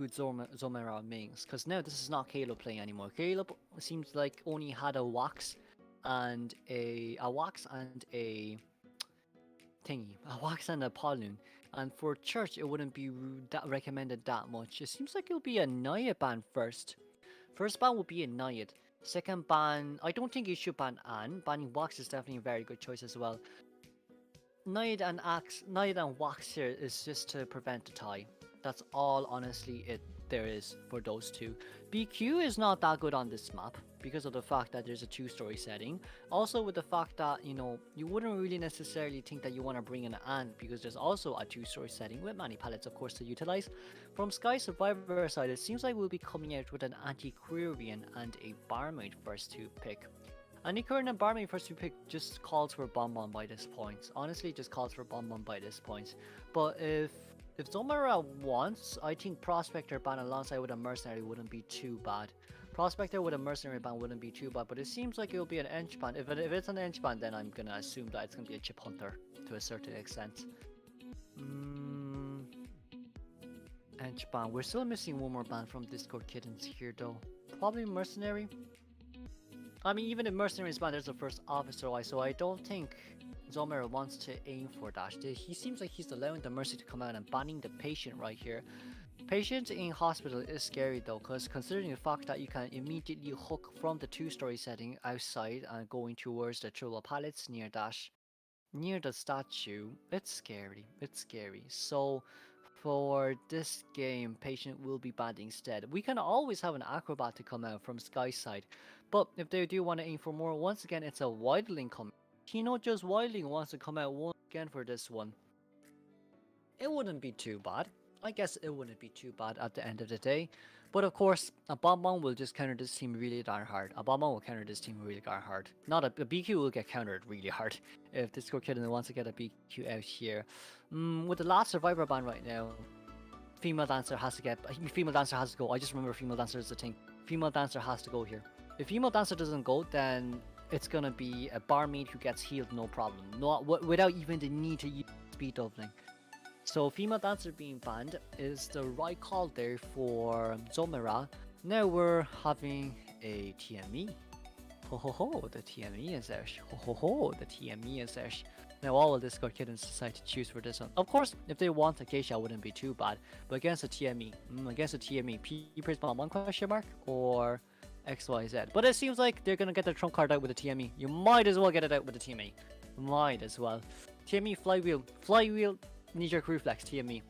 Zomera means? Because now this is not Caleb playing anymore. Caleb seems like only had a wax and a Polloon. And for Church, it wouldn't be recommended that much. It seems like it'll be a Nayad ban first. First ban will be a Nayad. Second ban, I don't think you should ban Anne. Banning Wax is definitely a very good choice as well. Nayad and Wax here is just to prevent a tie. That's all, honestly, there is for those two. BQ is not that good on this map because of the fact that there's a 2-story setting. Also with the fact that, you wouldn't really necessarily think that you want to bring in an Ant because there's also a 2-story setting with many pallets, of course, to utilize. From Sky Survivor side, it seems like we'll be coming out with an Antiquarian and a Barmaid first to pick. Antiquarian and Barmaid first to pick just calls for Bonbon by this point. Honestly, just calls for Bonbon by this point. But if Zomera wants, I think Prospector ban alongside with a Mercenary wouldn't be too bad. Prospector with a Mercenary ban wouldn't be too bad, but it seems like it'll be an Ench ban. If it's an Ench ban, then I'm gonna assume that it's gonna be a Chip Hunter to a certain extent. Ench ban. We're still missing one more ban from Discord Kittens here though. Probably Mercenary. I mean, even if Mercenary is banned, there's a first officer, so I don't think Zomera wants to aim for that. He seems like he's allowing the Mercy to come out and banning the Patient right here. Patient in hospital is scary though, because considering the fact that you can immediately hook from the 2-story setting outside and going towards the Trilla pallets near the statue, it's scary. It's scary. So for this game, Patient will be banned instead. We can always have an Acrobat to come out from Sky side, but if they do want to aim for more, once again, it's a Wildling coming. Just Wildling wants to come out once again for this one. It wouldn't be too bad. I guess it wouldn't be too bad at the end of the day. But of course, a Bonbon will just counter this team really darn hard. A Bonbon will counter this team really darn hard. Not a BQ will get countered really hard if Discord Kitten wants to get a BQ out here. With the last Survivor ban right now, Female Dancer has to go. I just remember Female Dancer is the thing. Female Dancer has to go here. If Female Dancer doesn't go, then it's gonna be a Barmaid who gets healed no problem. Without even the need to use speed doubling. So Female Dancer being banned is the right call there for Zomera. Now we're having a TME. Ho ho ho, the TME is out. Ho ho ho, the TME is out. Now, what will Discord Kittens decide to choose for this one? Of course, if they want Acacia, it wouldn't be too bad. But against a TME, against a TME, Peepers Bomb 1 question mark or XYZ. But it seems like they're gonna get their trump card out with a TME. You might as well get it out with a TME. Might as well. TME flywheel, knee-jerk reflex, TME.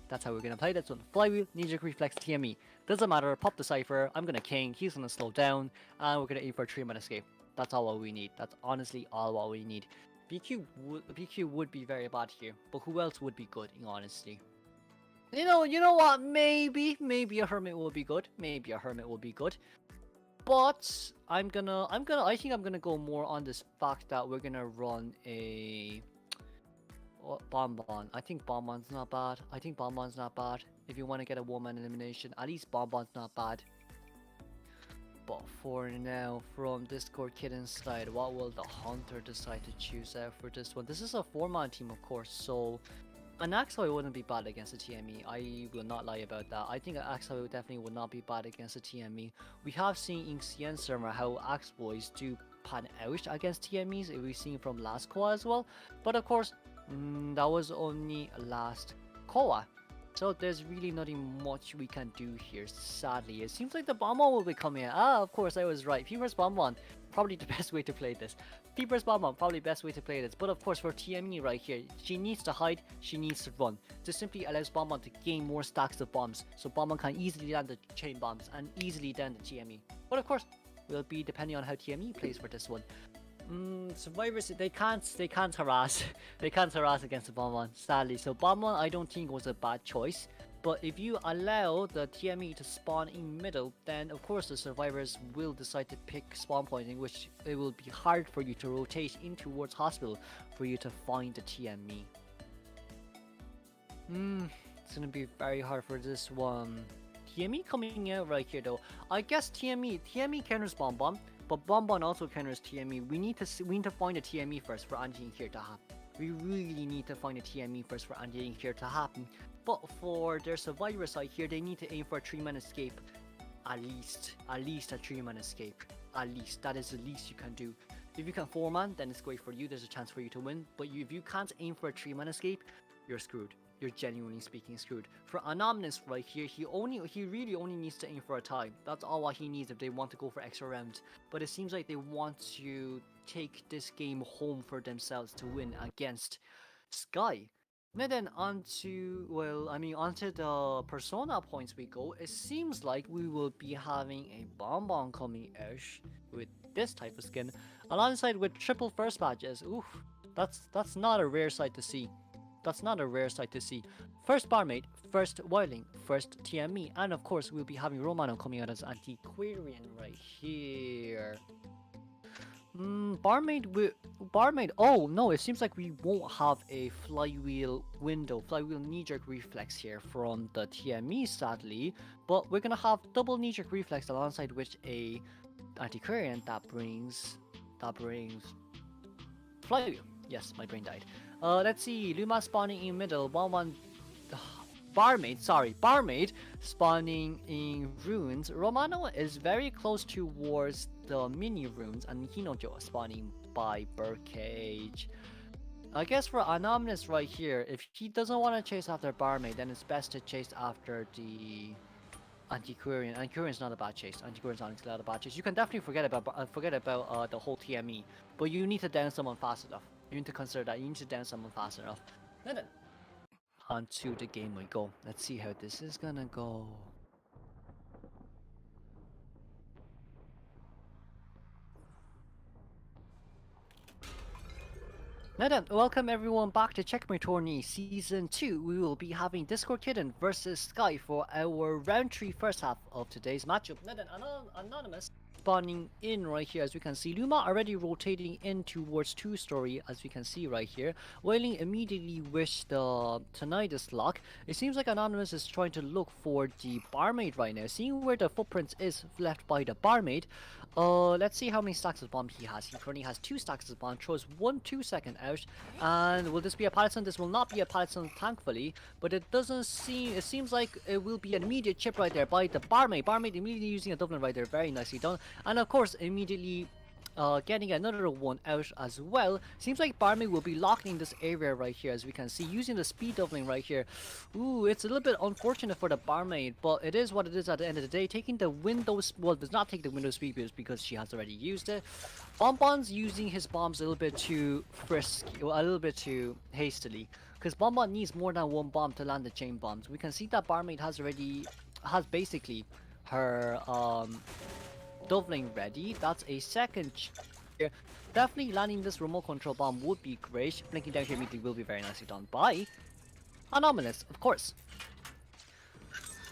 That's how we're gonna play this one. Flywheel, knee-jerk reflex, TME. Doesn't matter, pop the Cypher, I'm gonna king, he's gonna slow down, and we're gonna aim for a 3-man escape. That's all what we need. That's honestly all what we need. BQ would be very bad here, but who else would be good, honestly? You know what? Maybe a Hermit will be good. Maybe a Hermit will be good. But I think I'm gonna go more on this fact that we're gonna run a Bonbon. I think Bonbon's not bad. If you want to get a woman elimination, at least Bonbon's not bad. But for now, from Discord Kitten side, what will the Hunter decide to choose out for this one? This is a 4-man team, of course, so an Axoy wouldn't be bad against a TME. I will not lie about that. I think an Axoy definitely would not be bad against a TME. We have seen in CN Server how Axboys do pan out against TMEs. We've seen from last Koa as well. But of course, that was only last Koa. So there's really nothing much we can do here, sadly. It seems like the Bonbon will be coming out. Of course, I was right. Peepers Bonbon, probably the best way to play this. Peepers Bonbon, probably best way to play this. But of course, for TME right here, she needs to hide, she needs to run. This simply allows Bonbon to gain more stacks of bombs, so Bonbon can easily land the chain bombs and easily land the TME. But of course, will be depending on how TME plays for this one. Survivors, they can't harass against the Bonbon, sadly. So Bonbon I don't think was a bad choice, but if you allow the TME to spawn in middle, then of course the survivors will decide to pick spawn point, in which it will be hard for you to rotate in towards hospital for you to find the TME. It's gonna be very hard for this one. TME coming out right here though. I guess TME counters Bonbon. But Bonbon also counters TME. We need to find a TME first for anti-ink here to happen. We really need to find a TME first for anti-ink here to happen. But for their survivor side here, they need to aim for a 3-man escape. At least a 3-man escape. At least. That is the least you can do. If you can 4-man, then it's great for you. There's a chance for you to win. But if you can't aim for a 3-man escape, you're screwed. You're genuinely speaking screwed. For Anonymous right here, he really only needs to aim for a tie. That's all what he needs if they want to go for extra rounds. But it seems like they want to take this game home for themselves to win against Sky. Now then, onto the Persona points we go. It seems like we will be having a Bonbon coming out with this type of skin, alongside with triple first badges. Oof, that's not a rare sight to see. First Barmaid, first Wildling, first TME, and of course we'll be having Romano coming out as Antiquarian right here. Barmaid, oh no, it seems like we won't have a flywheel knee-jerk reflex here from the TME, sadly, but we're gonna have double knee-jerk reflex alongside which a Antiquarian that brings flywheel. Yes, my brain died. Let's see, Luma spawning in middle, Barmaid spawning in ruins. Romano is very close towards the mini ruins, and Hinojo spawning by Birdcage. I guess for Anonymous right here, if he doesn't want to chase after Barmaid, then it's best to chase after the Antiquarian. Antiquarian's not a bad chase. Antiquarian's honestly not a bad chase. You can definitely forget about the whole TME, but you need to down someone fast enough. You need to consider that. You need to down someone fast enough. Then onto the game we go. Let's see how this is gonna go. Now then, welcome everyone back to Checkmate Tourney Season 2. We will be having Discord Kitten versus Sky for our round 3 first half of today's matchup. Now then, Anonymous spawning in right here, as we can see. Luma already rotating in towards 2-story, as we can see right here. Wailing immediately with the Tinnitus lock. It seems like Anonymous is trying to look for the Barmaid right now. Seeing where the footprints is left by the Barmaid. Let's see how many stacks of bomb he has. He currently has 2 stacks of bomb. Throws 1 2-second out. And will this be a Paladin? This will not be a Paladin, thankfully. But it seems like it will be an immediate chip right there by the Barmaid. Barmaid immediately using a Dublin right there. Very nicely done. And of course, immediately getting another one out as well. Seems like Barmaid will be locked in this area right here, as we can see, using the speed doubling right here. Ooh, it's a little bit unfortunate for the Barmaid, but it is what it is at the end of the day. Taking the Windows, well, does not take the Windows speed boost because she has already used it. Bonbon's using his bombs a little bit too frisky, a little bit too hastily, because Bonbon needs more than one bomb to land the chain bombs. We can see that Barmaid has basically her doubling ready. That's a second here. Definitely landing this remote control bomb would be great. Blinking down here immediately will be very nicely done by Anomalous, of course.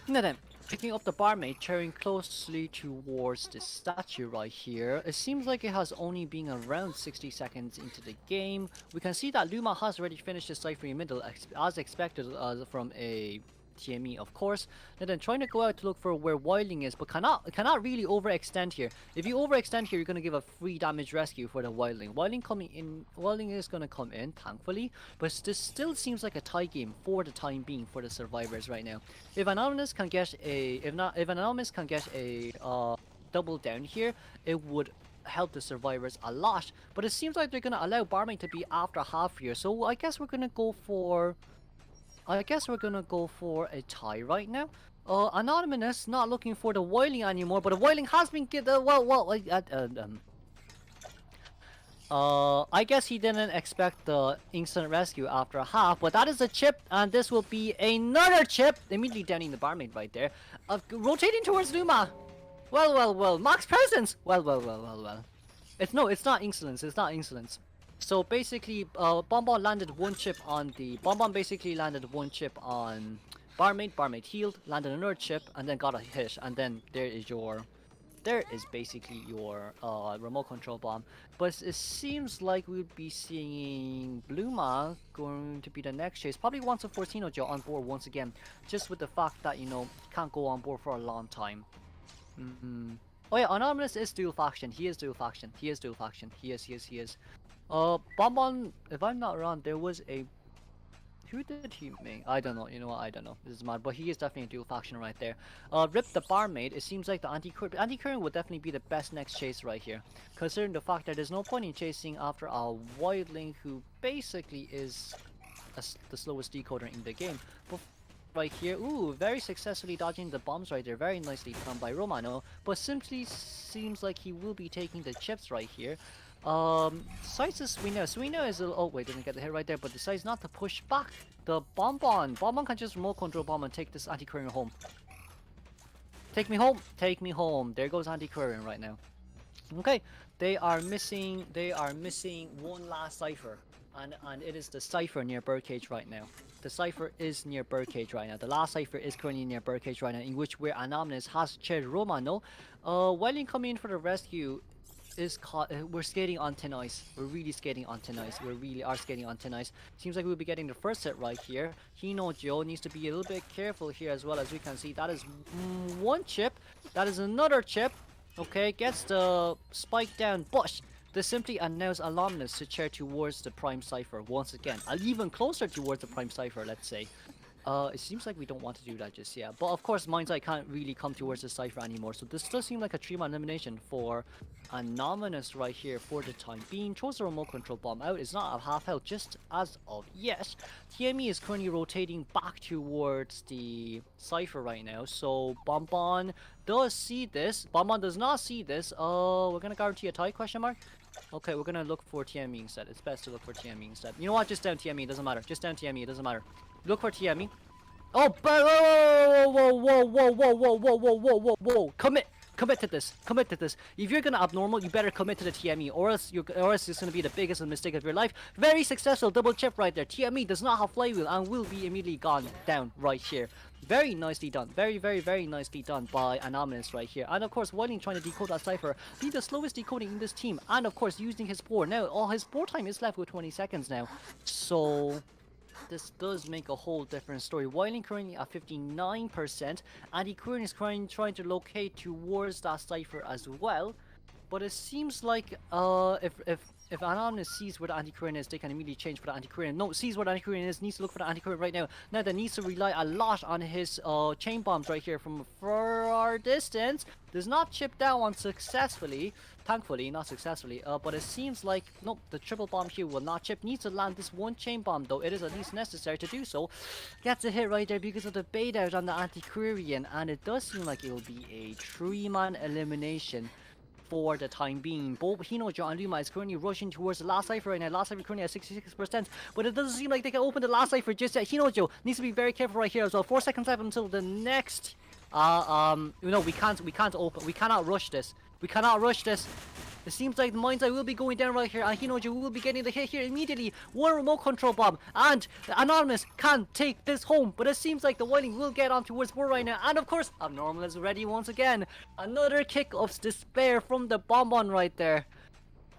Now then, picking up the Barmaid, turning closely towards the statue right here. It seems like it has only been around 60 seconds into the game. We can see that Luma has already finished the Cypher in middle, as expected from a TME, of course. And then trying to go out to look for where Wilding is, but cannot really overextend here. If you overextend here, you're going to give a free damage rescue for the Wilding. Wilding is going to come in, thankfully, but this still seems like a tie game for the time being for the survivors right now. If Anonymous can get a, if Anonymous can get a double down here, it would help the survivors a lot. But it seems like they're going to allow Barmaid to be after half here, so I guess we're going to go for a tie right now. Anonymous not looking for the Wailing anymore, but the Wailing has been I guess he didn't expect the instant rescue after a half, but that is a chip, and this will be another chip. Immediately downing the Barmaid right there. Rotating towards Luma. Well. Max presence. Well. It's not insolence. It's not insolence. So basically, Bonbon landed one chip on the... Bonbon basically landed one chip on Barmaid. Barmaid healed, landed another chip, and then got a hit. And then there is basically your remote control bomb. But it seems like we'll be seeing Bluma going to be the next chase. Probably wants a Fortino on board once again. Just with the fact that, you know, can't go on board for a long time. Oh yeah, Anonymous is dual faction. He is. Bonbon, if I'm not wrong, there was a... Who did he make? I don't know, you know what, I don't know. This is mad, but he is definitely a dual faction right there. Rip the Barmaid, it seems like the anti-current would definitely be the best next chase right here. Considering the fact that there's no point in chasing after a Wildling who basically is the slowest decoder in the game. But right here, ooh, very successfully dodging the bombs right there, very nicely done by Romano, but simply seems like he will be taking the chips right here. Decides to Suino is a little... Oh wait, didn't get the hit right there, but decides not to push back the Bonbon. Bonbon can just remote control bomb and take this anti-courier home. Take me home. There goes anti-courier right now. Okay, they are missing one last cipher. And it is the cipher near Birdcage right now. The cipher is near Birdcage right now. The last cipher is currently near Birdcage right now, in which where Anonymous has chaired Romano. Wailing coming in for the rescue is caught. We're skating on thin ice. We're really skating on thin ice. We really are skating on thin ice. Seems like we'll be getting the first hit right here. Hino Joe needs to be a little bit careful here as well, as we can see. That is one chip. That is another chip. Okay, gets the spike down, but this simply allows Alumnus to chair towards the Prime Cipher once again. Even closer towards the Prime Cipher, let's say. It seems like we don't want to do that just yet. But of course, Mind's Eye can't really come towards the Cipher anymore. So this does seem like a 3-man elimination for Anonymous right here for the time being. Throws the remote control bomb out. It's not a half health just as of yet. TME is currently rotating back towards the Cipher right now. So Bonbon does see this. Bonbon does not see this. We're going to guarantee a tie, question mark? Okay, we're going to look for TME instead. It's best to look for TME instead. You know what? Just down TME. It doesn't matter. Just down TME. It doesn't matter. Look for TME. Oh, whoa. Commit to this. If you're gonna abnormal, you better commit to the TME, or else it's gonna be the biggest mistake of your life. Very successful double chip right there. TME does not have flywheel and will be immediately gone down right here. Very nicely done. Very nicely done by Anonymous right here. And of course, Whiting trying to decode that cipher. Be the slowest decoding in this team. And of course, using his spore. Now, all his spore time is left with 20 seconds now. So this does make a whole different story. Whiling currently at 59%, and he currently is trying to locate towards that cipher as well. But it seems like if if Anonymous sees where the anti-Korean is, they can immediately change for the anti-Korean. No, sees where the anti-Korean is, needs to look for the anti-Korean right now. Now that needs to rely a lot on his chain bombs right here from a far distance. Does not chip that one successfully. Thankfully, not successfully. But it seems like, nope, the triple bomb here will not chip. Needs to land this one chain bomb though. It is at least necessary to do so. Gets a hit right there because of the bait out on the anti-Korean. And it does seem like it will be a 3-man elimination for the time being. Both Hinojo and Luma is currently rushing towards the last cipher right now. Last cipher currently at 66%, but it doesn't seem like they can open the last cipher just yet. Hinojo needs to be very careful right here as well. 4 seconds left until the next. No, we cannot rush this. We cannot rush this. It seems like the mind's eye will be going down right here, and Hinojo will be getting the hit here immediately. One remote control bomb, and Anonymous can take this home, but it seems like the Whiting will get on towards 4 right now, and of course, Abnormal is ready once again. Another kick of despair from the Bonbon right there.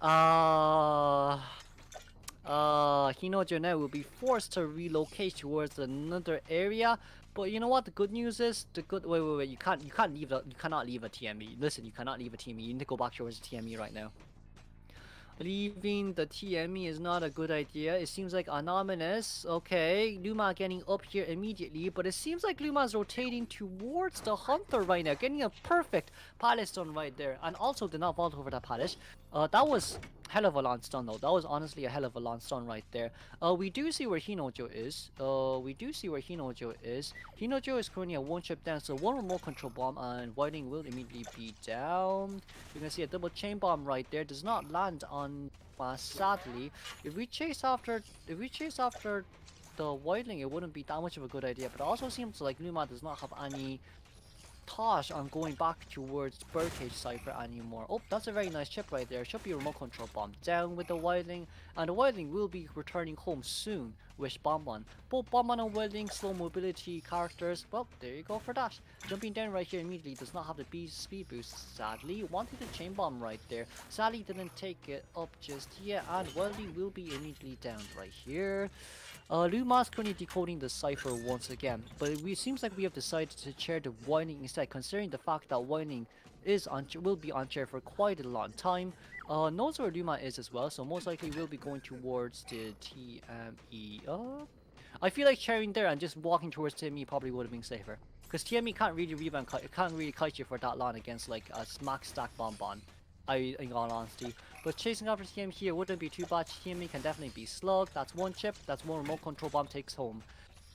Hinojo now will be forced to relocate towards another area. But you know what? The good news is wait. You cannot leave a TME. Listen, you cannot leave a TME. You need to go back towards the TME right now. Leaving the TME is not a good idea. It seems like Anonymous. Okay, Luma getting up here immediately, but it seems like Luma's rotating towards the Hunter right now, getting a perfect pallet stun right there, and also did not vault over that pallet. That was hell of a launch stun though. That was honestly a hell of a launch stun right there. We do see where Hinojo is. Hinojo is currently at 1 chip down, so 1 remote control bomb, and Whiting will immediately be down. You can see a double chain bomb right there. Does not land on sadly. If we chase after the Whiting, it wouldn't be that much of a good idea. But it also seems like Luma does not have any thought on going back towards Birdcage Cypher anymore. Oh, that's a very nice chip right there. Should be a remote control bomb down with the Wildling, and the Wildling will be returning home soon with Bonbon. Both Bonbon and Wildling slow mobility characters. Well, there you go for that. Jumping down right here immediately does not have the speed boost, sadly. Wanted the chain bomb right there. Sadly didn't take it up just yet, and Wildling will be immediately down right here. Luma's currently decoding the cipher once again, but it seems like we have decided to chair the Whining instead, considering the fact that Whining will be on chair for quite a long time. Knows where Luma is as well, so most likely will be going towards the TME. I feel like chairing there and just walking towards TME probably would have been safer, because TME can't really rebound, can't really kite you for that long against like a smack stack Bonbon. In all honesty, but chasing after TM here wouldn't be too bad. TME can definitely be slugged. That's 1 chip, that's 1 remote control bomb takes home.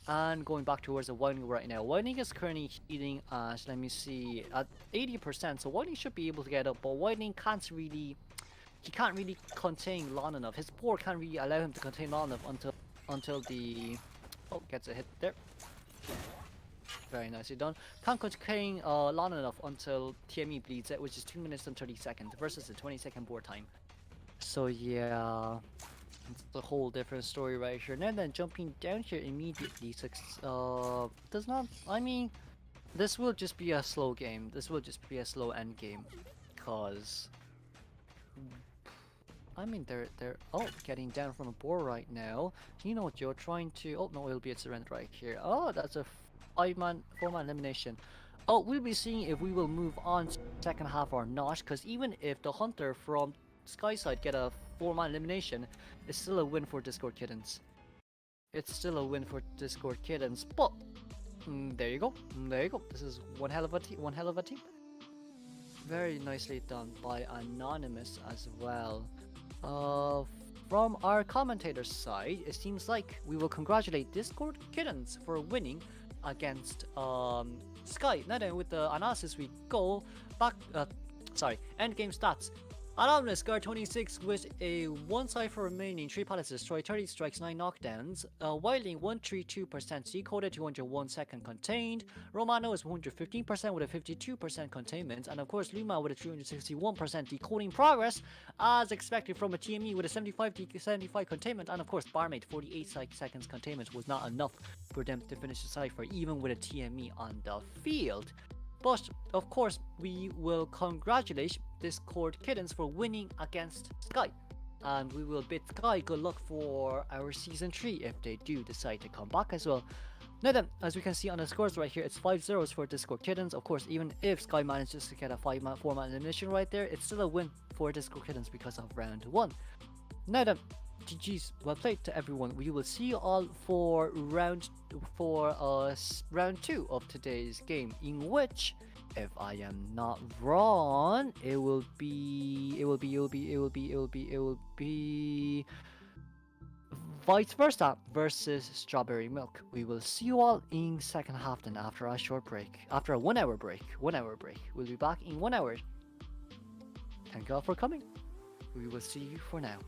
And going back towards the Whiting right now. Whiting is currently heating at, let me see, at 80%, so Whiting should be able to get up, but Whiting can't really contain long enough. His board can't really allow him to contain long enough until the gets a hit there. Very nicely done. Can't contain long enough until TME bleeds it, which is 2 minutes and 30 seconds versus a 20-second board time. So yeah, it's a whole different story right here. And then jumping down here immediately, does not. I mean, this will just be a slow game. This will just be a slow end game, cause I mean they're getting down from the board right now. Hinojo trying to. Oh no, it'll be a surrender right here. Oh, that's a 4-man elimination. Oh, we'll be seeing if we will move on to the second half or not, because even if the Hunter from Skyside get a 4-man elimination, it's still a win for Discord Kittens. It's still a win for Discord Kittens, but there you go. This is one hell of a team. Very nicely done by Anonymous as well. From our commentator's side, it seems like we will congratulate Discord Kittens for winning against Sky. Now then, with the analysis we go back, endgame stats. Anonymous guard 26 with a 1 cipher remaining, 3 pallets destroyed, 30 strikes, 9 knockdowns. Wildling 132% decoded, 201 second contained. Romano is 115% with a 52% containment, and of course Luma with a 361% decoding progress, as expected from a TME with a 75 containment, and of course Barmate 48 seconds containment was not enough for them to finish the cipher, even with a TME on the field. But of course, we will congratulate Discord Kittens for winning against Sky, and we will bid Sky good luck for our season 3 if they do decide to come back as well. Now then, as we can see on the scores right here, it's 5-0 for Discord Kittens. Of course, even if Sky manages to get a 4-man elimination right there, it's still a win for Discord Kittens because of round 1. Now then, GG's, well played to everyone. We will see you all for round 2 of today's game, in which, if I am not wrong, it will be vice versa versus strawberry milk. We will see you all in second half then, after a short break, after a 1 hour break. We'll be back in 1 hour. Thank you all for coming. We will see you for now.